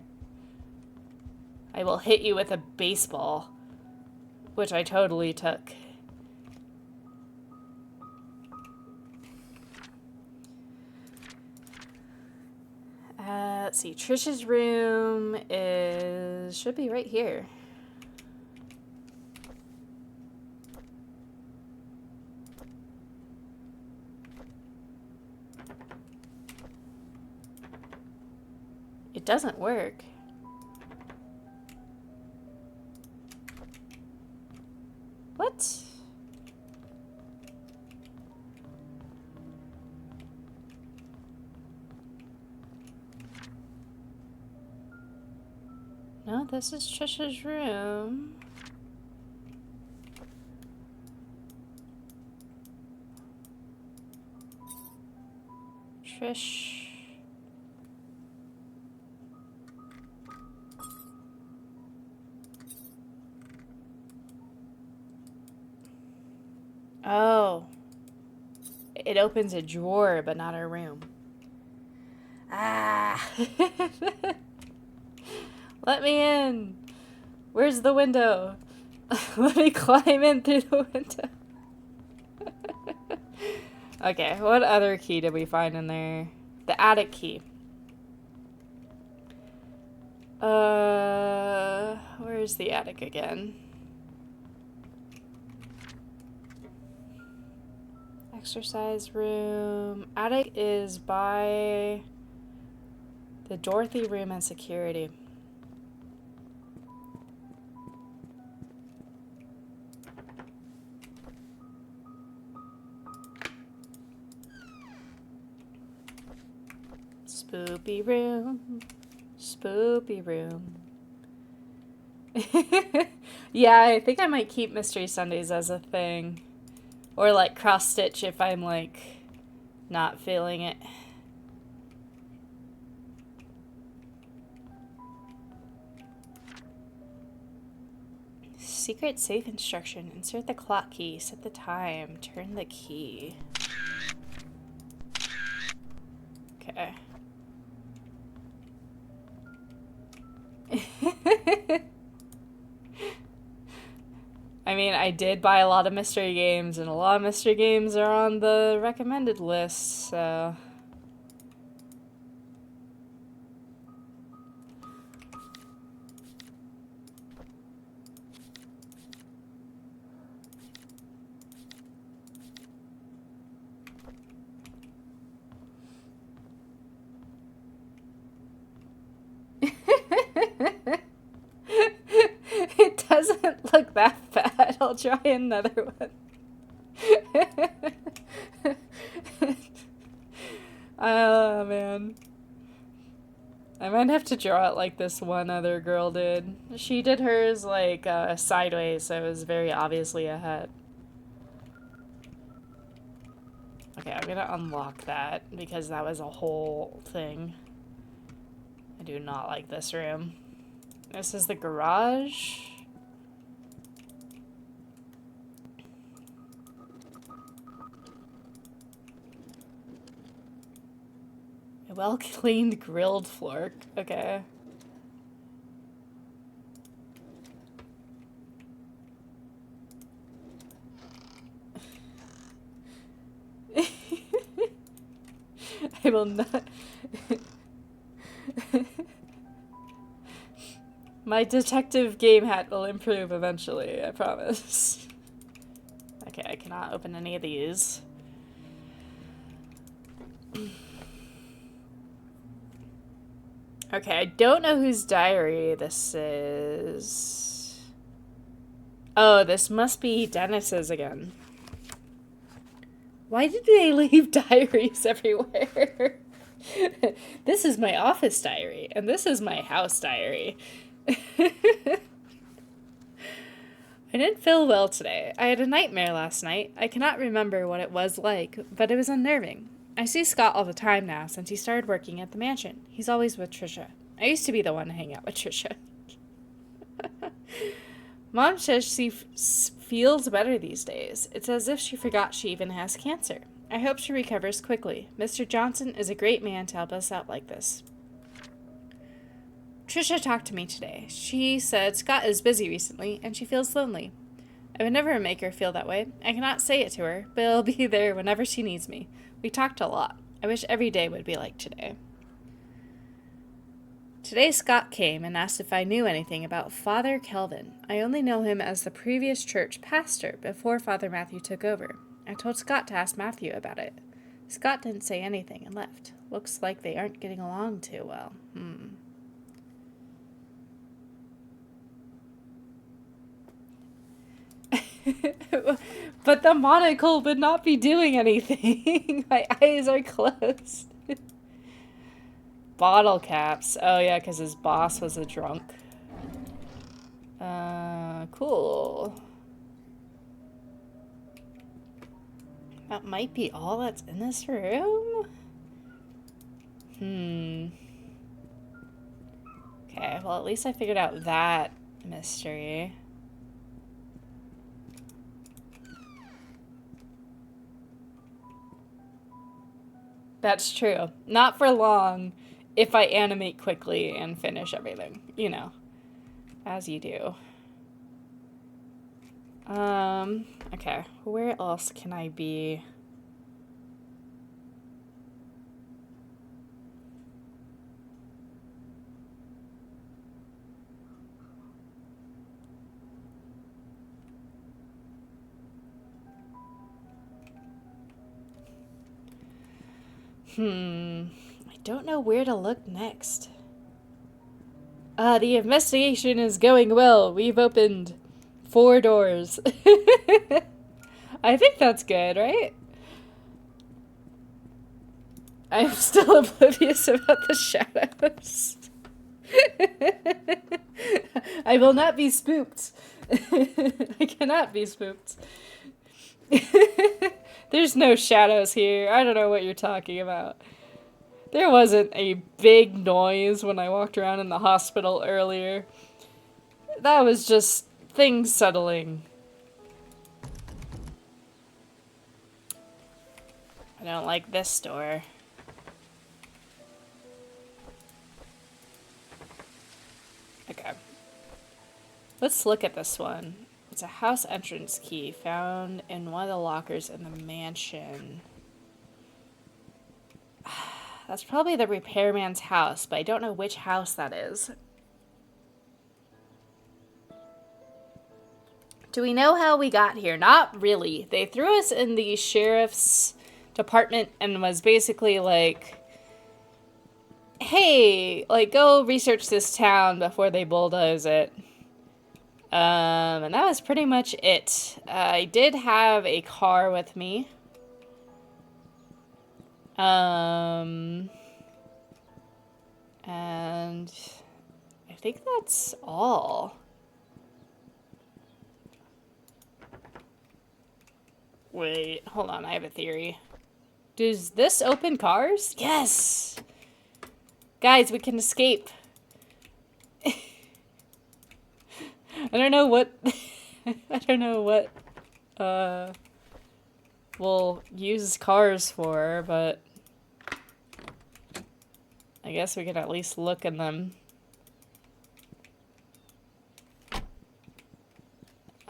I will hit you with a baseball. Which I totally took. Let's see. Trisha's room should be right here. It doesn't work. What? No, this is Trisha's room. Trish. Oh. It opens a drawer, but not a room. Ah. Let me in. Where's the window? Let me climb in through the window. Okay, what other key did we find in there? The attic key. Where's the attic again? Exercise room. Attic is by the Dorothy room and security. Spoopy room. Spoopy room. Yeah, I think I might keep Mystery Sundays as a thing. Or like cross stitch if I'm like not feeling it. Secret safe instruction. Insert the clock key. Set the time. Turn the key. Okay. I mean, I did buy a lot of mystery games, and a lot of mystery games are on the recommended list, so... It doesn't look that bad. I'll try another one. Oh, man. I might have to draw it like this one other girl did. She did hers, like, sideways, so it was very obviously a head. Okay, I'm gonna unlock that, because that was a whole thing. I do not like this room. This is the garage. A well-cleaned grilled floor. Okay. I will not... My detective game hat will improve eventually, I promise. Okay, I cannot open any of these. Okay, I don't know whose diary this is. Oh, this must be Dennis's again. Why did they leave diaries everywhere? This is my office diary, and this is my house diary. I didn't feel well today. I had a nightmare last night. I cannot remember what it was like, but it was unnerving. I see Scott all the time now since he started working at the mansion. He's always with Trisha. I used to be the one to hang out with Trisha. Mom says she feels better these days. It's as if she forgot she even has cancer. I hope she recovers quickly. Mr. Johnson is a great man to help us out like this. Trisha talked to me today. She said Scott is busy recently, and she feels lonely. I would never make her feel that way. I cannot say it to her, but I'll be there whenever she needs me. We talked a lot. I wish every day would be like today. Today Scott came and asked if I knew anything about Father Kelvin. I only know him as the previous church pastor before Father Matthew took over. I told Scott to ask Matthew about it. Scott didn't say anything and left. Looks like they aren't getting along too well. But the monocle would not be doing anything. My eyes are closed. Bottle caps. Oh yeah, because his boss was a drunk. Cool. That might be all that's in this room? Okay, well at least I figured out that mystery. That's true. Not for long if I animate quickly and finish everything, you know, as you do. Okay, where else can I be? I don't know where to look next. The investigation is going well. We've opened 4 doors. I think that's good, right? I'm still oblivious about the shadows. I will not be spooked. I cannot be spooked. There's no shadows here. I don't know what you're talking about. There wasn't a big noise when I walked around in the hospital earlier. That was just things settling. I don't like this door. Okay. Let's look at this one. It's a house entrance key found in one of the lockers in the mansion. That's probably the repairman's house, but I don't know which house that is. Do we know how we got here? Not really. They threw us in the sheriff's department and was basically like, hey, like, go research this town before they bulldoze it. And that was pretty much it. I did have a car with me. And I think that's all. Wait, hold on, I have a theory. Does this open cars? Yes! Guys, we can escape. I don't know what... I don't know what, we'll use cars for, but... I guess we can at least look in them.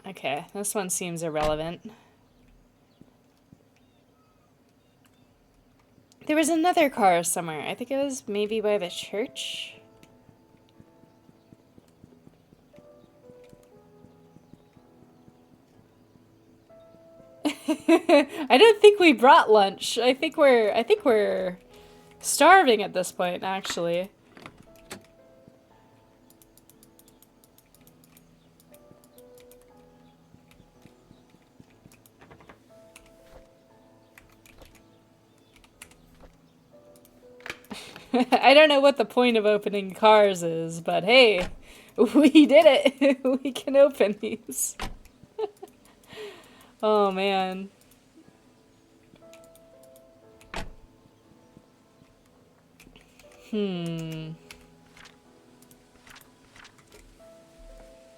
Okay, this one seems irrelevant. There was another car somewhere. I think it was maybe by the church. I don't think we brought lunch. I think we're starving at this point, actually. I don't know what the point of opening cars is, but hey, we did it. We can open these. Oh man.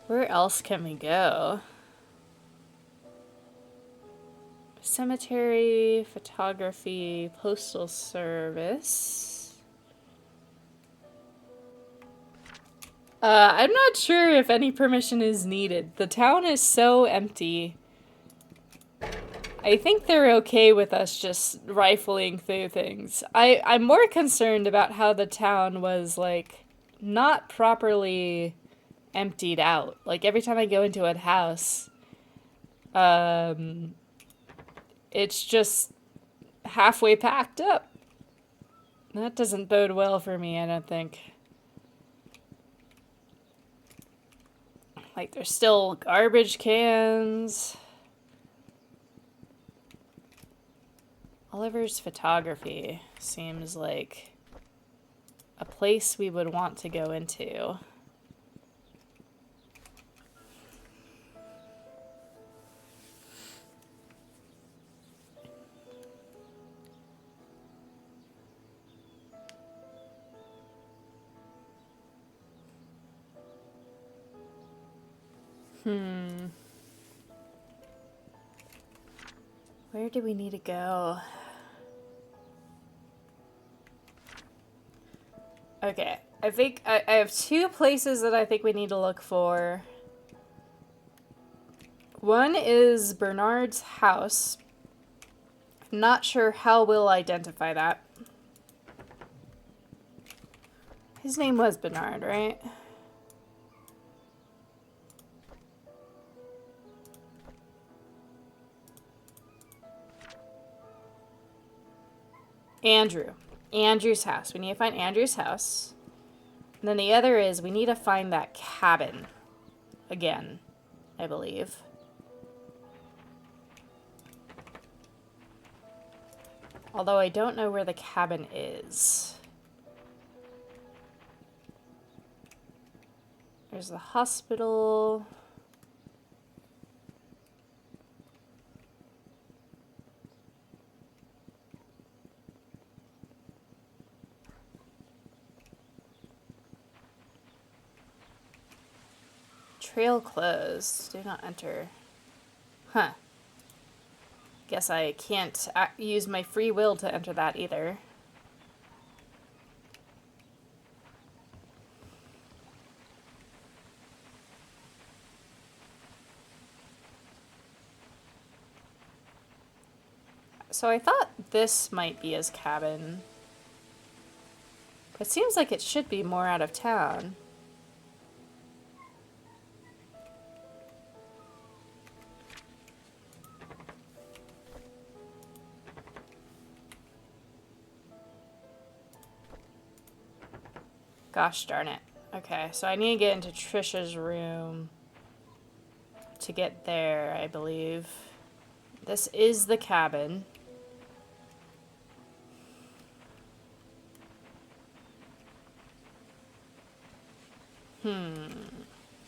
Where else can we go? Cemetery, photography, postal service. I'm not sure if any permission is needed. The town is so empty. I think they're okay with us just rifling through things. I'm more concerned about how the town was, like, not properly emptied out. Like, every time I go into a house, it's just halfway packed up. That doesn't bode well for me, I don't think. Like, there's still garbage cans. Oliver's Photography seems like a place we would want to go into. Where do we need to go? Okay, I think I have two places that I think we need to look for. One is Bernard's house. I'm not sure how we'll identify that. His name was Bernard, right? Andrew. Andrew's house. We need to find Andrew's house. And then the other is we need to find that cabin. Again, I believe. Although I don't know where the cabin is. There's the hospital. Trail closed. Do not enter. Huh. Guess I can't use my free will to enter that either. So I thought this might be his cabin. It seems like it should be more out of town. Gosh darn it. Okay, so I need to get into Trisha's room to get there, I believe. This is the cabin.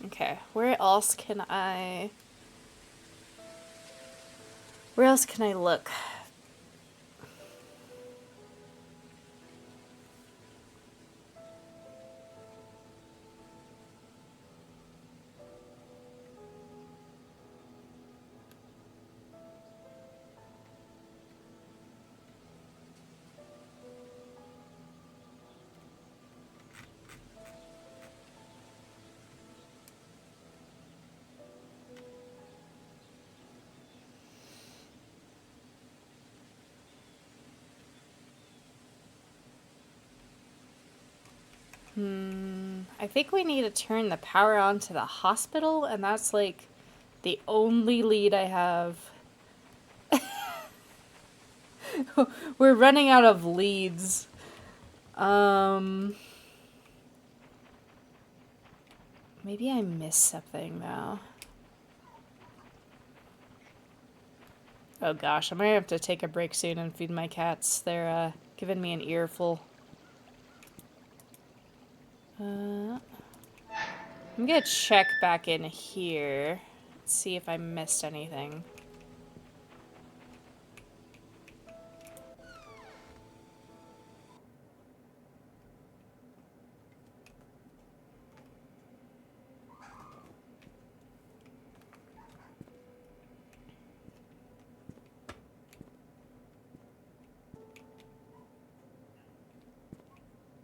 Okay, where else can I look? I think we need to turn the power on to the hospital, and that's like the only lead I have. We're running out of leads. Maybe I missed something though. Oh gosh, I might have to take a break soon and feed my cats. They're giving me an earful. I'm gonna check back in here. See if I missed anything.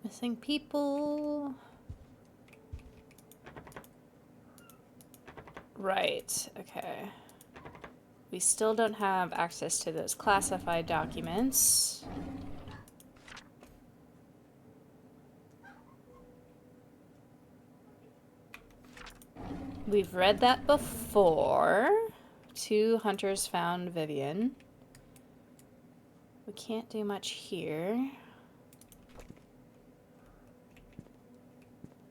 Missing people. Right, okay. We still don't have access to those classified documents. We've read that before. 2 hunters found Vivian. We can't do much here.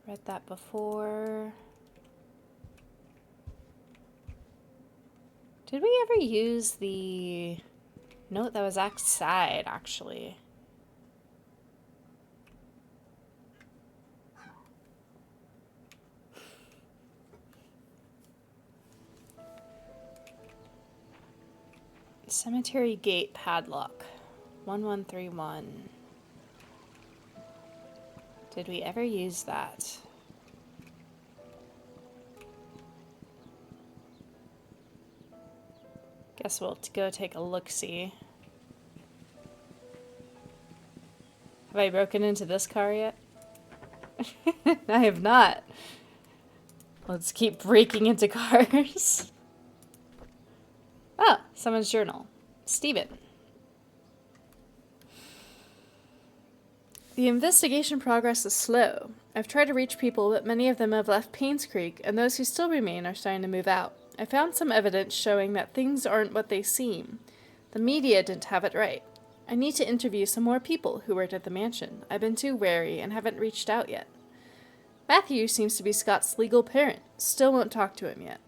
Read that before. Did we ever use the note that was outside, actually? Cemetery gate padlock. 1131. Did we ever use that? Guess we'll go take a look-see. Have I broken into this car yet? I have not. Let's keep breaking into cars. Oh, someone's journal. Steven. The investigation progress is slow. I've tried to reach people, but many of them have left Painscreek, and those who still remain are starting to move out. I found some evidence showing that things aren't what they seem. The media didn't have it right. I need to interview some more people who worked at the mansion. I've been too wary and haven't reached out yet. Matthew seems to be Scott's legal parent. Still won't talk to him yet.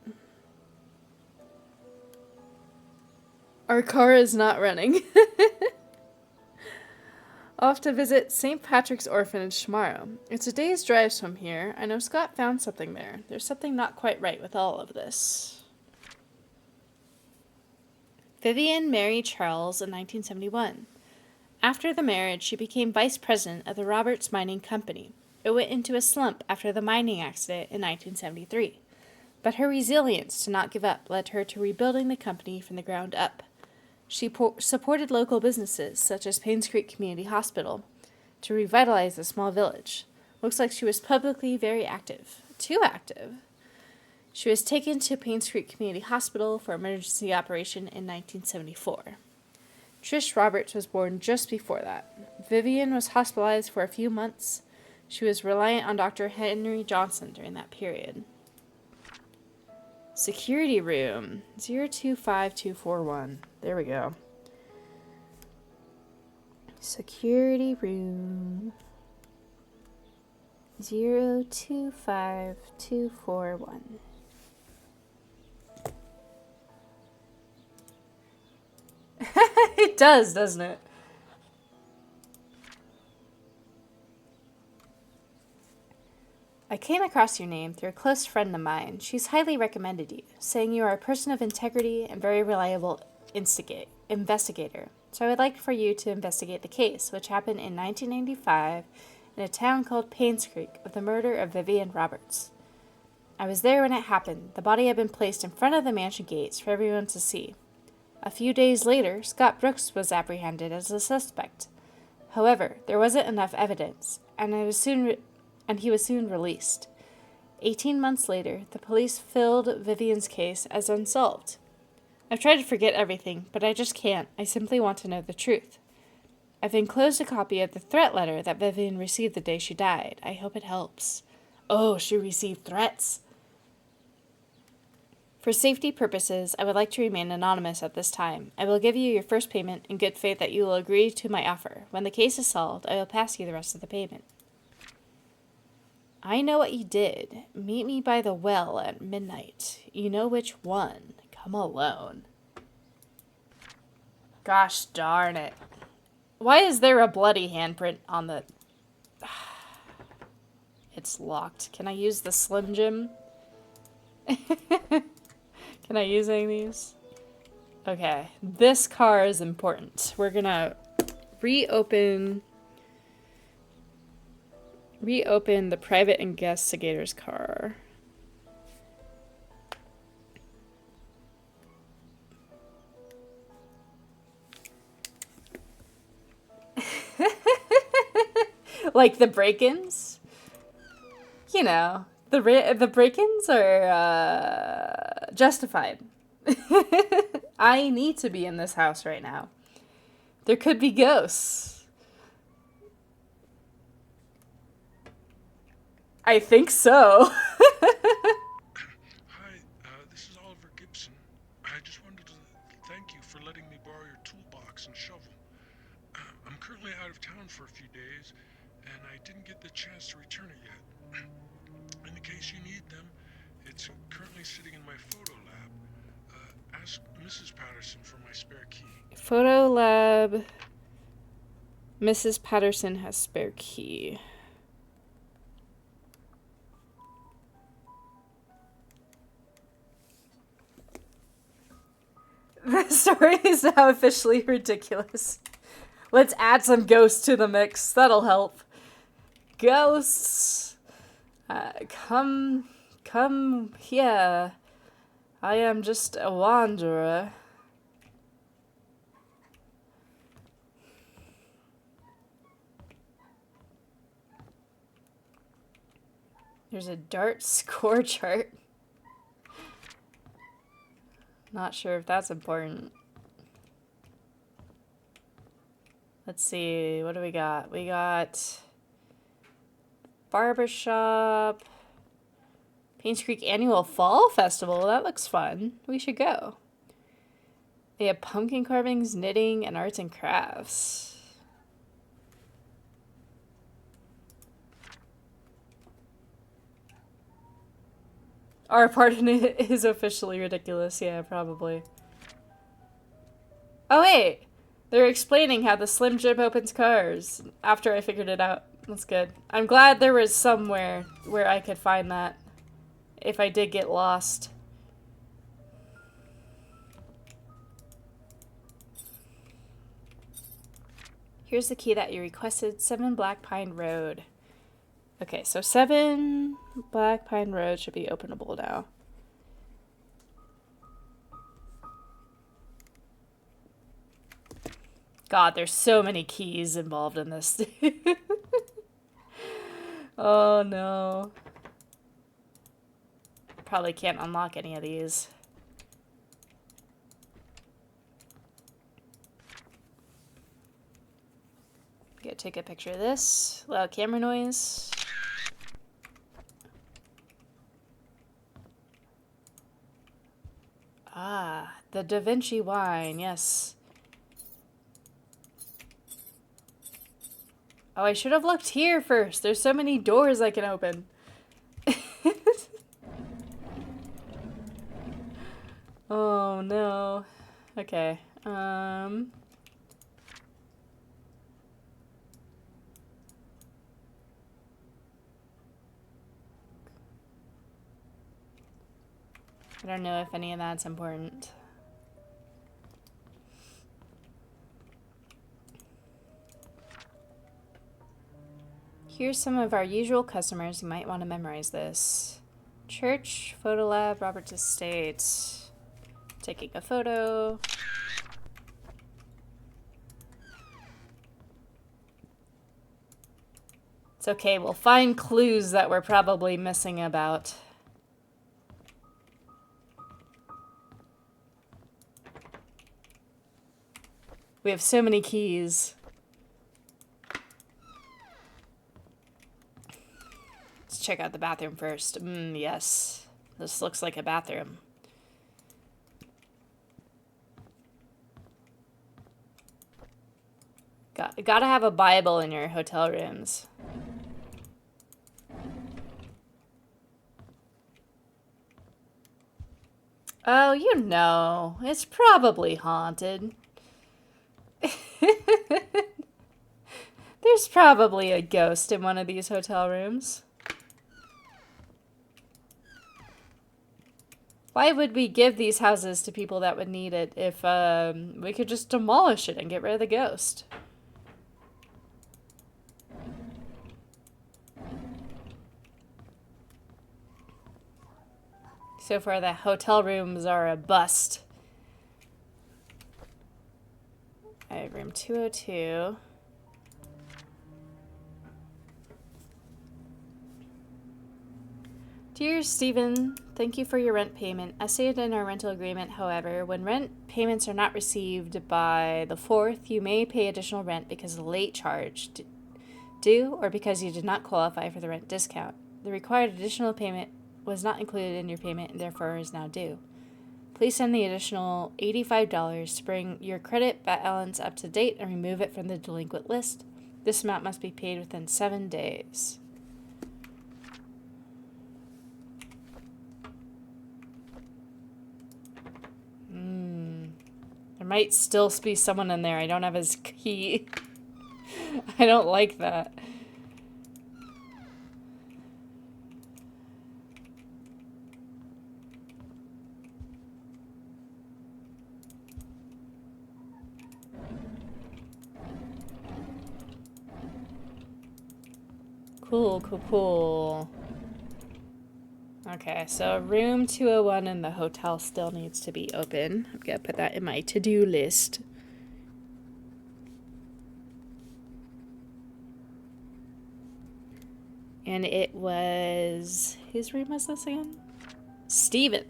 Our car is not running. Off to visit St. Patrick's Orphanage tomorrow. It's a day's drive from here. I know Scott found something there. There's something not quite right with all of this. Vivian married Charles in 1971. After the marriage, she became vice president of the Roberts Mining Company. It went into a slump after the mining accident in 1973. But her resilience to not give up led her to rebuilding the company from the ground up. She supported local businesses, such as Painscreek Community Hospital, to revitalize the small village. Looks like she was publicly very active. Too active. She was taken to Painscreek Community Hospital for emergency operation in 1974. Trish Roberts was born just before that. Vivian was hospitalized for a few months. She was reliant on Dr. Henry Johnson during that period. Security room 025241. There we go. Security room. 025241. It does, doesn't it? I came across your name through a close friend of mine. She's highly recommended you, saying you are a person of integrity and very reliable investigator. So I would like for you to investigate the case, which happened in 1995 in a town called Painscreek with the murder of Vivian Roberts. I was there when it happened. The body had been placed in front of the mansion gates for everyone to see. A few days later, Scott Brooks was apprehended as a suspect. However, there wasn't enough evidence, and he was soon released. 18 months later, the police filled Vivian's case as unsolved. I've tried to forget everything, but I just can't. I simply want to know the truth. I've enclosed a copy of the threat letter that Vivian received the day she died. I hope it helps. Oh, she received threats. For safety purposes, I would like to remain anonymous at this time. I will give you your first payment in good faith that you will agree to my offer. When the case is solved, I will pass you the rest of the payment. I know what you did. Meet me by the well at midnight. You know which one. Come alone. Gosh darn it. Why is there a bloody handprint on the... It's locked. Can I use the Slim Jim? Can I use any of these? Okay. This car is important. We're gonna reopen the private investigator's car. Like the break-ins? You know, the break-ins are justified. I need to be in this house right now. There could be ghosts. I think so. Hi, this is Oliver Gibson. I just wanted to thank you for letting me borrow your toolbox and shovel. I'm currently out of town for a few days, and I didn't get the chance to return it yet. In the case you need them, it's currently sitting in my photo lab. Ask Mrs. Patterson for my spare key. Photo lab. Mrs. Patterson has spare key. The story is now officially ridiculous. Let's add some ghosts to the mix. That'll help. Ghosts. Come here. I am just a wanderer. There's a dart score chart. Not sure if that's important. Let's see, what do we got? We got barbershop, Painscreek Annual Fall Festival. That looks fun. We should go. They have pumpkin carvings, knitting, and arts and crafts. Our part in it is officially ridiculous. Yeah, probably. Oh, wait. They're explaining how the Slim Jim opens cars after I figured it out. That's good. I'm glad there was somewhere where I could find that if I did get lost. Here's the key that you requested, 7 Black Pine Road. Okay, so 7 Black Pine Road should be openable now. God, there's so many keys involved in this. Oh no. Probably can't unlock any of these. Gotta take a picture of this. Loud camera noise. Ah, the Da Vinci wine, yes. Oh, I should have looked here first. There's so many doors I can open. Oh, no. Okay. I don't know if any of that's important. Here's some of our usual customers. You might want to memorize this. Church, photo lab, Robert's estate. Taking a photo. It's okay, we'll find clues that we're probably missing about. We have so many keys. Let's check out the bathroom first. Yes. This looks like a bathroom. Gotta have a Bible in your hotel rooms. Oh, you know, it's probably haunted. There's probably a ghost in one of these hotel rooms. Why would we give these houses to people that would need it if we could just demolish it and get rid of the ghost? So far, the hotel rooms are a bust. I have room 202. Dear Stephen, thank you for your rent payment. As stated in our rental agreement, however, when rent payments are not received by the 4th, you may pay additional rent because of late charge due or because you did not qualify for the rent discount. The required additional payment was not included in your payment and therefore is now due. Please send the additional $85 to bring your credit balance up to date and remove it from the delinquent list. This amount must be paid within 7 days. There might still be someone in there. I don't have his key. I don't like that. Cool. Okay, so room 201 in the hotel still needs to be open. I'm gonna put that in my to-do list. And it was... whose room was this again? Steven.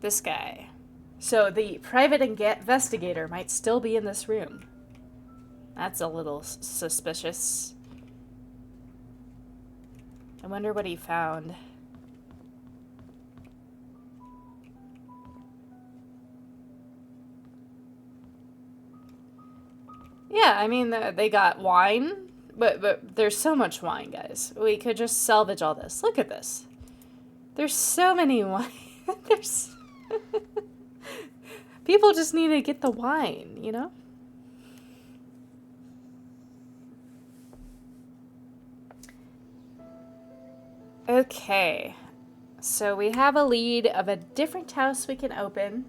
This guy. So the private investigator might still be in this room. That's a little suspicious. I wonder what he found. Yeah, I mean, they got wine, but there's so much wine, guys. We could just salvage all this. Look at this. There's so many wine. There's... People just need to get the wine, you know? Okay. So we have a lead of a different house we can open.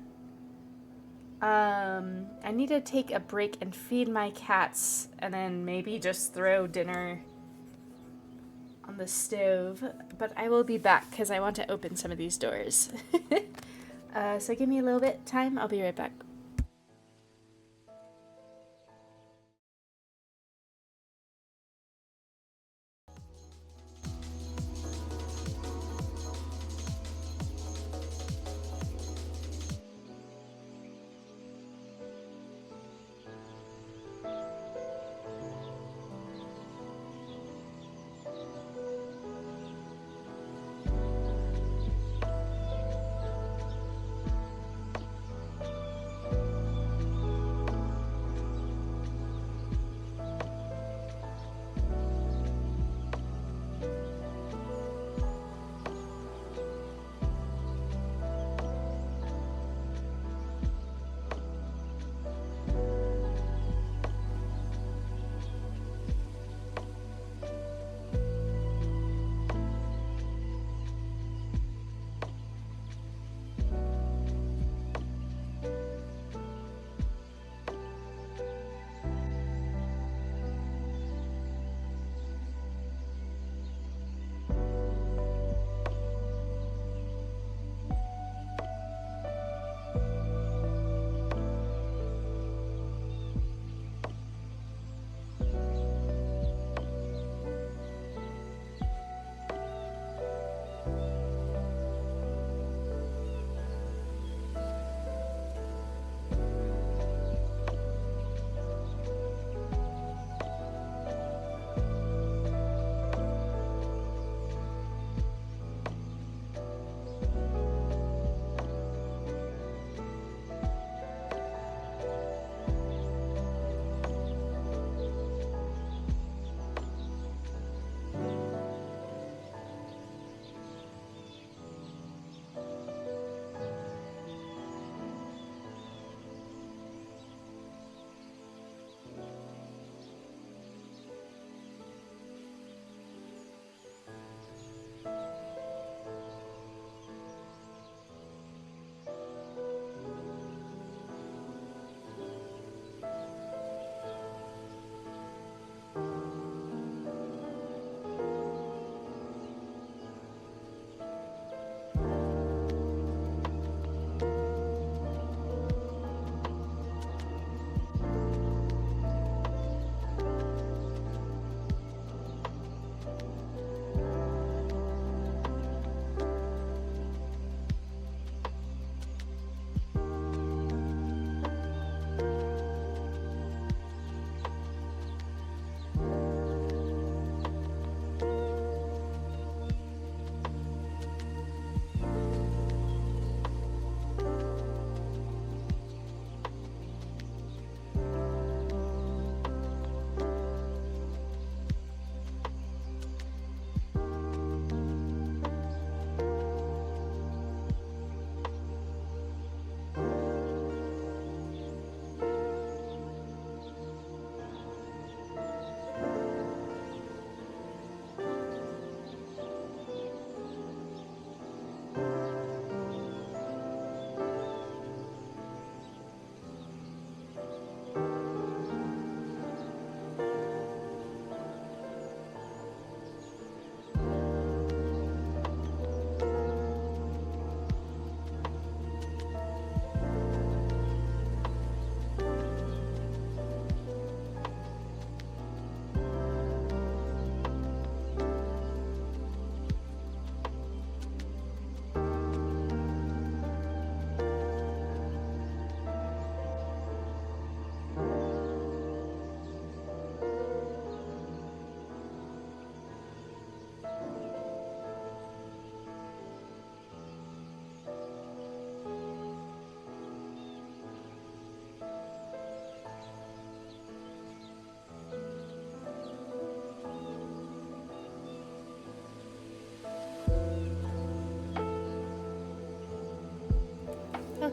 I need to take a break and feed my cats and then maybe just throw dinner on the stove. But I will be back because I want to open some of these doors. So give me a little bit of time. I'll be right back.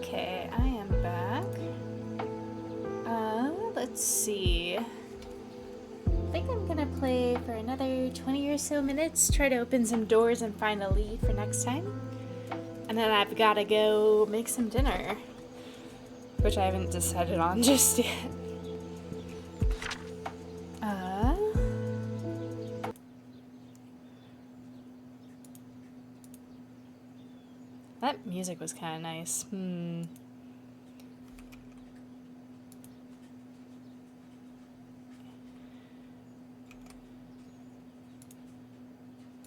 Okay, I am back. Let's see. I think I'm gonna play for another 20 or so minutes, try to open some doors and find a lead for next time. And then I've gotta go make some dinner, which I haven't decided on just yet. That music was kind of nice.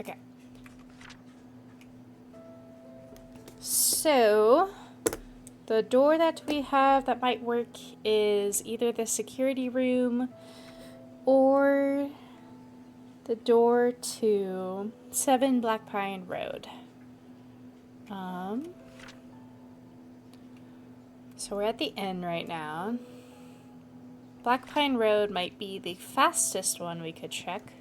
Okay. So, the door that we have that might work is either the security room or the door to 7 Black Pine Road. So we're at the inn right now. Black Pine Road might be the fastest one we could check.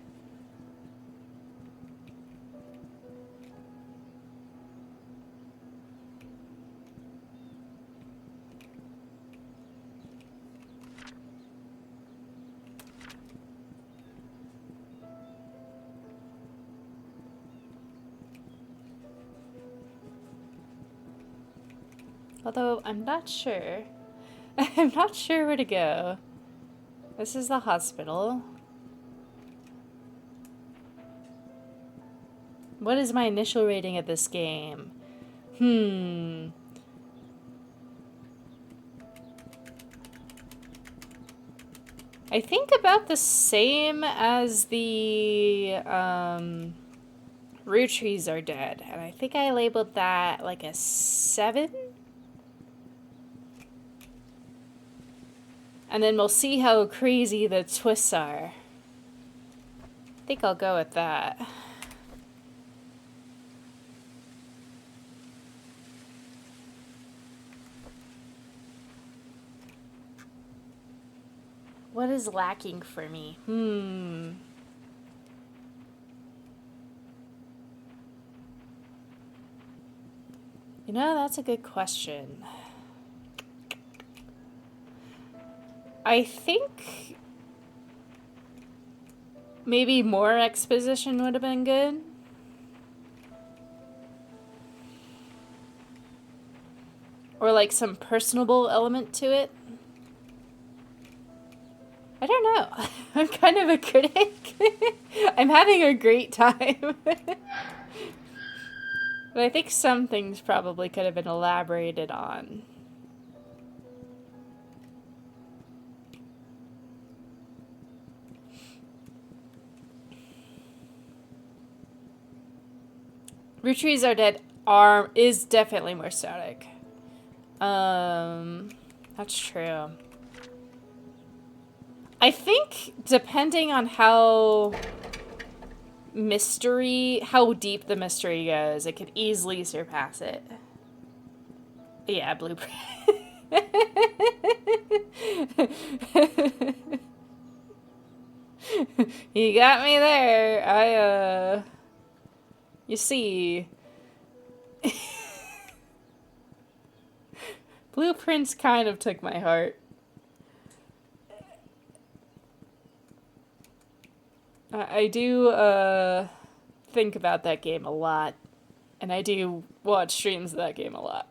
Although, I'm not sure. I'm not sure where to go. This is the hospital. What is my initial rating of this game? I think about the same as the, Root Trees Are Dead. And I think I labeled that like a 7? And then we'll see how crazy the twists are. I think I'll go with that. What is lacking for me? You know, that's a good question. I think maybe more exposition would have been good. Or like some personable element to it. I don't know. I'm kind of a critic. I'm having a great time. But I think some things probably could have been elaborated on. Root Trees Are Dead is definitely more static. That's true. I think depending on how deep the mystery goes, it could easily surpass it. Yeah, Blueprint. You got me there. You see. Blueprints kind of took my heart. I do, think about that game a lot. And I do watch streams of that game a lot.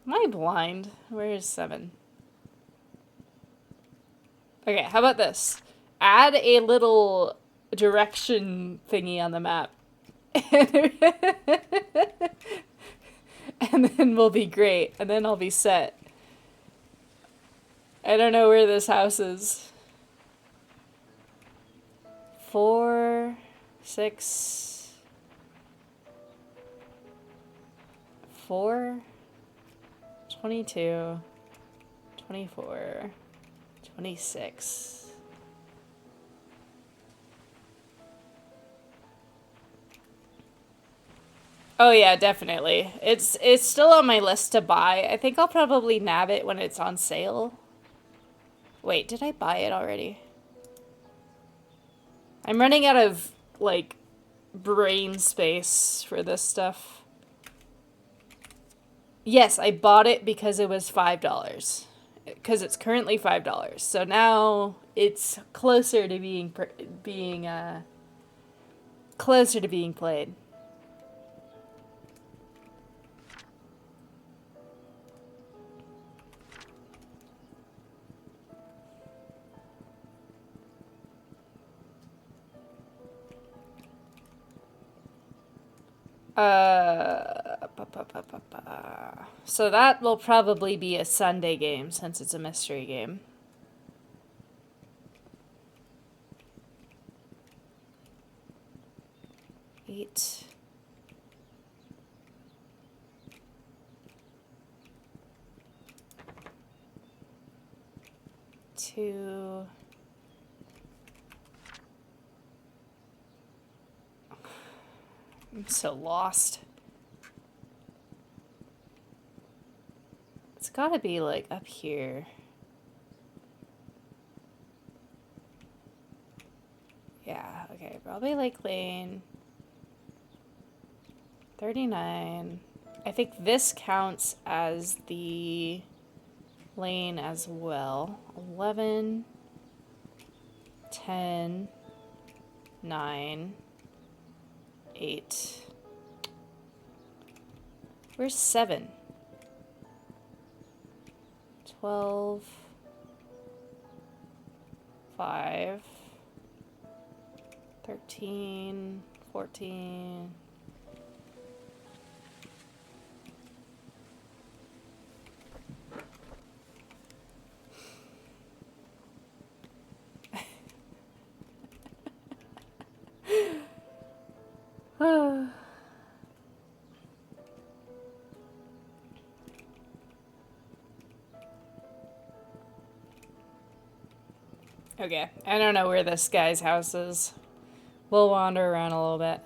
Am I blind? Where is 7? Okay, how about this? Add a little direction thingy on the map. And then we'll be great. And then I'll be set. I don't know where this house is. 4, 6, 4, 22, 24, 26. Oh yeah, definitely. It's still on my list to buy. I think I'll probably nab it when it's on sale. Wait, did I buy it already? I'm running out of, like, brain space for this stuff. Yes, I bought it because it was $5. Because it's currently $5. So now it's closer to being played. So that will probably be a Sunday game since it's a mystery game. Eight. Two. I'm so lost. It's gotta be like up here. Yeah, okay, probably Lake Lane. 39. I think this counts as the lane as well. 11, 10, 9, 8. Where's 7? 12, 5, 13, 14. Okay, I don't know where this guy's house is. We'll wander around a little bit.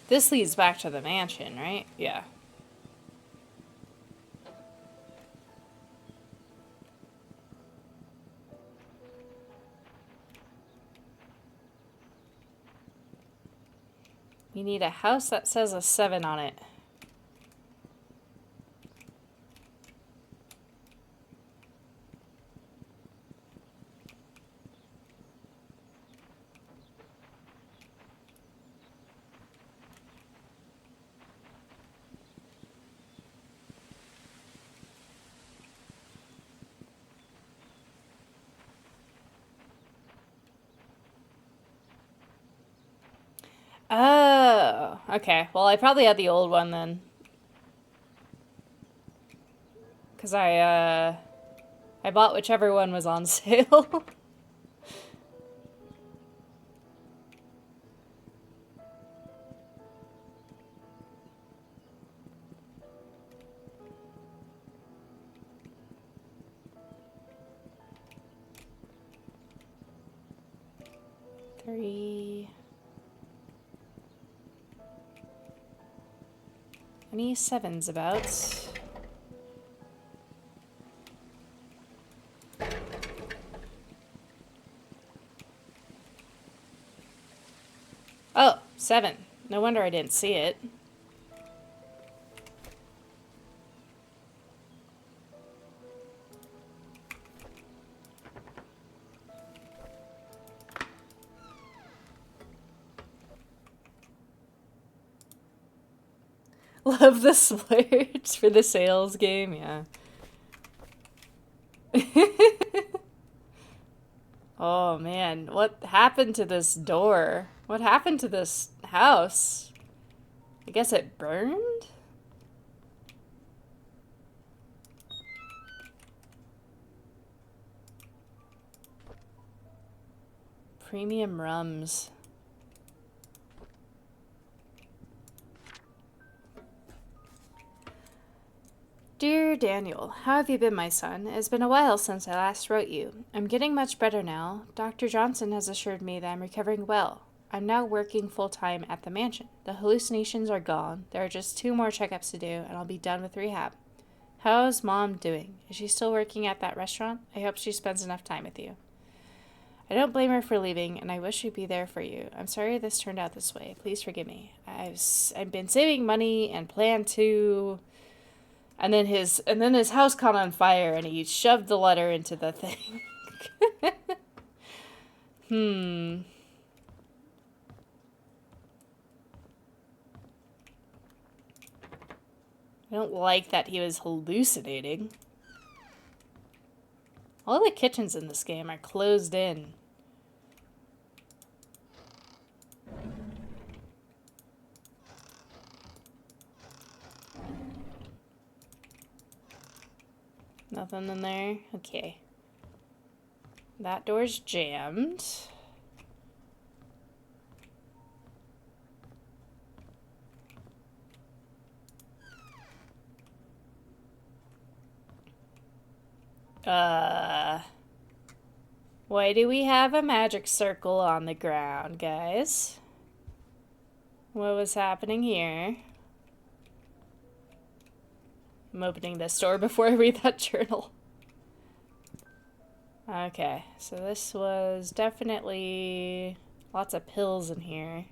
This leads back to the mansion, right? Yeah. We need a house that says a 7 on it. Oh, okay. Well, I probably had the old one then. Because I bought whichever one was on sale. Three. Any 7s about? Oh, 7. No wonder I didn't see it. Love the splurge for the sales game, yeah. Oh man, what happened to this door? What happened to this house? I guess it burned? Premium rums. Dear Daniel, how have you been, my son? It's been a while since I last wrote you. I'm getting much better now. Dr. Johnson has assured me that I'm recovering well. I'm now working full-time at the mansion. The hallucinations are gone. There are just 2 more checkups to do, and I'll be done with rehab. How's Mom doing? Is she still working at that restaurant? I hope she spends enough time with you. I don't blame her for leaving, and I wish she'd be there for you. I'm sorry this turned out this way. Please forgive me. I've been saving money and planned to. And then his house caught on fire, and he shoved the letter into the thing. I don't like that he was hallucinating. All the kitchens in this game are closed in. Nothing in there? Okay. That door's jammed. Why do we have a magic circle on the ground, guys? What was happening here? I'm opening this door before I read that journal. Okay, so this was definitely lots of pills in here.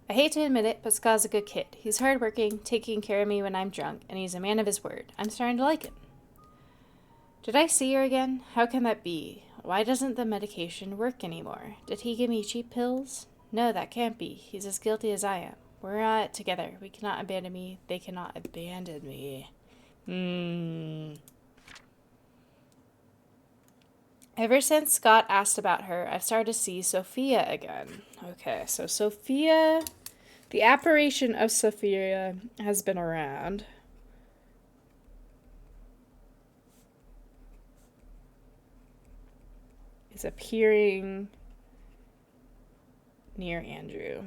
I hate to admit it, but Scott's a good kid. He's hardworking, taking care of me when I'm drunk, and he's a man of his word. I'm starting to like him. Did I see her again? How can that be? Why doesn't the medication work anymore? Did he give me cheap pills? No, that can't be. He's as guilty as I am. We're at it together. We cannot abandon me. They cannot abandon me. Ever since Scott asked about her, I've started to see Sophia again. Okay, so Sophia... The apparition of Sophia has been around. Is appearing near Andrew.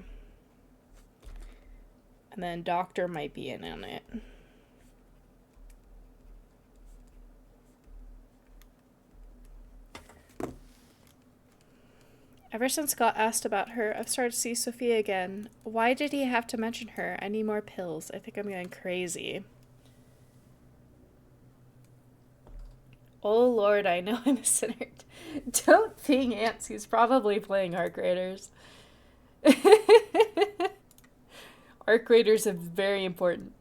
And then Doctor might be in on it. Ever since Scott asked about her, I've started to see Sophia again. Why did he have to mention her? I need more pills. I think I'm going crazy. Oh Lord, I know I'm a sinner. Don't ping ants. He's probably playing Arc Raiders. Arc Raiders are very important.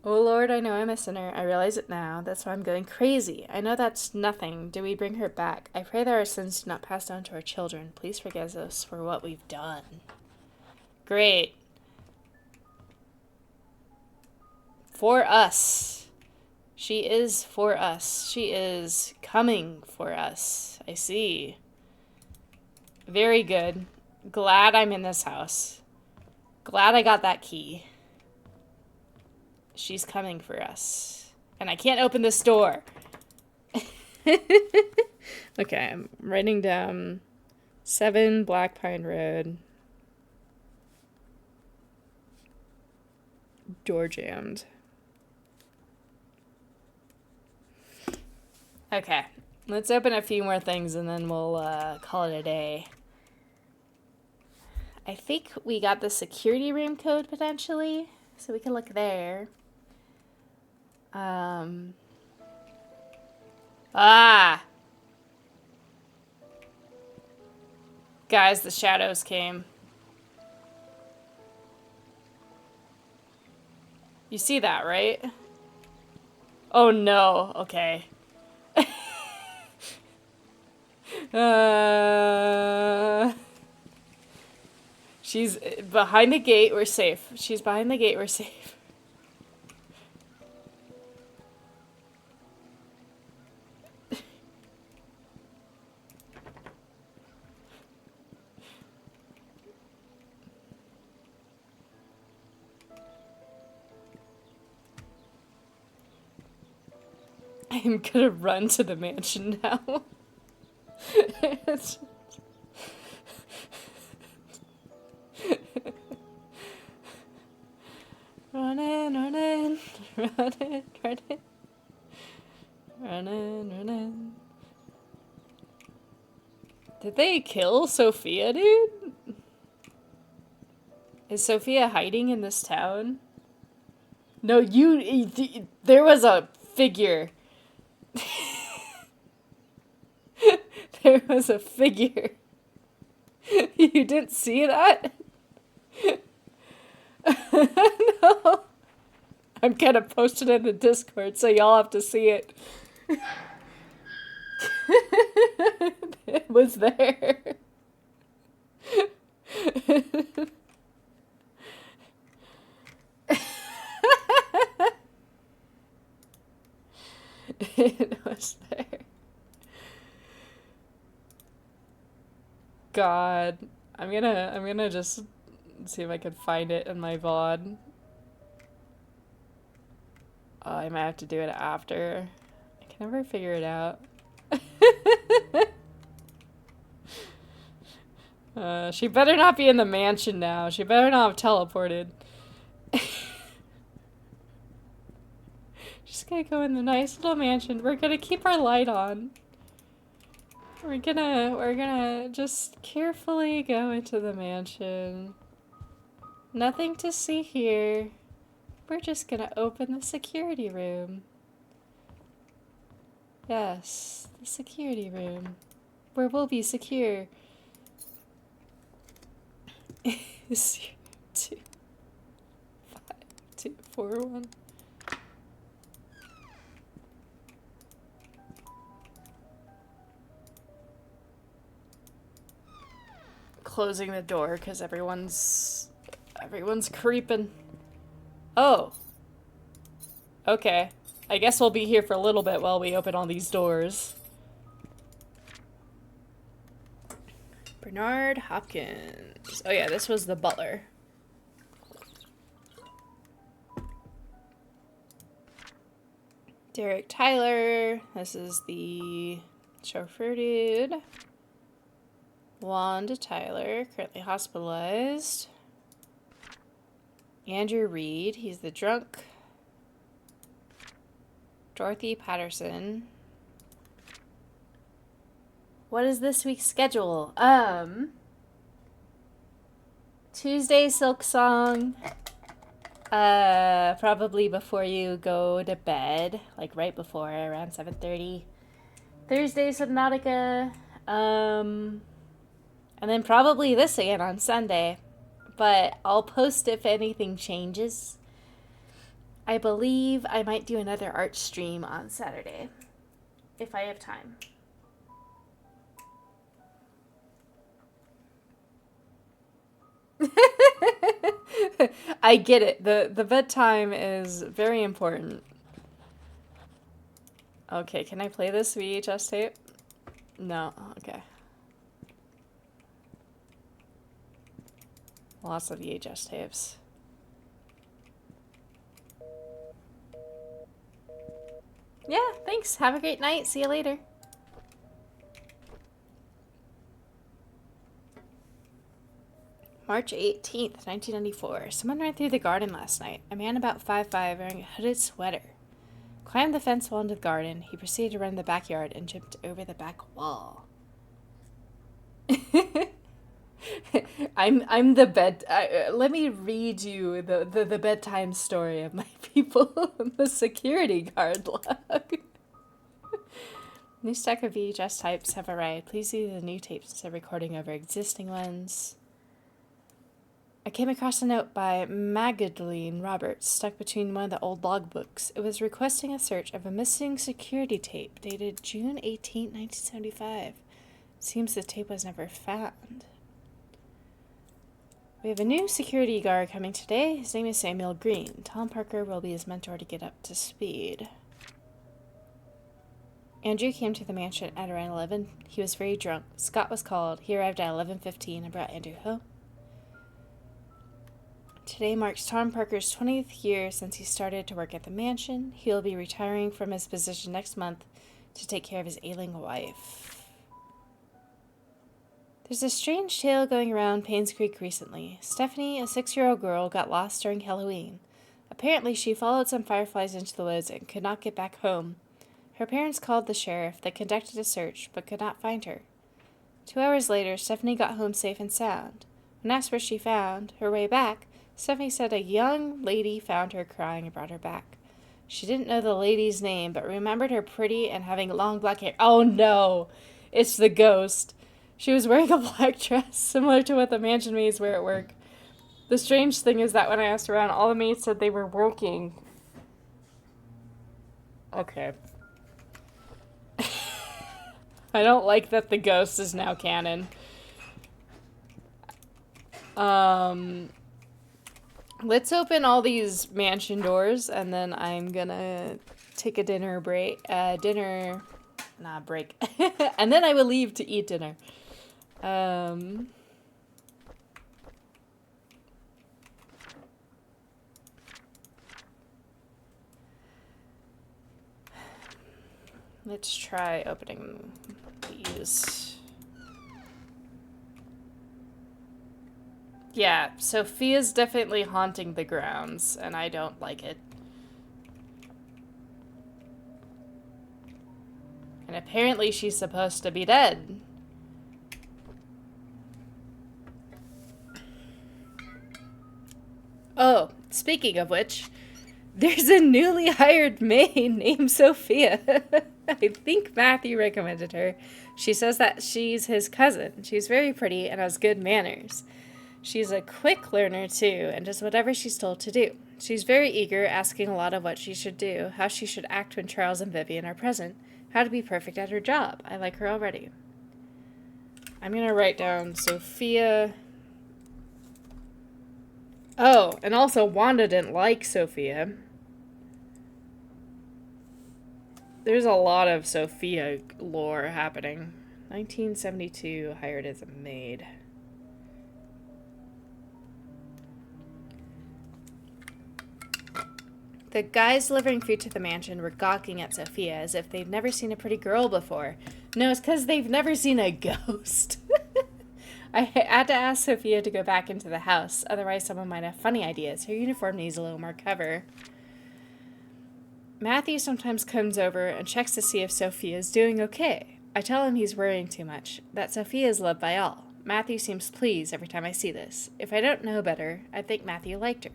Oh Lord, I know I'm a sinner. I realize it now. That's why I'm going crazy. I know that's nothing. Do we bring her back? I pray that our sins do not pass down to our children. Please forgive us for what we've done. Great. For us. She is for us. She is coming for us. I see. Very good. Glad I'm in this house. Glad I got that key. She's coming for us. And I can't open this door. Okay, I'm writing down 7 Black Pine Road. Door jammed. Okay, let's open a few more things and then we'll call it a day. I think we got the security room code potentially, so we can look there. Guys, the shadows came. You see that, right? Oh no, okay. She's behind the gate, we're safe. She's behind the gate, we're safe. I'm gonna run to the mansion now. Running, running, running, running. Running, running. Did they kill Sophia, dude? Is Sophia hiding in this town? No, there was a figure. There was a figure. You didn't see that? No. I'm gonna post it in the Discord so y'all have to see it. It was there. It was there. God. I'm gonna just see if I can find it in my VOD. I might have to do it after. I can never figure it out. She better not be in the mansion now. She better not have teleported. She's gonna go in the nice little mansion. We're gonna keep our light on. We're gonna just carefully go into the mansion. Nothing to see here. We're just gonna open the security room. Yes, the security room. Where we'll be secure. 0, 2, 5, 2, 4, 1. Closing the door because everyone's creeping. Oh. Okay. I guess we'll be here for a little bit while we open all these doors. Bernard Hopkins. Oh yeah, this was the butler. Derek Tyler. This is the chauffeur dude. Wanda Tyler, currently hospitalized. Andrew Reed, he's the drunk. Dorothy Patterson. What is this week's schedule? Tuesday, Silk Song. Probably before you go to bed, like right before, around 7:30. Thursday, Subnautica. And then probably this again on Sunday. But I'll post if anything changes. I believe I might do another art stream on Saturday. If I have time. I get it. The bedtime is very important. Okay, can I play this VHS tape? No, okay. Lots of VHS tapes. Yeah, thanks. Have a great night. See you later. March 18th, 1994. Someone ran through the garden last night. A man about 5'5" wearing a hooded sweater. Climbed the fence wall into the garden. He proceeded to run the backyard and jumped over the back wall. I'm the bed. Let me read you the bedtime story of my people. The security guard log. New stack of VHS types have arrived. Please see the new tapes instead of recording over existing ones. I came across a note by Magdalene Roberts stuck between one of the old logbooks. It was requesting a search of a missing security tape dated June 18, 1975. Seems the tape was never found. We have a new security guard coming today. His name is Samuel Green. Tom Parker will be his mentor to get up to speed. Andrew came to the mansion at around 11. He was very drunk. Scott was called. He arrived at 11:15 and brought Andrew home. Today marks Tom Parker's 20th year since he started to work at the mansion. He will be retiring from his position next month to take care of his ailing wife. There's a strange tale going around Painscreek recently. Stephanie, a 6-year-old girl, got lost during Halloween. Apparently, she followed some fireflies into the woods and could not get back home. Her parents called the sheriff. They conducted a search, but could not find her. 2 hours later, Stephanie got home safe and sound. When asked where she found her way back, Stephanie said a young lady found her crying and brought her back. She didn't know the lady's name, but remembered her pretty and having long black hair. Oh no! It's the ghost. She was wearing a black dress, similar to what the mansion maids wear at work. The strange thing is that when I asked around, all the maids said they were working. Okay. I don't like that the ghost is now canon. Let's open all these mansion doors, and then I'm gonna take a dinner break. Break. And then I will leave to eat dinner. Let's try opening these. Yeah, Sophia's definitely haunting the grounds, and I don't like it. And apparently she's supposed to be dead. Oh, speaking of which, there's a newly hired maid named Sophia. I think Matthew recommended her. She says that she's his cousin. She's very pretty and has good manners. She's a quick learner, too, and does whatever she's told to do. She's very eager, asking a lot of what she should do, how she should act when Charles and Vivian are present, how to be perfect at her job. I like her already. I'm going to write down Sophia. Oh, and also Wanda didn't like Sophia. There's a lot of Sophia lore happening. 1972, hired as a maid. The guys delivering food to the mansion were gawking at Sophia as if they'd never seen a pretty girl before. No, it's because they've never seen a ghost. I had to ask Sophia to go back into the house, otherwise someone might have funny ideas. Her uniform needs a little more cover. Matthew sometimes comes over and checks to see if Sophia is doing okay. I tell him he's worrying too much, that Sophia is loved by all. Matthew seems pleased every time I see this. If I don't know better, I'd think Matthew liked her.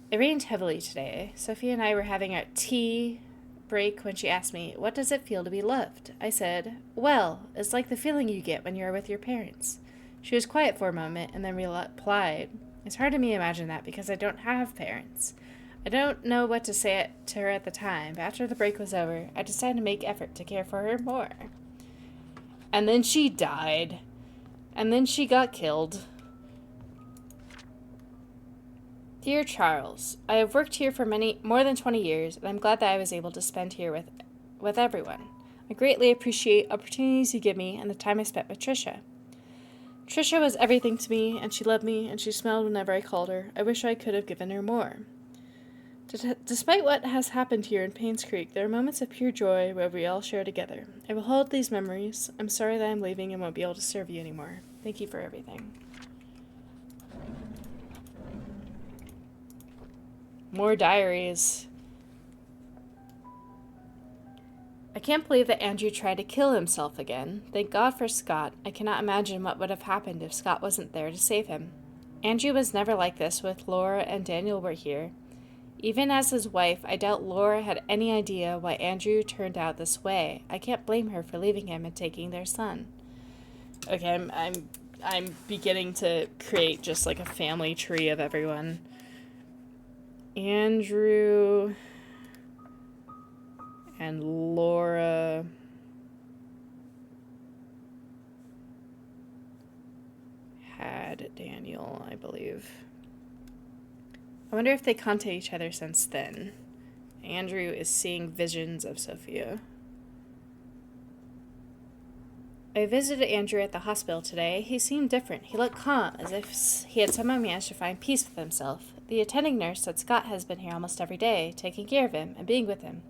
It rained heavily today. Sophia and I were having our tea break when she asked me, "What does it feel to be loved?" I said, "Well, it's like the feeling you get when you're with your parents." She was quiet for a moment and then replied, "It's hard to me imagine that because I don't have parents. I don't know what to say to her at the time, but after the break was over, I decided to make effort to care for her more." And then she died. And then she got killed. Dear Charles, I have worked here for more than 20 years, and I'm glad that I was able to spend here with everyone. I greatly appreciate opportunities you give me and the time I spent with Trisha. Trisha was everything to me, and she loved me, and she smiled whenever I called her. I wish I could have given her more. Despite what has happened here in Painscreek, there are moments of pure joy where we all share together. I will hold these memories. I'm sorry that I'm leaving and won't be able to serve you anymore. Thank you for everything. More diaries. I can't believe that Andrew tried to kill himself again. Thank God for Scott. I cannot imagine what would have happened if Scott wasn't there to save him. Andrew was never like this with Laura and Daniel were here. Even as his wife, I doubt Laura had any idea why Andrew turned out this way. I can't blame her for leaving him and taking their son. Okay, I'm beginning to create just like a family tree of everyone. Andrew and Laura had Daniel, I believe. I wonder if they contact each other since then. Andrew is seeing visions of Sophia. I visited Andrew at the hospital today. He seemed different. He looked calm, as if he had somehow managed to find peace with himself. The attending nurse said Scott has been here almost every day, taking care of him and being with him.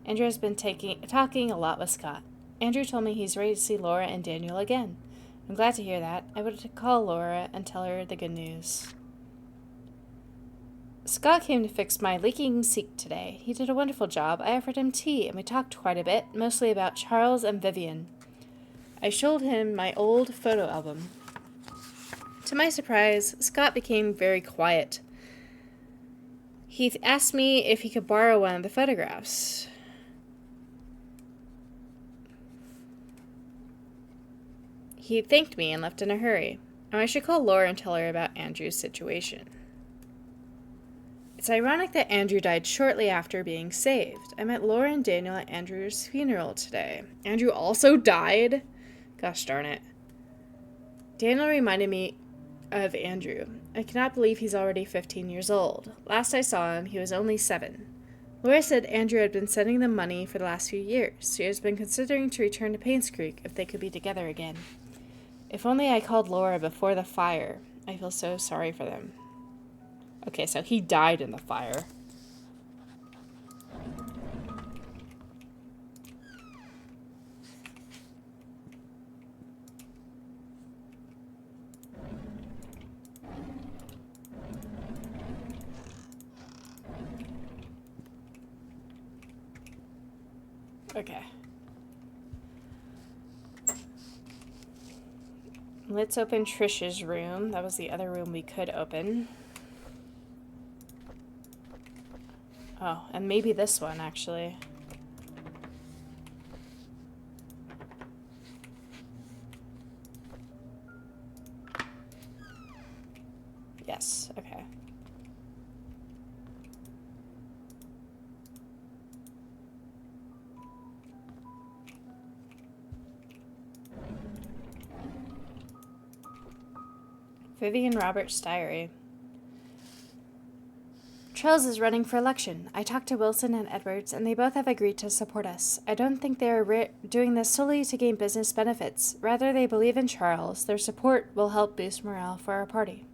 Andrew has been talking a lot with Scott. Andrew told me he's ready to see Laura and Daniel again. I'm glad to hear that. I would call Laura and tell her the good news. Scott came to fix my leaking sink today. He did a wonderful job. I offered him tea, and we talked quite a bit, mostly about Charles and Vivian. I showed him my old photo album. To my surprise, Scott became very quiet. He asked me if he could borrow one of the photographs. He thanked me and left in a hurry. I should call Laura and tell her about Andrew's situation. It's ironic that Andrew died shortly after being saved. I met Laura and Daniel at Andrew's funeral today. Andrew also died? Gosh darn it. Daniel reminded me of Andrew. I cannot believe he's already 15 years old. Last I saw him, he was only 7. Laura said Andrew had been sending them money for the last few years. She has been considering to return to Painscreek if they could be together again. If only I called Laura before the fire. I feel so sorry for them. Okay, so he died in the fire. Okay. Let's open Trish's room. That was the other room we could open. Oh, and maybe this one, actually. Yes, okay. Vivian Roberts' diary. Charles is running for election. I talked to Wilson and Edwards, and they both have agreed to support us. I don't think they are doing this solely to gain business benefits. Rather, they believe in Charles. Their support will help boost morale for our party.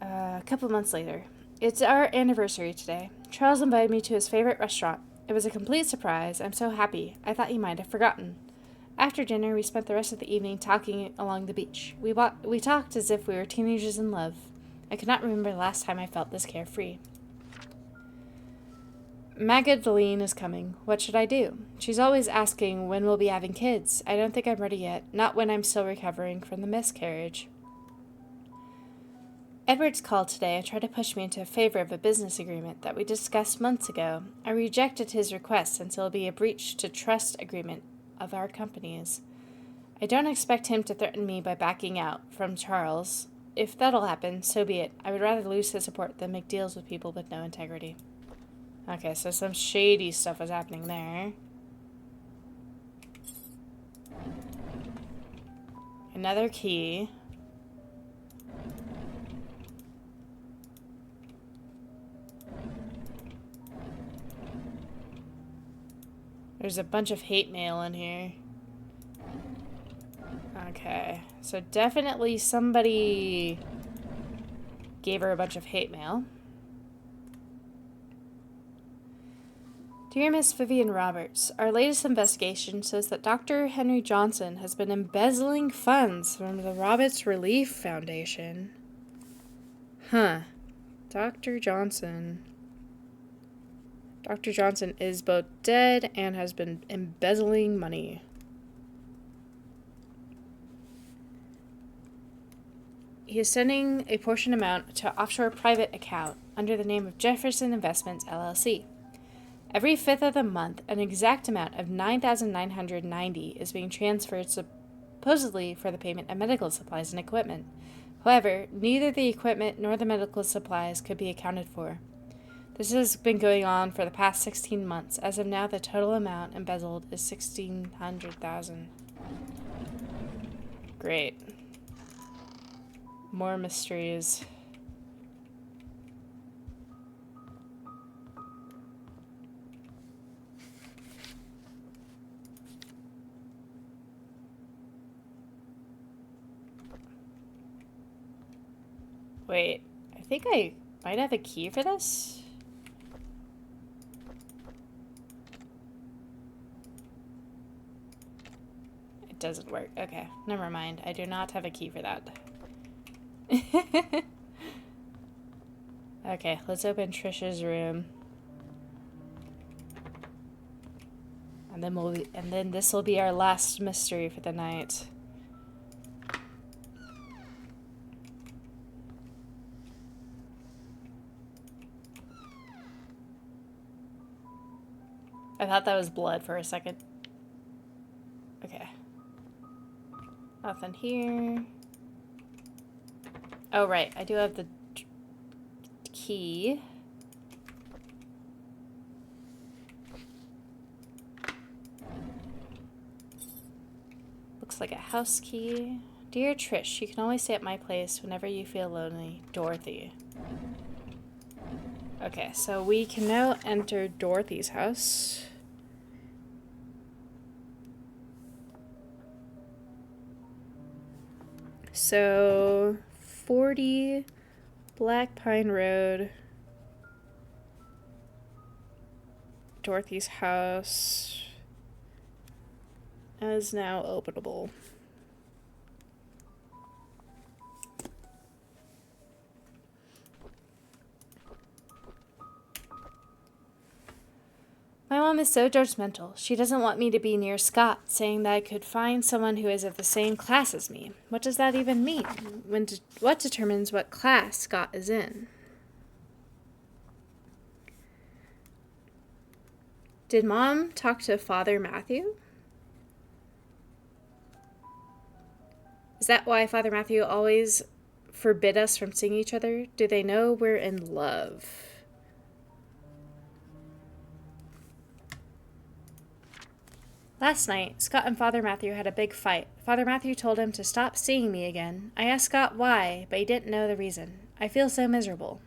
A couple months later. It's our anniversary today. Charles invited me to his favorite restaurant. It was a complete surprise. I'm so happy. I thought he might have forgotten. After dinner, we spent the rest of the evening talking along the beach. We talked as if we were teenagers in love. I could not remember the last time I felt this carefree. Magdalene is coming. What should I do? She's always asking when we'll be having kids. I don't think I'm ready yet, not when I'm still recovering from the miscarriage. Edwards called today and tried to push me into favor of a business agreement that we discussed months ago. I rejected his request since it will be a breach to trust agreement of our companies. I don't expect him to threaten me by backing out from Charles. If that'll happen, so be it. I would rather lose his support than make deals with people with no integrity. Okay, so some shady stuff was happening there. Another key. There's a bunch of hate mail in here. Okay, so definitely somebody gave her a bunch of hate mail. Dear Miss Vivian Roberts, our latest investigation shows that Dr. Henry Johnson has been embezzling funds from the Roberts Relief Foundation. Huh. Dr. Johnson. Dr. Johnson is both dead and has been embezzling money. He is sending a portion amount to offshore private account under the name of Jefferson Investments, LLC. Every 5th of the month, an exact amount of $9,990 is being transferred supposedly for the payment of medical supplies and equipment. However, neither the equipment nor the medical supplies could be accounted for. This has been going on for the past 16 months. As of now, the total amount embezzled is $1,600,000. Great. More mysteries. Wait, I think I might have a key for this. It doesn't work. Okay, never mind. I do not have a key for that. Okay, let's open Trish's room. And then this will be our last mystery for the night. I thought that was blood for a second. Okay. Nothing here. Oh, right. I do have the key. Looks like a house key. Dear Trish, you can always stay at my place whenever you feel lonely. Dorothy. Okay, so we can now enter Dorothy's house. So, 40 Black Pine Road. Dorothy's house is now openable. My mom is so judgmental. She doesn't want me to be near Scott, saying that I could find someone who is of the same class as me. What does that even mean? What determines what class Scott is in? Did Mom talk to Father Matthew? Is that why Father Matthew always forbid us from seeing each other? Do they know we're in love? Last night, Scott and Father Matthew had a big fight. Father Matthew told him to stop seeing me again. I asked Scott why, but he didn't know the reason. I feel so miserable.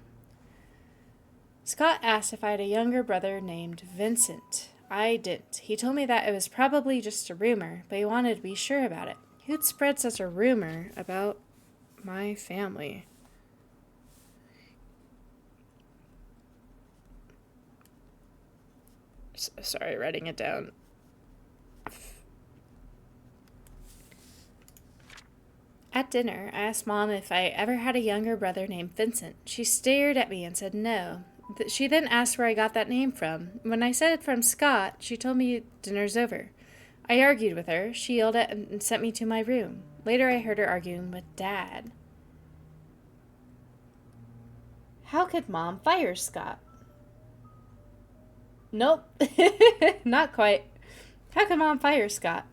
Scott asked if I had a younger brother named Vincent. I didn't. He told me that it was probably just a rumor, but he wanted to be sure about it. Who'd spread such a rumor about my family? Sorry, writing it down. At dinner, I asked Mom if I ever had a younger brother named Vincent. She stared at me and said no. She then asked where I got that name from. When I said it from Scott, she told me dinner's over. I argued with her. She yelled at and sent me to my room. Later, I heard her arguing with Dad. How could Mom fire Scott? Nope. Not quite. How could Mom fire Scott?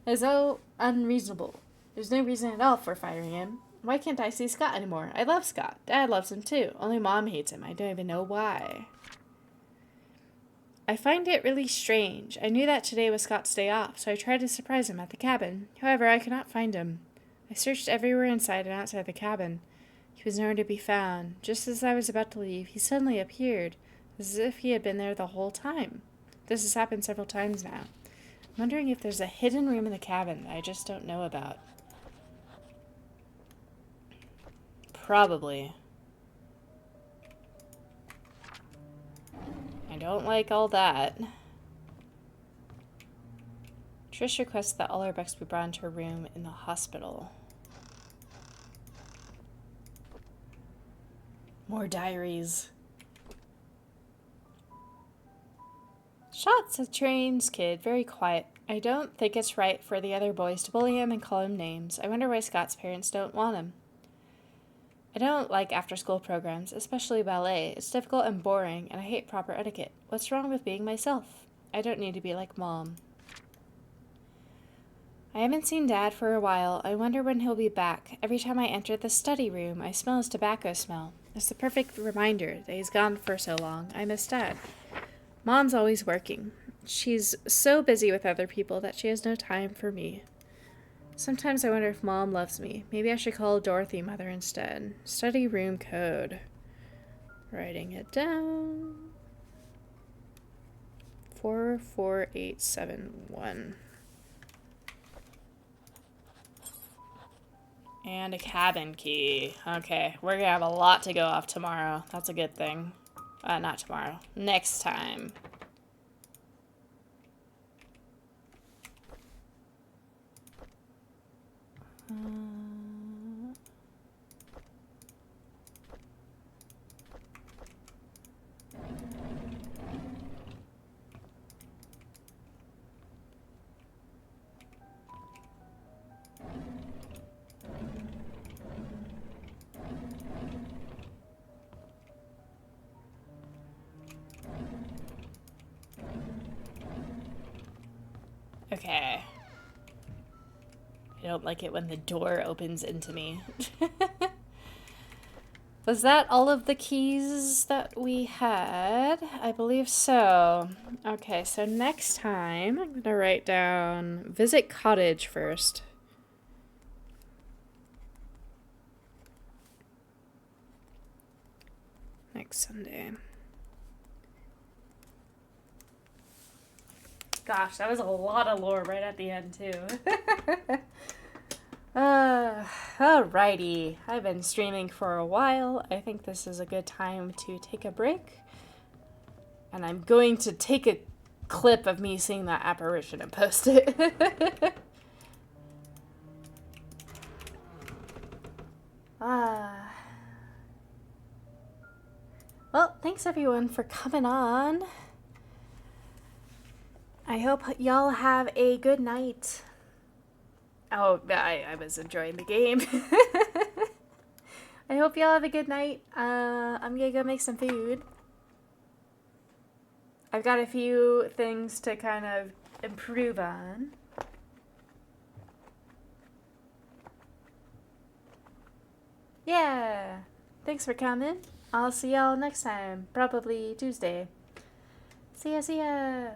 That's so unreasonable. There's no reason at all for firing him. Why can't I see Scott anymore? I love Scott. Dad loves him too. Only Mom hates him. I don't even know why. I find it really strange. I knew that today was Scott's day off, so I tried to surprise him at the cabin. However, I could not find him. I searched everywhere inside and outside the cabin. He was nowhere to be found. Just as I was about to leave, he suddenly appeared, as if he had been there the whole time. This has happened several times now. I'm wondering if there's a hidden room in the cabin that I just don't know about. Probably. I don't like all that. Trish requests that all her books be brought into her room in the hospital. More diaries. Shot's a trained kid, very quiet. I don't think it's right for the other boys to bully him and call him names. I wonder why Scott's parents don't want him. I don't like after-school programs, especially ballet. It's difficult and boring, and I hate proper etiquette. What's wrong with being myself? I don't need to be like Mom. I haven't seen Dad for a while. I wonder when he'll be back. Every time I enter the study room, I smell his tobacco smell. It's the perfect reminder that he's gone for so long. I miss Dad. Mom's always working. She's so busy with other people that she has no time for me. Sometimes I wonder if Mom loves me. Maybe I should call Dorothy Mother instead. Study room code. Writing it down. 44871. And a cabin key. Okay, we're gonna have a lot to go off tomorrow. That's a good thing. Not tomorrow. Next time. Okay. I don't like it when the door opens into me. Was that all of the keys that we had? I believe so. Okay, so next time I'm going to write down visit cottage first. Next Sunday. Gosh, that was a lot of lore right at the end, too. Alrighty. I've been streaming for a while. I think this is a good time to take a break. And I'm going to take a clip of me seeing that apparition and post it. Well, thanks everyone for coming on. I hope y'all have a good night. Oh, I was enjoying the game. I hope y'all have a good night. I'm gonna go make some food. I've got a few things to kind of improve on. Yeah. Thanks for coming. I'll see y'all next time. Probably Tuesday. See ya, see ya.